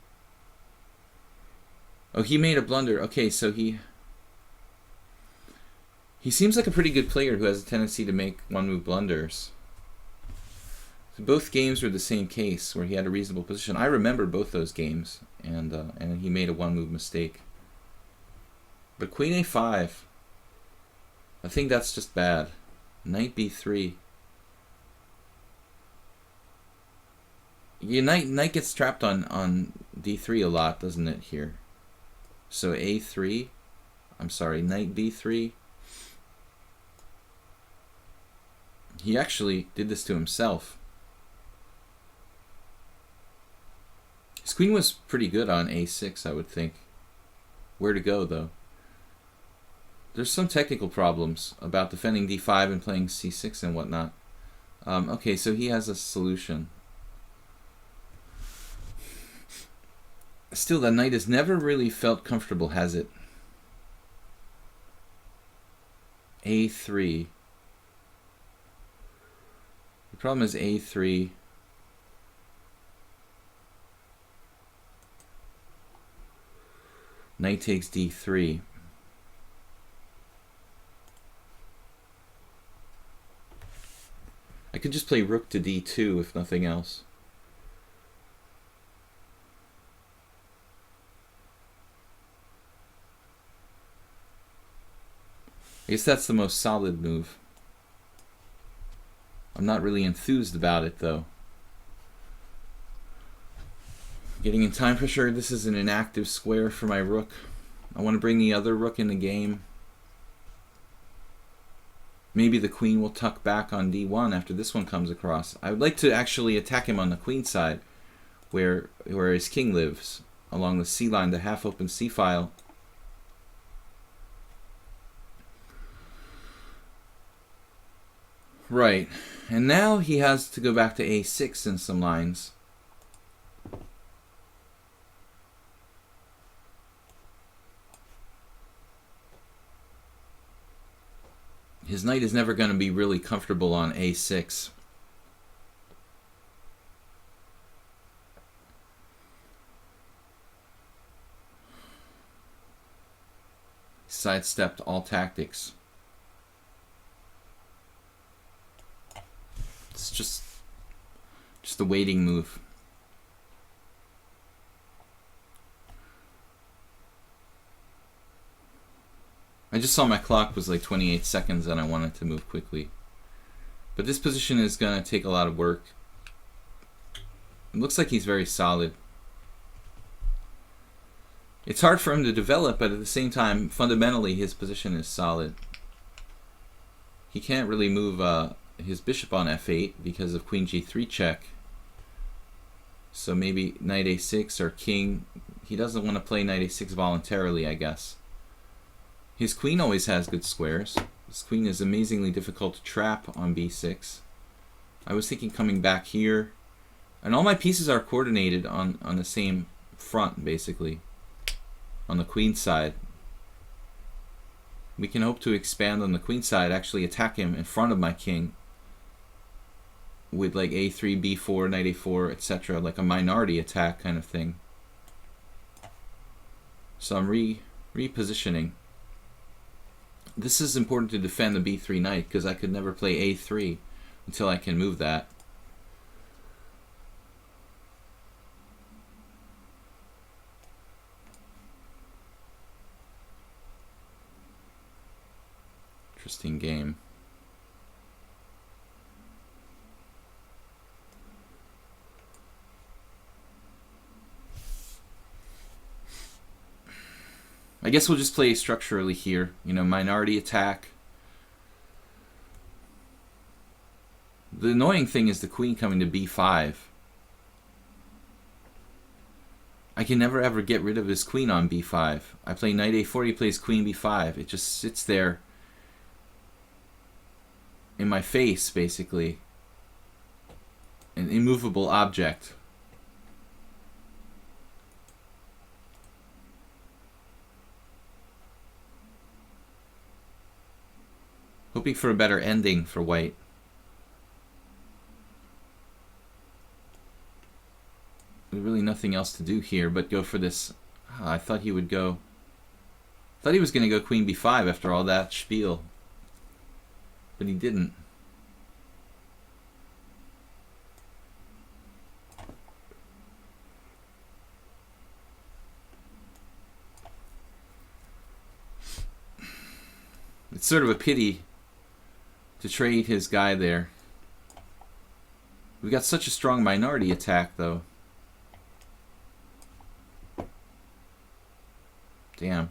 Oh, he made a blunder. Okay, so he seems like a pretty good player who has a tendency to make one-move blunders. So both games were the same case, where he had a reasonable position. I remember both those games, and he made a one-move mistake. But Queen A5, I think that's just bad. Knight B3. Yeah, knight gets trapped on D3 a lot, doesn't it, here? So A3, I'm sorry, Knight B3. He actually did this to himself. His queen was pretty good on A6, I would think. Where to go, though? There's some technical problems about defending D5 and playing C6 and whatnot. Okay, so he has a solution. Still, that knight has never really felt comfortable, has it? A3. The problem is A3. Knight takes D3. I could just play rook to D2 if nothing else. I guess that's the most solid move. I'm not really enthused about it, though. Getting in time pressure. This is an inactive square for my rook. I want to bring the other rook in the game. Maybe the queen will tuck back on D1 after this one comes across. I would like to actually attack him on the queen side, where his king lives, along the C line, the half-open C file. Right, and now he has to go back to A6 in some lines. His knight is never going to be really comfortable on A6. Sidestepped all tactics. It's just a waiting move. I just saw my clock was like 28 seconds and I wanted to move quickly. But this position is going to take a lot of work. It looks like he's very solid. It's hard for him to develop, but at the same time, fundamentally, his position is solid. He can't really move his bishop on F8 because of Queen G3 check. So maybe Knight A6 or King. He doesn't want to play Knight A6 voluntarily, I guess. His queen always has good squares. His queen is amazingly difficult to trap on B6. I was thinking coming back here. And all my pieces are coordinated on the same front, basically. On the queen side. We can hope to expand on the queen side, actually attack him in front of my king. With like A3, B4, Knight A4, etc. Like a minority attack kind of thing. So I'm repositioning. This is important to defend the B3 knight because I could never play A3 until I can move that. Interesting game. I guess we'll just play structurally here. You know, minority attack. The annoying thing is the queen coming to B5. I can never ever get rid of his queen on B5. I play Knight A4, he plays Queen B5. It just sits there in my face, basically. An immovable object. Hoping for a better ending for white. There's really nothing else to do here but go for this. I thought he would go. I thought he was going to go queen b5 after all that spiel. But he didn't. It's sort of a pity to trade his guy there. We've got such a strong minority attack, though. Damn.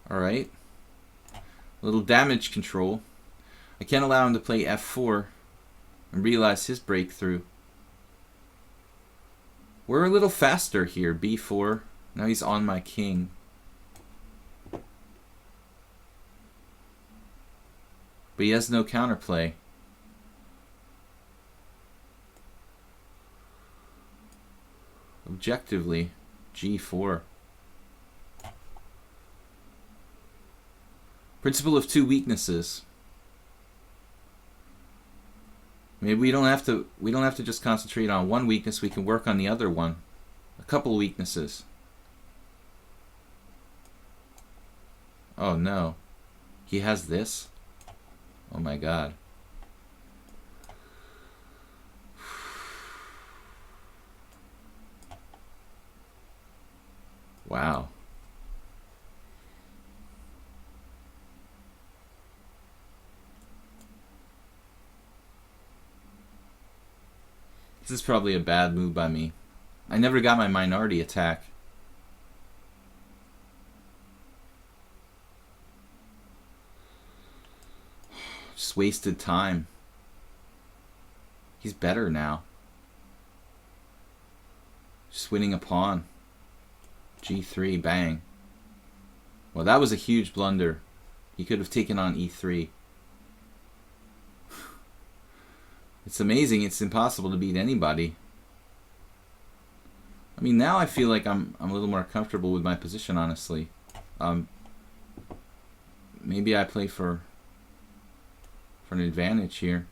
Alright. A little damage control. I can't allow him to play f4 and realize his breakthrough. We're a little faster here. b4. Now he's on my king. But he has no counterplay. Objectively, g4. Principle of two weaknesses. Maybe we don't have to just concentrate on one weakness, we can work on the other one. A couple weaknesses. Oh no. He has this? Oh my god. Wow. This is probably a bad move by me. I never got my minority attack. Just wasted time. He's better now. Just winning a pawn. g3, bang. Well, that was a huge blunder. He could have taken on e3. It's amazing. It's impossible to beat anybody. I mean, now I feel like I'm a little more comfortable with my position, honestly. Maybe I play for an advantage here.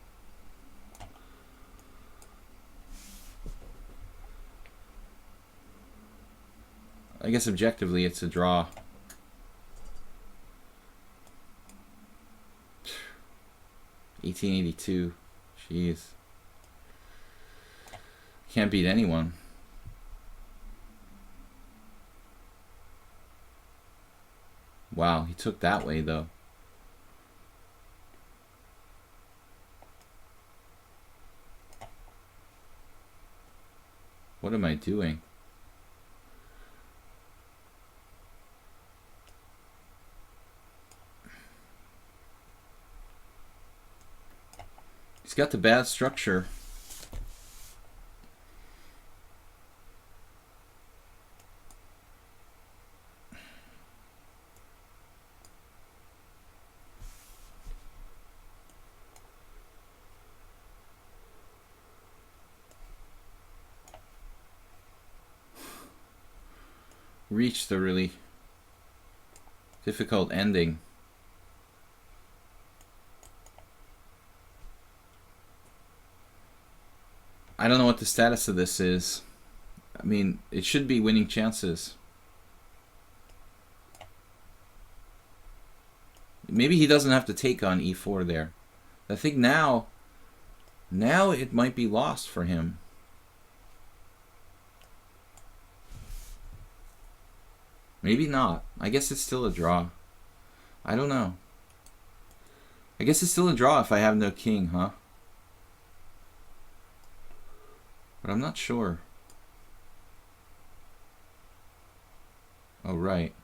I guess objectively it's a draw. $18.82. Jeez. Can't beat anyone. Wow, he took that way though. What am I doing? He's got the bad structure. Reached the really difficult ending. I don't know what the status of this is. I mean, it should be winning chances. Maybe he doesn't have to take on e4 there. I think now it might be lost for him. Maybe not. I guess it's still a draw. I don't know. I guess it's still a draw if I have no king, huh? But I'm not sure. Oh, right.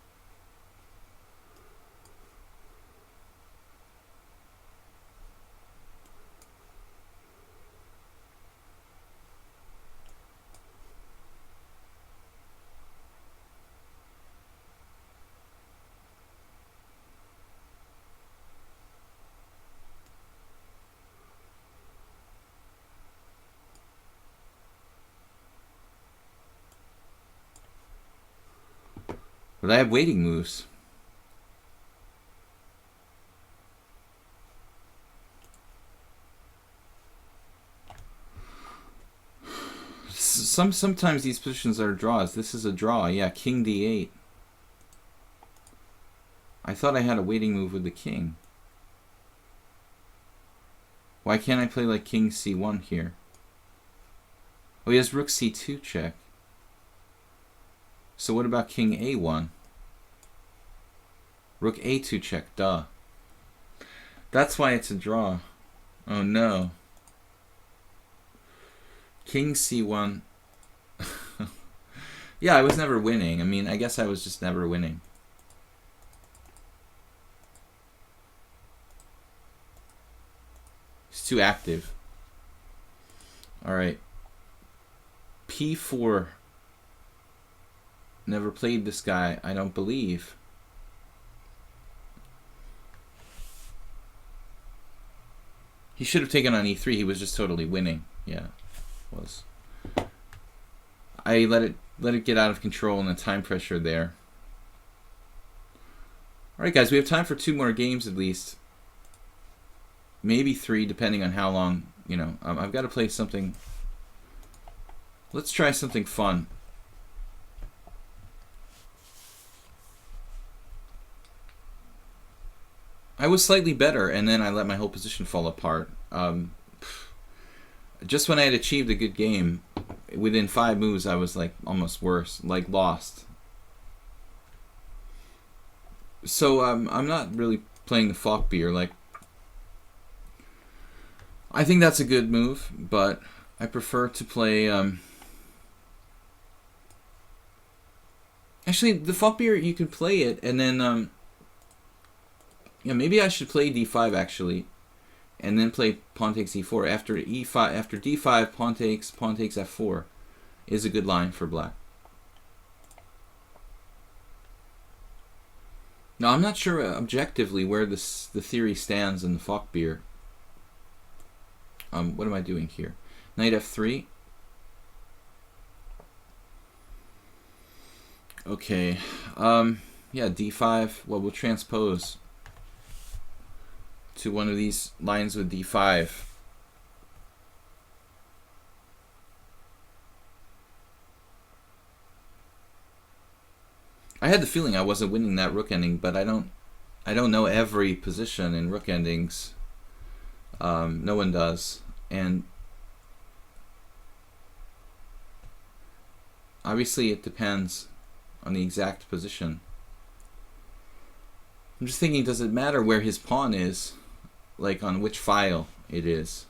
But I have waiting moves. Sometimes these positions are draws. This is a draw. Yeah, king d8. I thought I had a waiting move with the king. Why can't I play like king c1 here? Oh, he has rook c2 check. So what about king a1? Rook a2 check, duh. That's why it's a draw. Oh no. King c1. Yeah, I was never winning. I mean, I guess I was just never winning. He's too active. Alright. p4. Never played this guy, I don't believe. He should have taken on e3. He was just totally winning. Yeah, was. I let it get out of control and the time pressure there. All right, guys, we have time for 2 more games at least. Maybe 3, depending on how long. You know, I've got to play something. Let's try something fun. I was slightly better, and then I let my whole position fall apart. Just when I had achieved a good game, within 5 moves, I was like almost worse, like lost. So I'm not really playing the Falkbeer. Like, I think that's a good move, but I prefer to play. Actually, the Falkbeer, you can play it, and then yeah, maybe I should play d5 actually, and then play pawn takes e4. After e5, after d5, pawn takes f4 is a good line for black. Now I'm not sure objectively where the theory stands in the Falkbeer. What am I doing here? Knight f3. Okay. Yeah, d5. Well, we'll transpose to one of these lines with d5. I had the feeling I wasn't winning that rook ending, but I don't know every position in rook endings. No one does, and obviously it depends on the exact position. I'm just thinking, does it matter where his pawn is? Like on which file it is?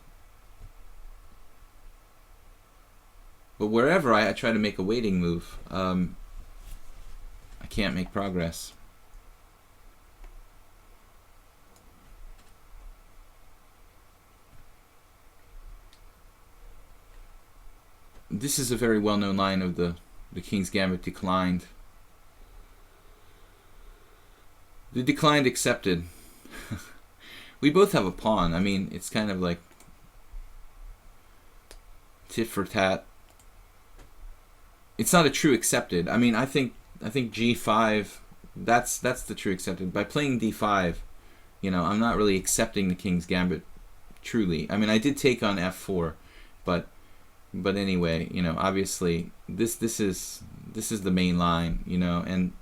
But wherever I try to make a waiting move, I can't make progress. This is a very well-known line of the King's Gambit declined. The declined accepted. We both have a pawn. I mean, it's kind of like tit for tat. It's not a true accepted. I mean, I think g5. That's the true accepted. By playing d5, you know, I'm not really accepting the King's Gambit truly. I mean, I did take on f4, but anyway, you know, obviously this is the main line, you know, and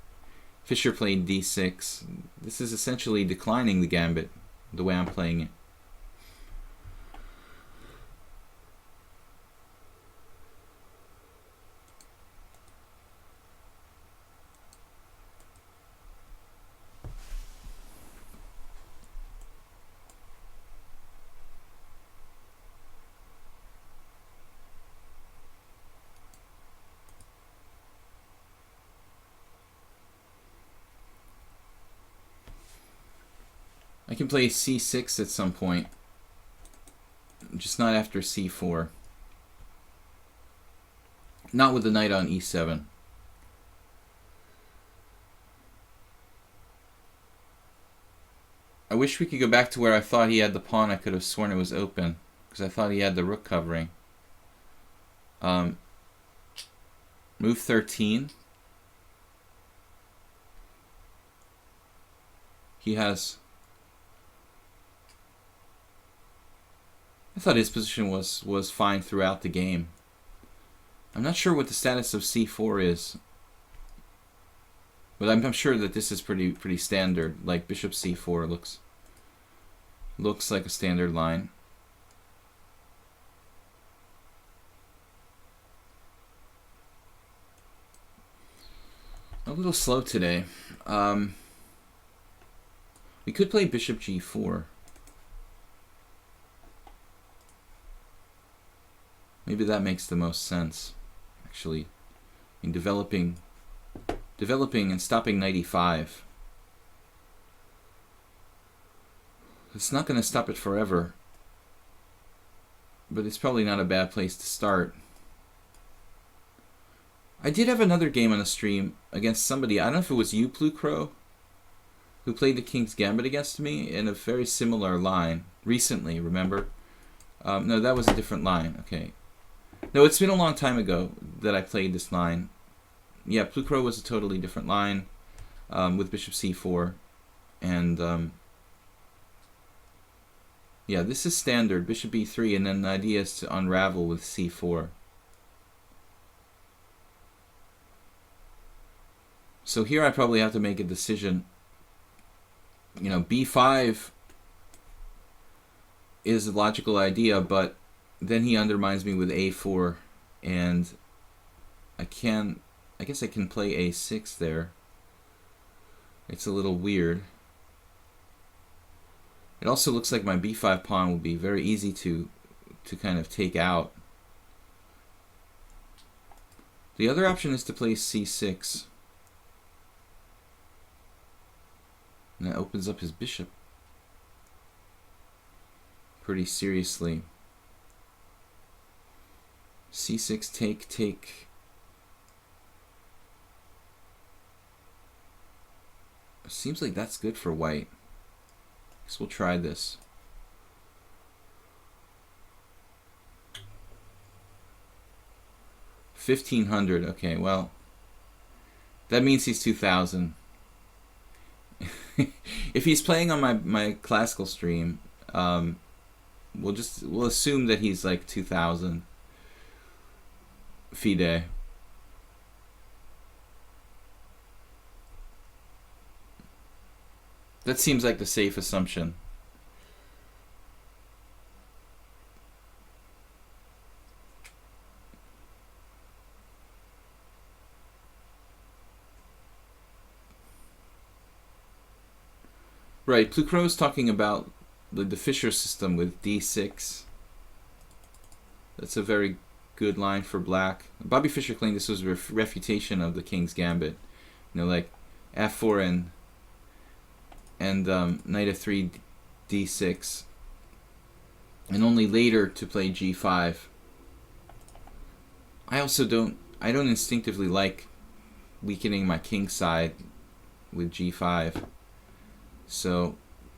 Fischer played d6. This is essentially declining the gambit the way I'm playing it. I can play c6 at some point, just not after c4. Not with the knight on e7. I wish we could go back to where I thought he had the pawn. I could have sworn it was open, because I thought he had the rook covering. Move 13. he has... I thought his position was fine throughout the game. I'm not sure what the status of c4 is, but I'm sure that this is pretty standard. Like bishop c4 looks like a standard line. A little slow today. We could play bishop g4. Maybe that makes the most sense, actually. In developing and stopping knight e5. It's not going to stop it forever, but it's probably not a bad place to start. I did have another game on the stream against somebody, I don't know if it was you, Plukro, who played the King's Gambit against me in a very similar line recently, remember? No, that was a different line. Okay. No, it's been a long time ago that I played this line. Yeah, Plukro was a totally different line with bishop c4. And yeah, this is standard, bishop e3, and then the idea is to unravel with c4. So here I probably have to make a decision. You know, b5 is a logical idea, but then he undermines me with a4, and I guess I can play a6 there. It's a little weird. It also looks like my b5 pawn will be very easy to kind of take out. The other option is to play c6. And that opens up his bishop pretty seriously. c6, take. Seems like that's good for white. Guess we'll try this. $1,500. Okay, well, that means he's 2,000. If he's playing on my classical stream, we'll assume that he's like 2,000 FIDE. That seems like the safe assumption. Right, Plukro's talking about the Fischer system with d6. That's a very good line for black. Bobby Fischer claimed this was a refutation of the King's Gambit. You know, like f4 and knight f3, d6, and only later to play g5. I don't instinctively like weakening my king side with g5. So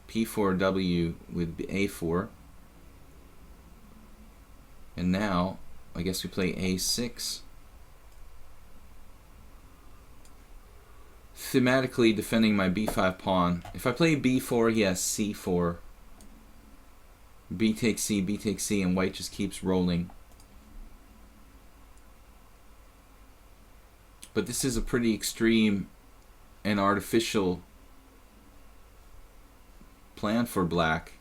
p4w with a4, and now I guess we play a6. Thematically defending my b5 pawn. If I play b4, he has c4. B takes c, and white just keeps rolling. But this is a pretty extreme and artificial plan for black.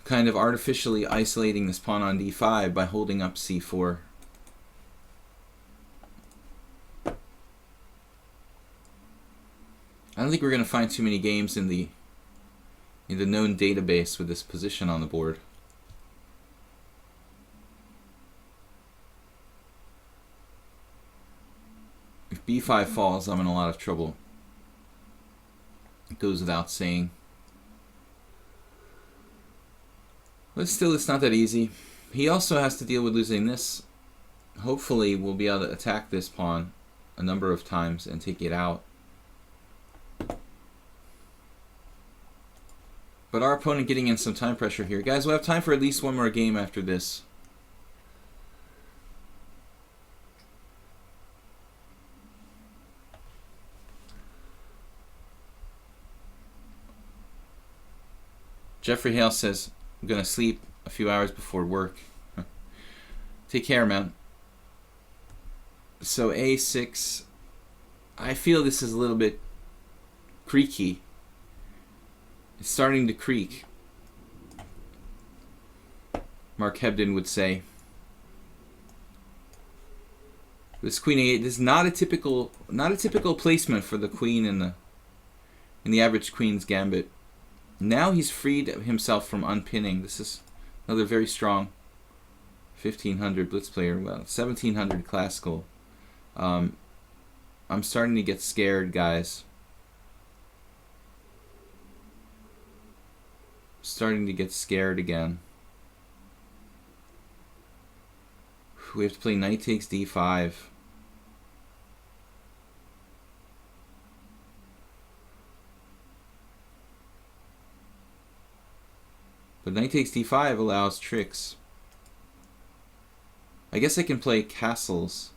Kind of artificially isolating this pawn on d5 by holding up c4. I don't think we're going to find too many games in the known database with this position on the board. If b5 falls, I'm in a lot of trouble. It goes without saying. But still, it's not that easy. He also has to deal with losing this. Hopefully, we'll be able to attack this pawn a number of times and take it out. But our opponent getting in some time pressure here. Guys, we'll have time for at least one more game after this. Jeffrey Hale says, I'm going to sleep a few hours before work. Take care, man. So A6, I feel this is a little bit creaky. It's starting to creak, Mark Hebden would say. This queen A8 is not a typical placement for the queen in the average queen's gambit. Now he's freed himself from unpinning. This is another very strong 1500 blitz player. Well, 1700 classical. I'm starting to get scared, guys. Starting to get scared again. We have to play knight takes d5. But knight takes d5 allows tricks. I guess I can play castles.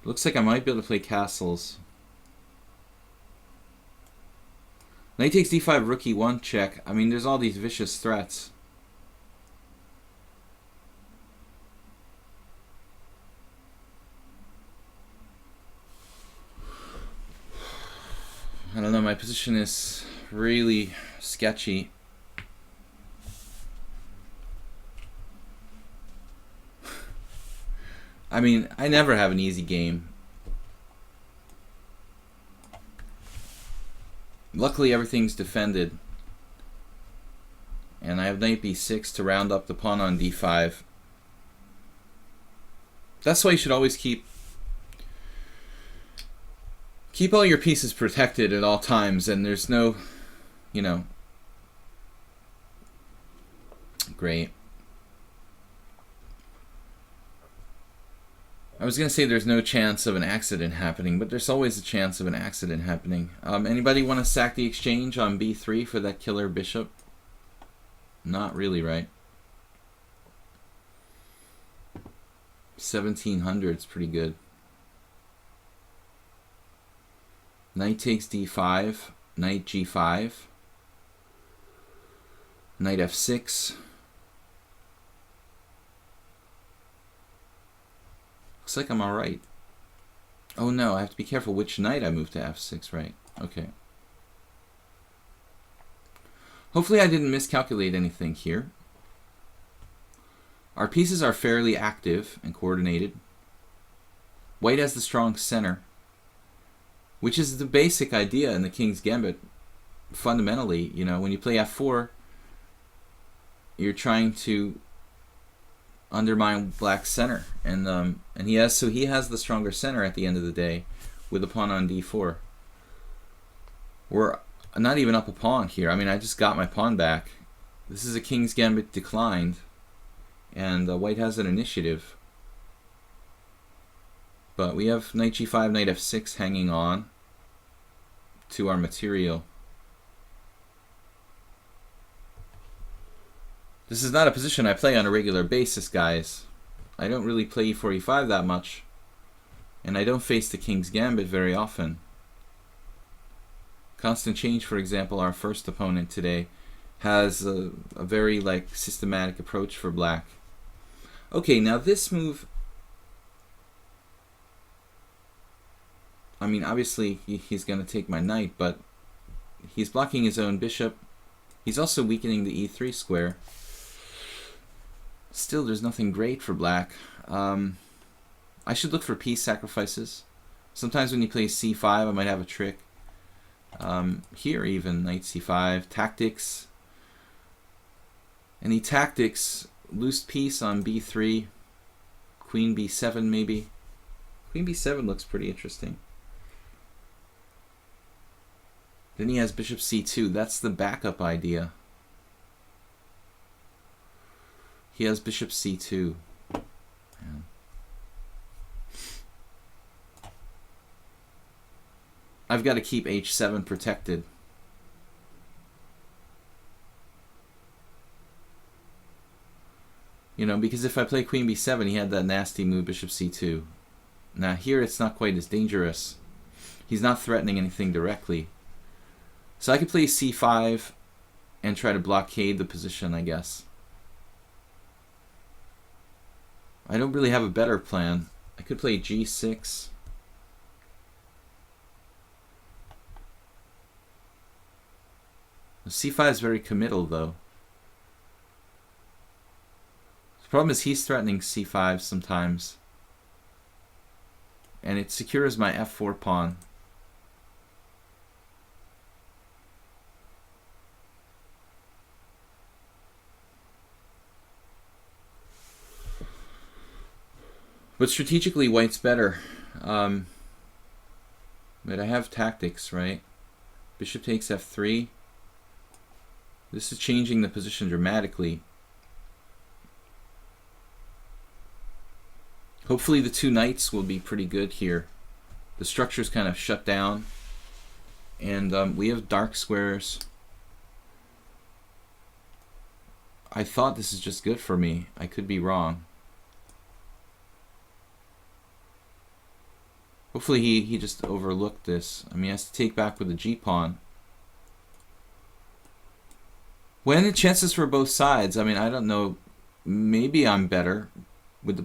Looks like I might be able to play castles. Knight takes d5, rook e1 check. I mean, there's all these vicious threats. I don't know, my position is really sketchy. I mean, I never have an easy game. Luckily, everything's defended. And I have knight b6 to round up the pawn on d5. That's why you should always keep all your pieces protected at all times, and there's no, you know, great. I was going to say there's no chance of an accident happening, but there's always a chance of an accident happening. Anybody want to sack the exchange on b3 for that killer bishop? Not really, right? 1700 is pretty good. Knight takes d5, knight g5, knight f6. Looks like I'm alright. Oh no, I have to be careful which knight I move to f6, right? Okay. Hopefully I didn't miscalculate anything here. Our pieces are fairly active and coordinated. White has the strong center, which is the basic idea in the King's Gambit. Fundamentally, you know, when you play f4, you're trying to undermine black's center, and he has the stronger center at the end of the day with a pawn on d4. We're not even up a pawn here. I mean, I just got my pawn back. This is a King's Gambit declined, and white has an initiative. But we have knight g5, knight f6 hanging on to our material. This is not a position I play on a regular basis, guys. I don't really play e4, e5 that much. And I don't face the King's Gambit very often. Constant Change, for example, our first opponent today, has a very systematic approach for black. Okay, now this move, I mean, obviously he's going to take my knight, but he's blocking his own bishop. He's also weakening the e3 square. Still, there's nothing great for black. I should look for piece sacrifices. Sometimes when he plays c5, I might have a trick. Here even, knight c5, tactics. Any tactics, loose piece on b3, queen b7 maybe. Queen b7 looks pretty interesting. Then he has bishop c2. That's the backup idea. He has bishop c2. Yeah. I've got to keep h7 protected. You know, because if I play queen b7, he had that nasty move, bishop c2. Now here it's not quite as dangerous. He's not threatening anything directly. So I could play c5 and try to blockade the position, I guess. I don't really have a better plan. I could play g6. c5 is very committal, though. The problem is he's threatening c5 sometimes. And it secures my f4 pawn. But strategically, white's better. But I have tactics, right? Bishop takes f3. This is changing the position dramatically. Hopefully the two knights will be pretty good here. The structure's kind of shut down. And we have dark squares. I thought this is just good for me. I could be wrong. Hopefully he just overlooked this. I mean, he has to take back with the g-pawn. When the chances for both sides, I mean, I don't know. Maybe I'm better with the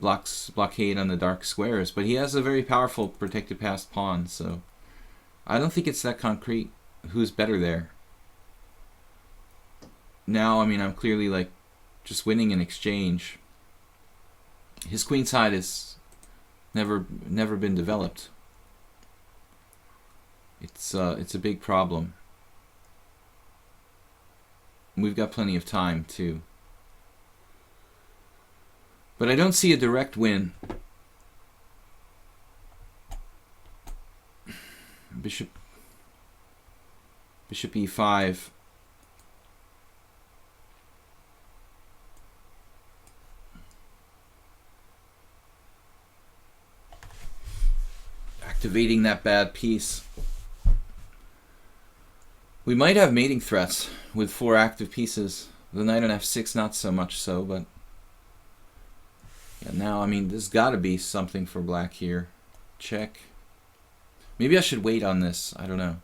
blockade on the dark squares, but he has a very powerful protected passed pawn, so I don't think it's that concrete who's better there. Now, I mean, I'm clearly like just winning in exchange. His queen side has never been developed. It's a big problem. We've got plenty of time too. But I don't see a direct win. Bishop e5. Activating that bad piece. We might have mating threats with 4 active pieces. The knight on f6 not so much so, but yeah, now, I mean, there's got to be something for black here. Check. Maybe I should wait on this. I don't know.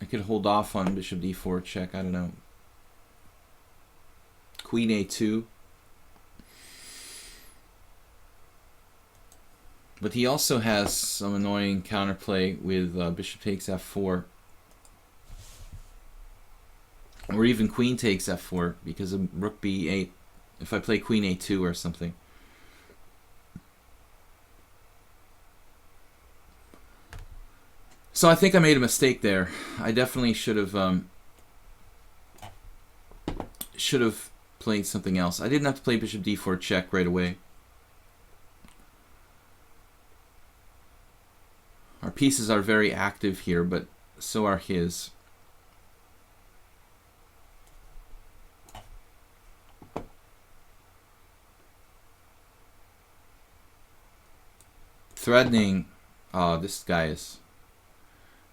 I could hold off on bishop d4 check. I don't know. Queen a2. But he also has some annoying counterplay with bishop takes f4. Or even queen takes f4 because of rook b8. If I play queen a2 or something. So I think I made a mistake there. I definitely should have played something else. I didn't have to play bishop d4 check right away. Our pieces are very active here, but so are his. Threatening. Oh, this guy is...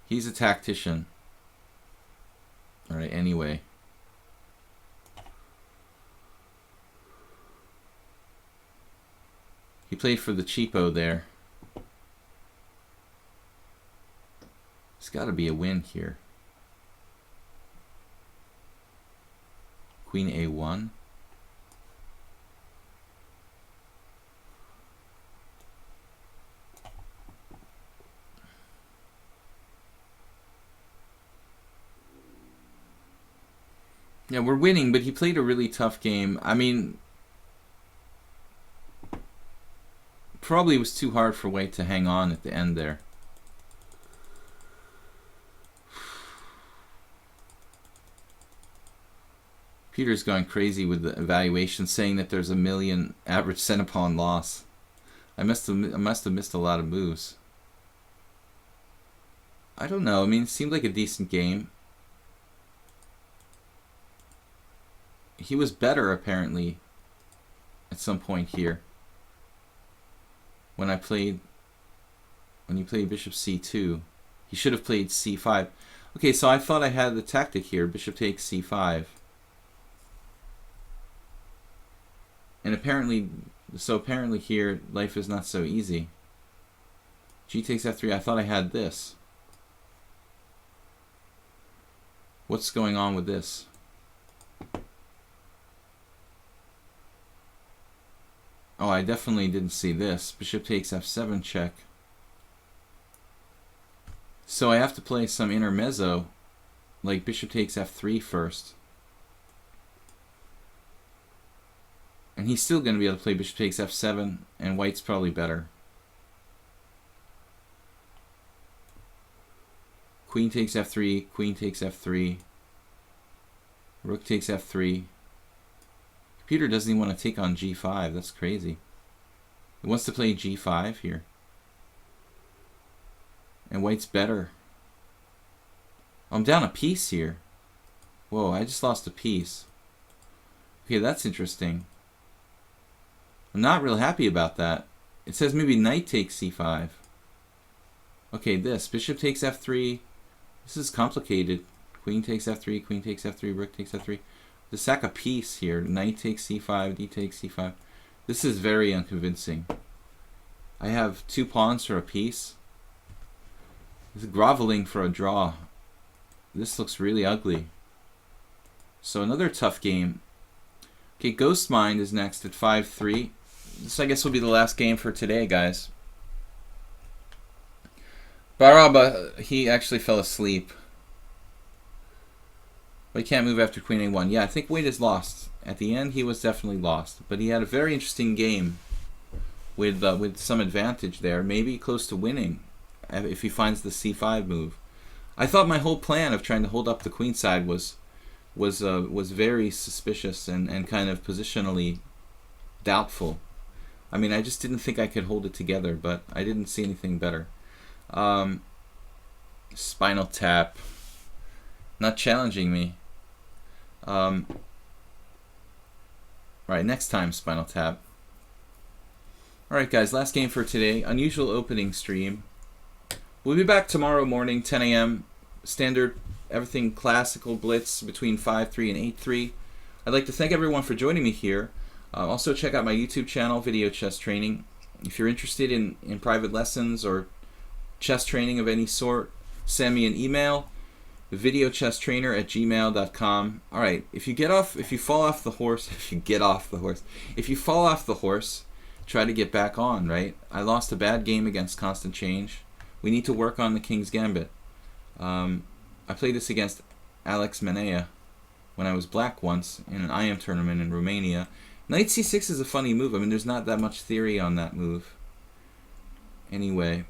He's a tactician. Alright, anyway. He played for the cheapo there. There's got to be a win here. Queen a1. Yeah, we're winning, but he played a really tough game. I mean, probably was too hard for White to hang on at the end there. Peter's going crazy with the evaluation, saying that there's 1 million average centipawn loss. I must have missed a lot of moves. I don't know. I mean, it seemed like a decent game. He was better apparently at some point here. When he played bishop c2, he should have played c5. Okay, so I thought I had the tactic here. Bishop takes c5. And apparently here, life is not so easy. G takes f3. I thought I had this. What's going on with this? Oh, I definitely didn't see this. Bishop takes f7 check. So I have to play some intermezzo, like bishop takes f3 first. And he's still going to be able to play bishop takes f7, and white's probably better. Queen takes f3, queen takes f3, rook takes f3. Computer doesn't even want to take on g5. That's crazy. It wants to play g5 here. And white's better. I'm down a piece here. Whoa, I just lost a piece. Okay, that's interesting. I'm not real happy about that. It says maybe knight takes c5. Okay, this. Bishop takes f3. This is complicated. Queen takes f3, queen takes f3, rook takes f3. To sack a piece here. Knight takes c5, d takes c5. This is very unconvincing. I have 2 pawns for a piece. This is groveling for a draw. This looks really ugly. So another tough game. Okay, Ghost Mind is next at 5-3. This, I guess, will be the last game for today, guys. Baraba, he actually fell asleep. But he can't move after queen a1. Yeah, I think Wade is lost. At the end, he was definitely lost. But he had a very interesting game with some advantage there. Maybe close to winning if he finds the c5 move. I thought my whole plan of trying to hold up the queen side was very suspicious and kind of positionally doubtful. I mean, I just didn't think I could hold it together, but I didn't see anything better. Spinal tap. Not challenging me. Right, next time, Spinal Tap. Alright, guys, last game for today. Unusual opening stream. We'll be back tomorrow morning, 10 a.m. Standard, everything classical blitz between 5-3 and 8-3. I'd like to thank everyone for joining me here. Also, check out my YouTube channel, Video Chess Training. If you're interested in private lessons or chess training of any sort, send me an email. videochesstrainer@gmail.com. All right, if you fall off the horse, try to get back on, right? I lost a bad game against Constant Change. We need to work on the King's Gambit. I played this against Alex Manea when I was black once in an IM tournament in Romania. Knight c6 is a funny move. I mean, there's not that much theory on that move. Anyway,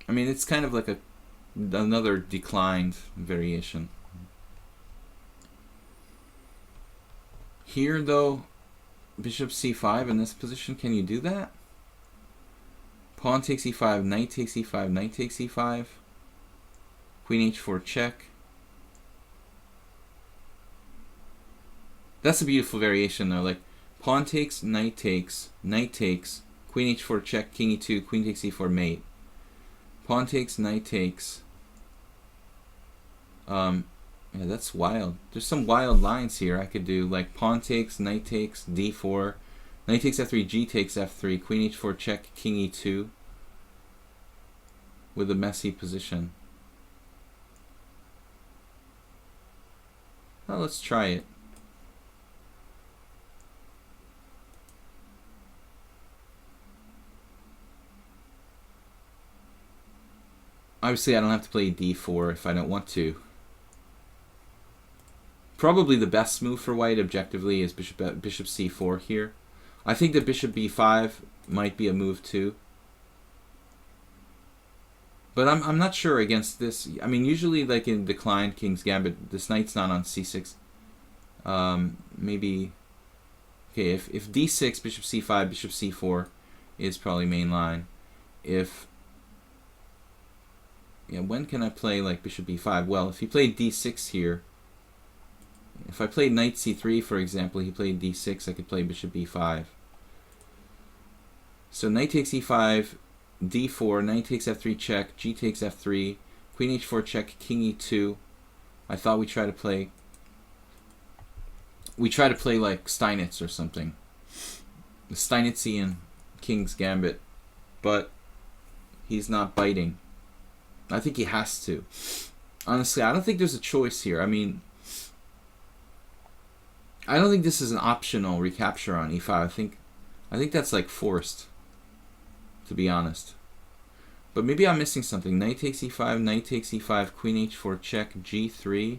I mean, it's kind of like another declined variation. Here, though, bishop c5 in this position, can you do that? Pawn takes e5, knight takes e5, knight takes e5. Queen h4 check. That's a beautiful variation, though. Like, pawn takes, knight takes, queen h4 check, king e2, queen takes e4 mate. Pawn takes, knight takes. Yeah, that's wild. There's some wild lines here I could do, like pawn takes, knight takes, d4, knight takes f3, g takes f3, queen h4 check, king e2, with a messy position. Well, let's try it. Obviously, I don't have to play d4 if I don't want to. Probably the best move for white, objectively, is bishop c4 here. I think that bishop b5 might be a move too. But I'm not sure against this. I mean, usually, like in declined King's Gambit, this knight's not on c6. Maybe... Okay, if d6, bishop c5, bishop c4 is probably main line. If... Yeah, when can I play like bishop b5? Well, if he played d6 here, if I played knight c3, for example, he played d6, I could play bishop b5. So knight takes e5, d4, knight takes f3 check, g takes f3, queen h4 check, king e2. I thought we try to play we try to play like Steinitz or something. The Steinitzian King's Gambit. But he's not biting. I think he has to. Honestly, I don't think there's a choice here. I mean, I don't think this is an optional recapture on e5. I think that's like forced, to be honest. But maybe I'm missing something. Knight takes e5, knight takes e5, queen h4 check, g3.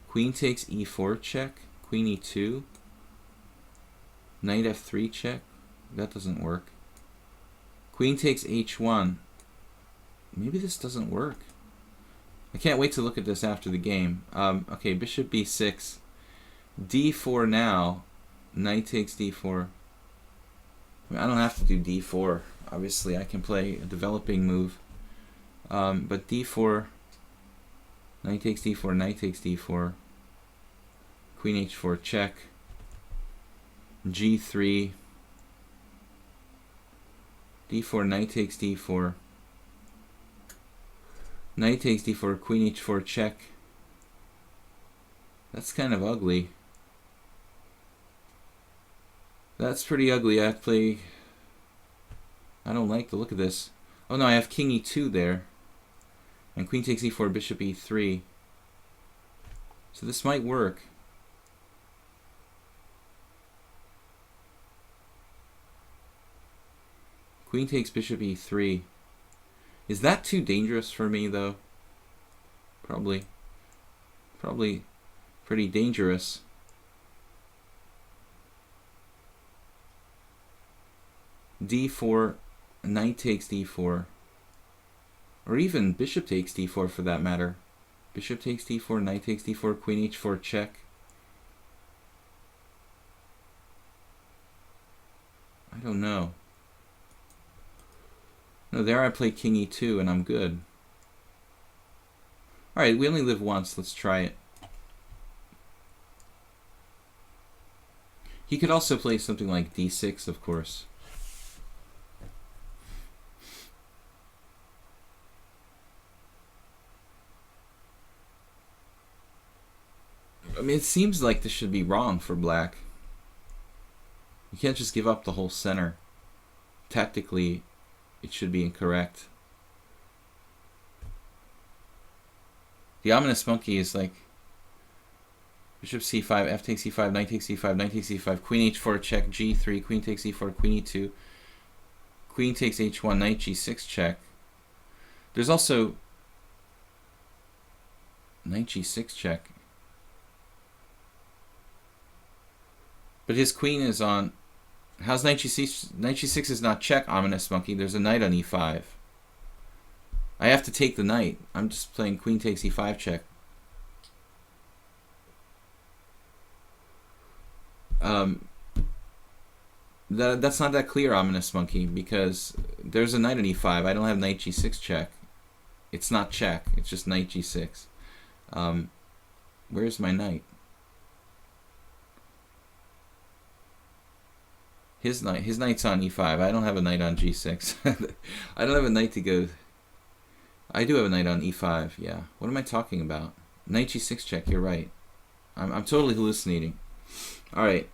Queen takes e4 check, queen e2. Knight f3 check. That doesn't work. Queen takes h1. Maybe this doesn't work. I can't wait to look at this after the game. Okay, bishop b6. d4 now. Knight takes d4. I mean, I don't have to do d4. Obviously, I can play a developing move. But d4. Knight takes d4. Knight takes d4. Queen h4 check. g3. d4. Knight takes d4. Knight takes d4, queen h4 check. That's kind of ugly. That's pretty ugly. I have to play... I don't like the look of this. Oh no, I have king e2 there. And queen takes e4, bishop e3. So this might work. Queen takes bishop e3. Is that too dangerous for me, though? Probably pretty dangerous. d4, knight takes d4. Or even bishop takes d4 for that matter. Bishop takes d4, knight takes d4, queen h4 check. I don't know. No, there I play king e2 and I'm good. Alright, we only live once. Let's try it. He could also play something like d6, of course. I mean, it seems like this should be wrong for black. You can't just give up the whole center. Tactically, it should be incorrect. The ominous monkey is like bishop c5, f takes e5, knight takes e5, knight takes e5, queen h4 check, g3, queen takes e4, queen e2, queen takes h1, knight g6 check. There's also knight g6 check. But his queen is on... How's knight g6? Knight g6 is not check, ominous monkey. There's a knight on e5. I have to take the knight. I'm just playing queen takes e5 check. That's not that clear, ominous monkey, because there's a knight on e5. I don't have knight g6 check. It's not check. It's just knight g6. Where's my knight? His knight's on e5. I don't have a knight on g6. I don't have a knight to go. I do have a knight on e5. Yeah. What am I talking about? Knight g6 check. You're right. I'm totally hallucinating. All right.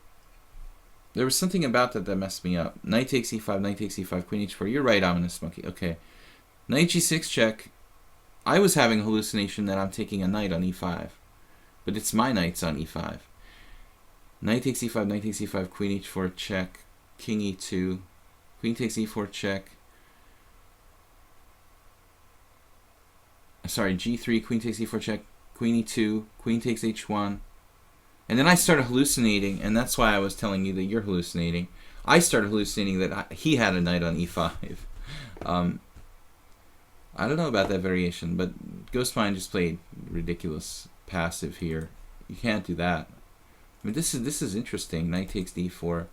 There was something about that messed me up. Knight takes e5. Knight takes e5. Queen h4. You're right, ominous monkey. Okay. Knight g6 check. I was having a hallucination that I'm taking a knight on e5, but it's my knight's on e5. Knight takes e5. Knight takes e5. Queen h4 check. King e2, queen takes e4 check. Sorry, g3, queen takes e4 check, queen e2, queen takes h1. And then I started hallucinating, and that's why I was telling you that you're hallucinating. I started hallucinating that he had a knight on e5. I don't know about that variation, but Ghostmind just played ridiculous passive here. You can't do that. I mean, this is interesting. Knight takes d4.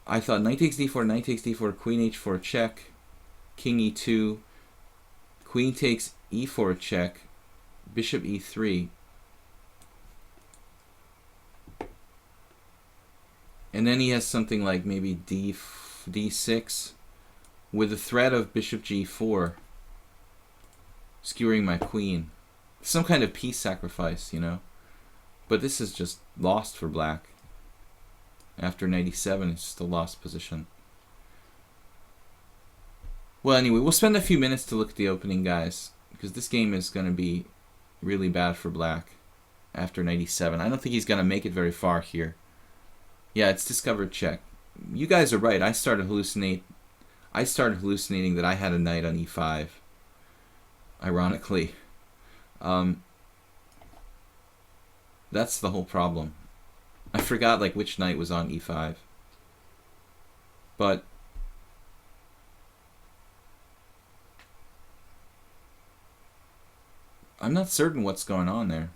I thought knight takes d4, knight takes d4, queen h4 check, king e2, queen takes e4 check, bishop e3. And then he has something like maybe d6 with the threat of bishop g4 skewering my queen. some kind of piece sacrifice, you know. But this is just lost for black. After knight e7, it's just a lost position. Well, anyway, we'll spend a few minutes to look at the opening, guys, because this game is going to be really bad for black after knight e7. I don't think he's going to make it very far here. Yeah, it's discovered check. You guys are right. I started hallucinating that I had a knight on e5. Ironically. That's the whole problem. I forgot like which knight was on e5. But I'm not certain what's going on there.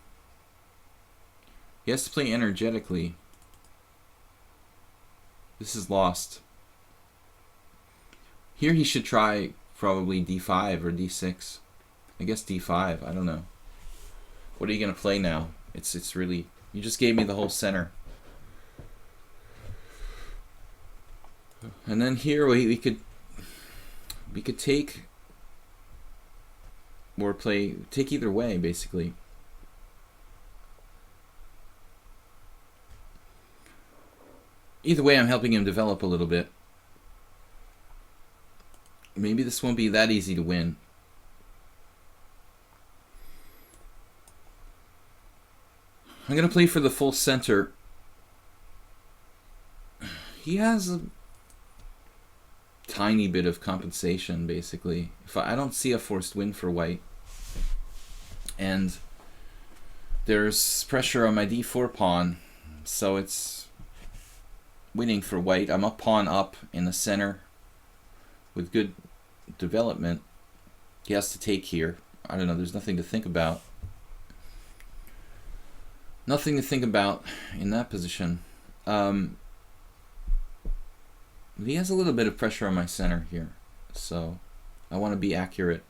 He has to play energetically. This is lost. Here he should try probably d5 or d6. I guess d5. I don't know. What are you going to play now? It's really... You just gave me the whole center. And then here we could take... Or take either way, basically. Either way, I'm helping him develop a little bit. Maybe this won't be that easy to win. I'm going to play for the full center. He has a tiny bit of compensation, basically. If I don't see a forced win for white. And there's pressure on my d4 pawn, so it's winning for white. I'm a pawn up in the center with good development. He has to take here. I don't know, there's nothing to think about. Nothing to think about in that position. He has a little bit of pressure on my center here, so I want to be accurate.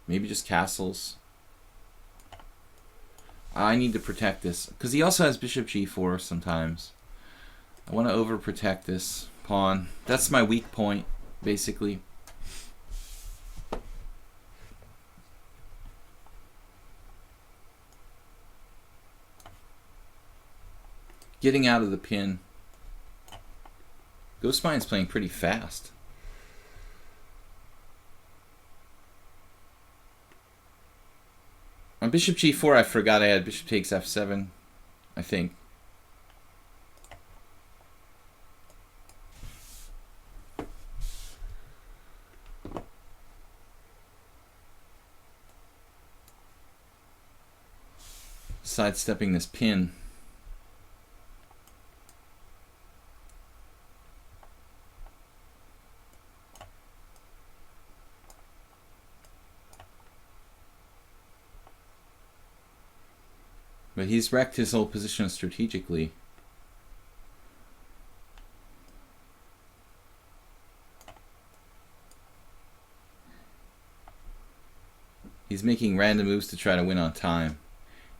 Maybe just castles. I need to protect this, because he also has bishop g4 sometimes. I want to overprotect this pawn. That's my weak point, basically. Getting out of the pin. Ghostmine's playing pretty fast. On bishop g4, I forgot I had bishop takes f7, I think. Sidestepping this pin. But he's wrecked his whole position strategically. He's making random moves to try to win on time.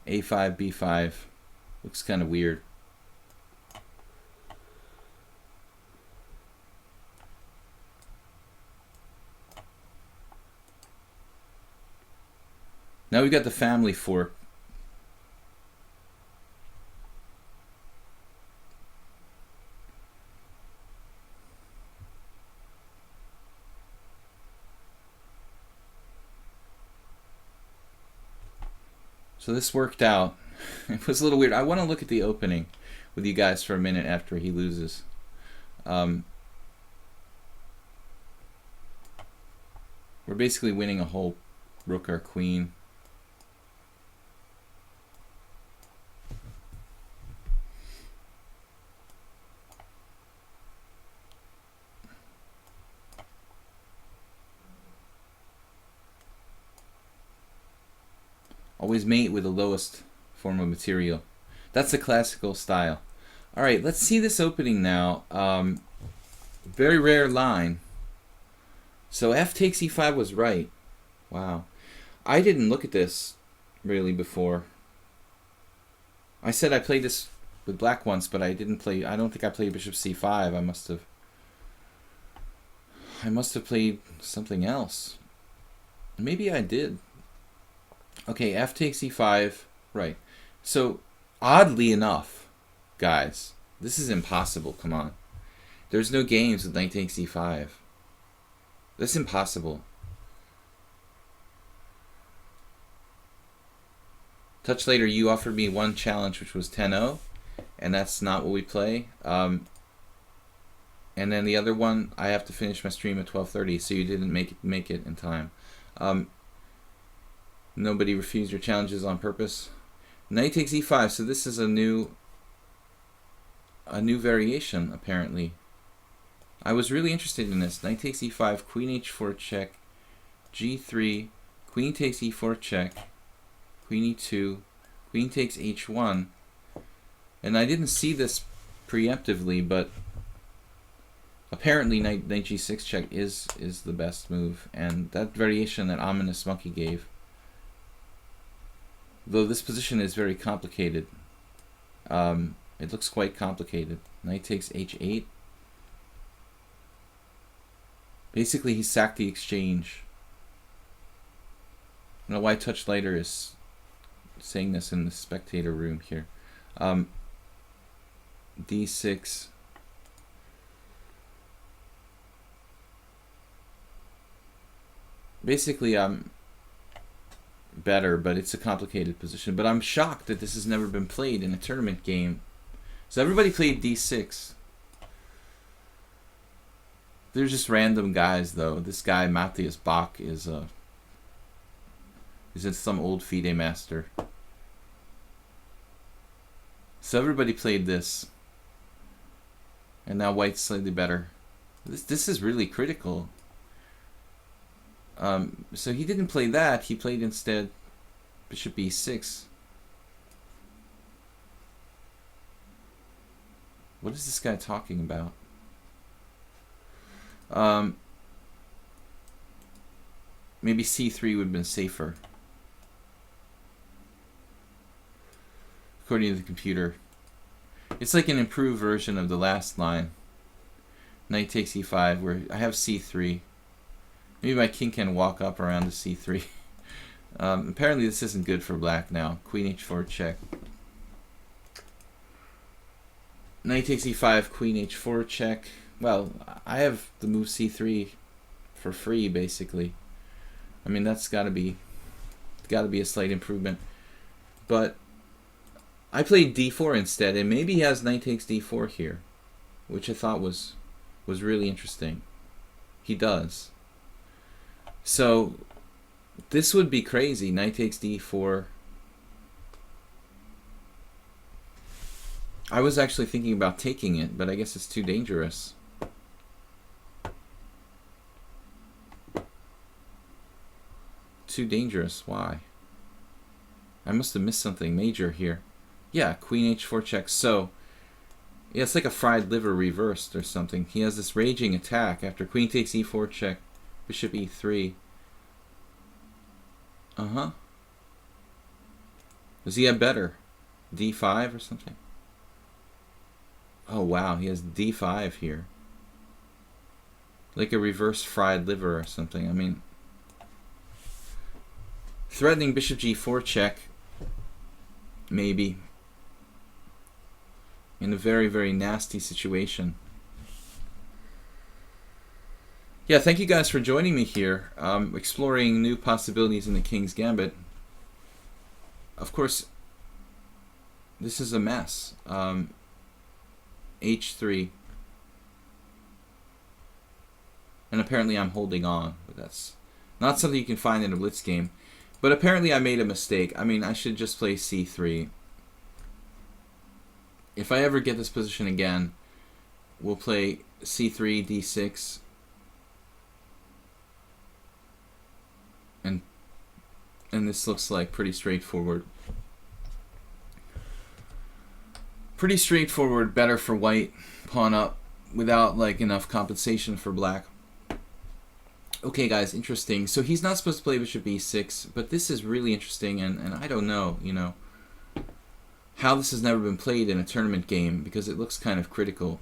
A5, B5. Looks kind of weird. Now we've got the family fork. So this worked out. It was a little weird. I want to look at the opening with you guys for a minute after he loses. We're basically winning a whole rook or queen. Always mate with the lowest form of material. That's the classical style. Alright, let's see this opening now. Very rare line. So f takes e5 was right. Wow. I didn't look at this really before. I said I played this with black once, but I didn't play. I don't think I played bishop c5. I must have. I must have played something else. Maybe I did. Okay, f takes e5. Right. So, oddly enough, guys, this is impossible. Come on. There's no games with knight takes e5. That's impossible. Touch later, you offered me one challenge, which was 10-0, and that's not what we play. And then the other one, I have to finish my stream at 12:30, so you didn't make it in time. Nobody refused your challenges on purpose. Knight takes e5, so this is a new variation, apparently. I was really interested in this. Knight takes e5, queen h4 check, g3, queen takes e4 check, queen e2, queen takes h1. And I didn't see this preemptively, but apparently knight g6 check is the best move, and that variation that Ominous Monkey gave, though this position is very complicated, it looks quite complicated. Knight takes h8. Basically, he sacked the exchange. I don't know why Touch Lighter is saying this in the spectator room here. d6. Basically, I'm better, but it's a complicated position. But I'm shocked that this has never been played in a tournament game. So everybody played d6. They're just random guys, though. This guy, Matthias Bach, is some old FIDE master. So everybody played this. And now White's slightly better. This is really critical. So he didn't play that. He played instead bishop e6. What is this guy talking about? Maybe c3 would have been safer, according to the computer. It's like an improved version of the last line. Knight takes e5, where I have c3. Maybe my king can walk up around to c3. Apparently this isn't good for black now. Queen h4 check. Knight takes e5, queen h4 check. Well, I have the move c3 for free, basically. I mean, that's got to be a slight improvement. But I played d4 instead, and maybe he has knight takes d4 here, which I thought was really interesting. He does. So this would be crazy. Knight takes d4. I was actually thinking about taking it, but I guess it's too dangerous. Too dangerous. Why? I must have missed something major here. Yeah, queen h4 check. So, yeah, it's like a fried liver reversed or something. He has this raging attack after queen takes e4 check, bishop e3. Does he have better? d5 or something? Oh wow, he has d5 here. Like a reverse fried liver or something. I mean, threatening bishop g4 check, maybe, in a very, very nasty situation. Yeah, thank you guys for joining me here, exploring new possibilities in the King's Gambit. Of course, this is a mess. h3. And apparently I'm holding on, but that's not something you can find in a blitz game. But apparently I made a mistake. I mean, I should just play c3. If I ever get this position again, we'll play c3, d6. And this looks like pretty straightforward. Pretty straightforward, better for white, pawn up, without like enough compensation for black. Okay guys, interesting. So he's not supposed to play bishop e6, but this is really interesting, and I don't know, you know, how this has never been played in a tournament game, because it looks kind of critical.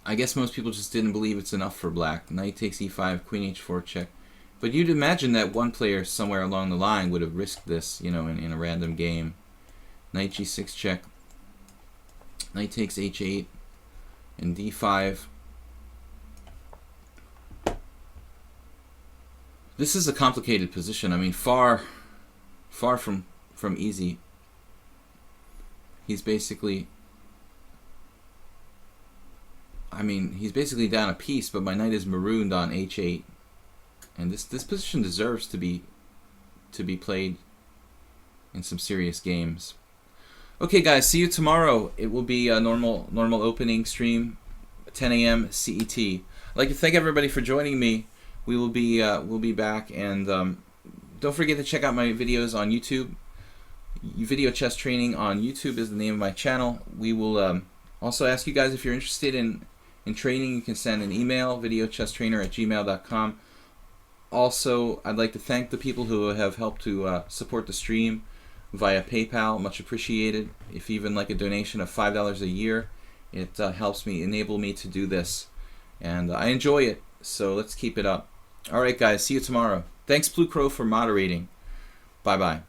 I guess most people just didn't believe it's enough for black. Knight takes e5, queen h4 check. But you'd imagine that one player somewhere along the line would have risked this, you know, in a random game. Knight g6 check. Knight takes h8 and d5. This is a complicated position. I mean, far from easy. He's basically, he's basically down a piece, but my knight is marooned on h8, and this position deserves to be played in some serious games. Okay, guys, see you tomorrow. It will be a normal opening stream, 10 a.m. CET. I'd like to thank everybody for joining me. We'll be back, and don't forget to check out my videos on YouTube. Video Chess Training on YouTube is the name of my channel. We will also ask you guys, if you're interested in training, you can send an email, videochesstrainer@gmail.com. Also, I'd like to thank the people who have helped to support the stream via PayPal. Much appreciated. If even like a donation of $5 a year, it helps me, enable me to do this, and I enjoy it. So let's keep it up. All right, guys. See you tomorrow. Thanks, Blue Crow, for moderating. Bye bye.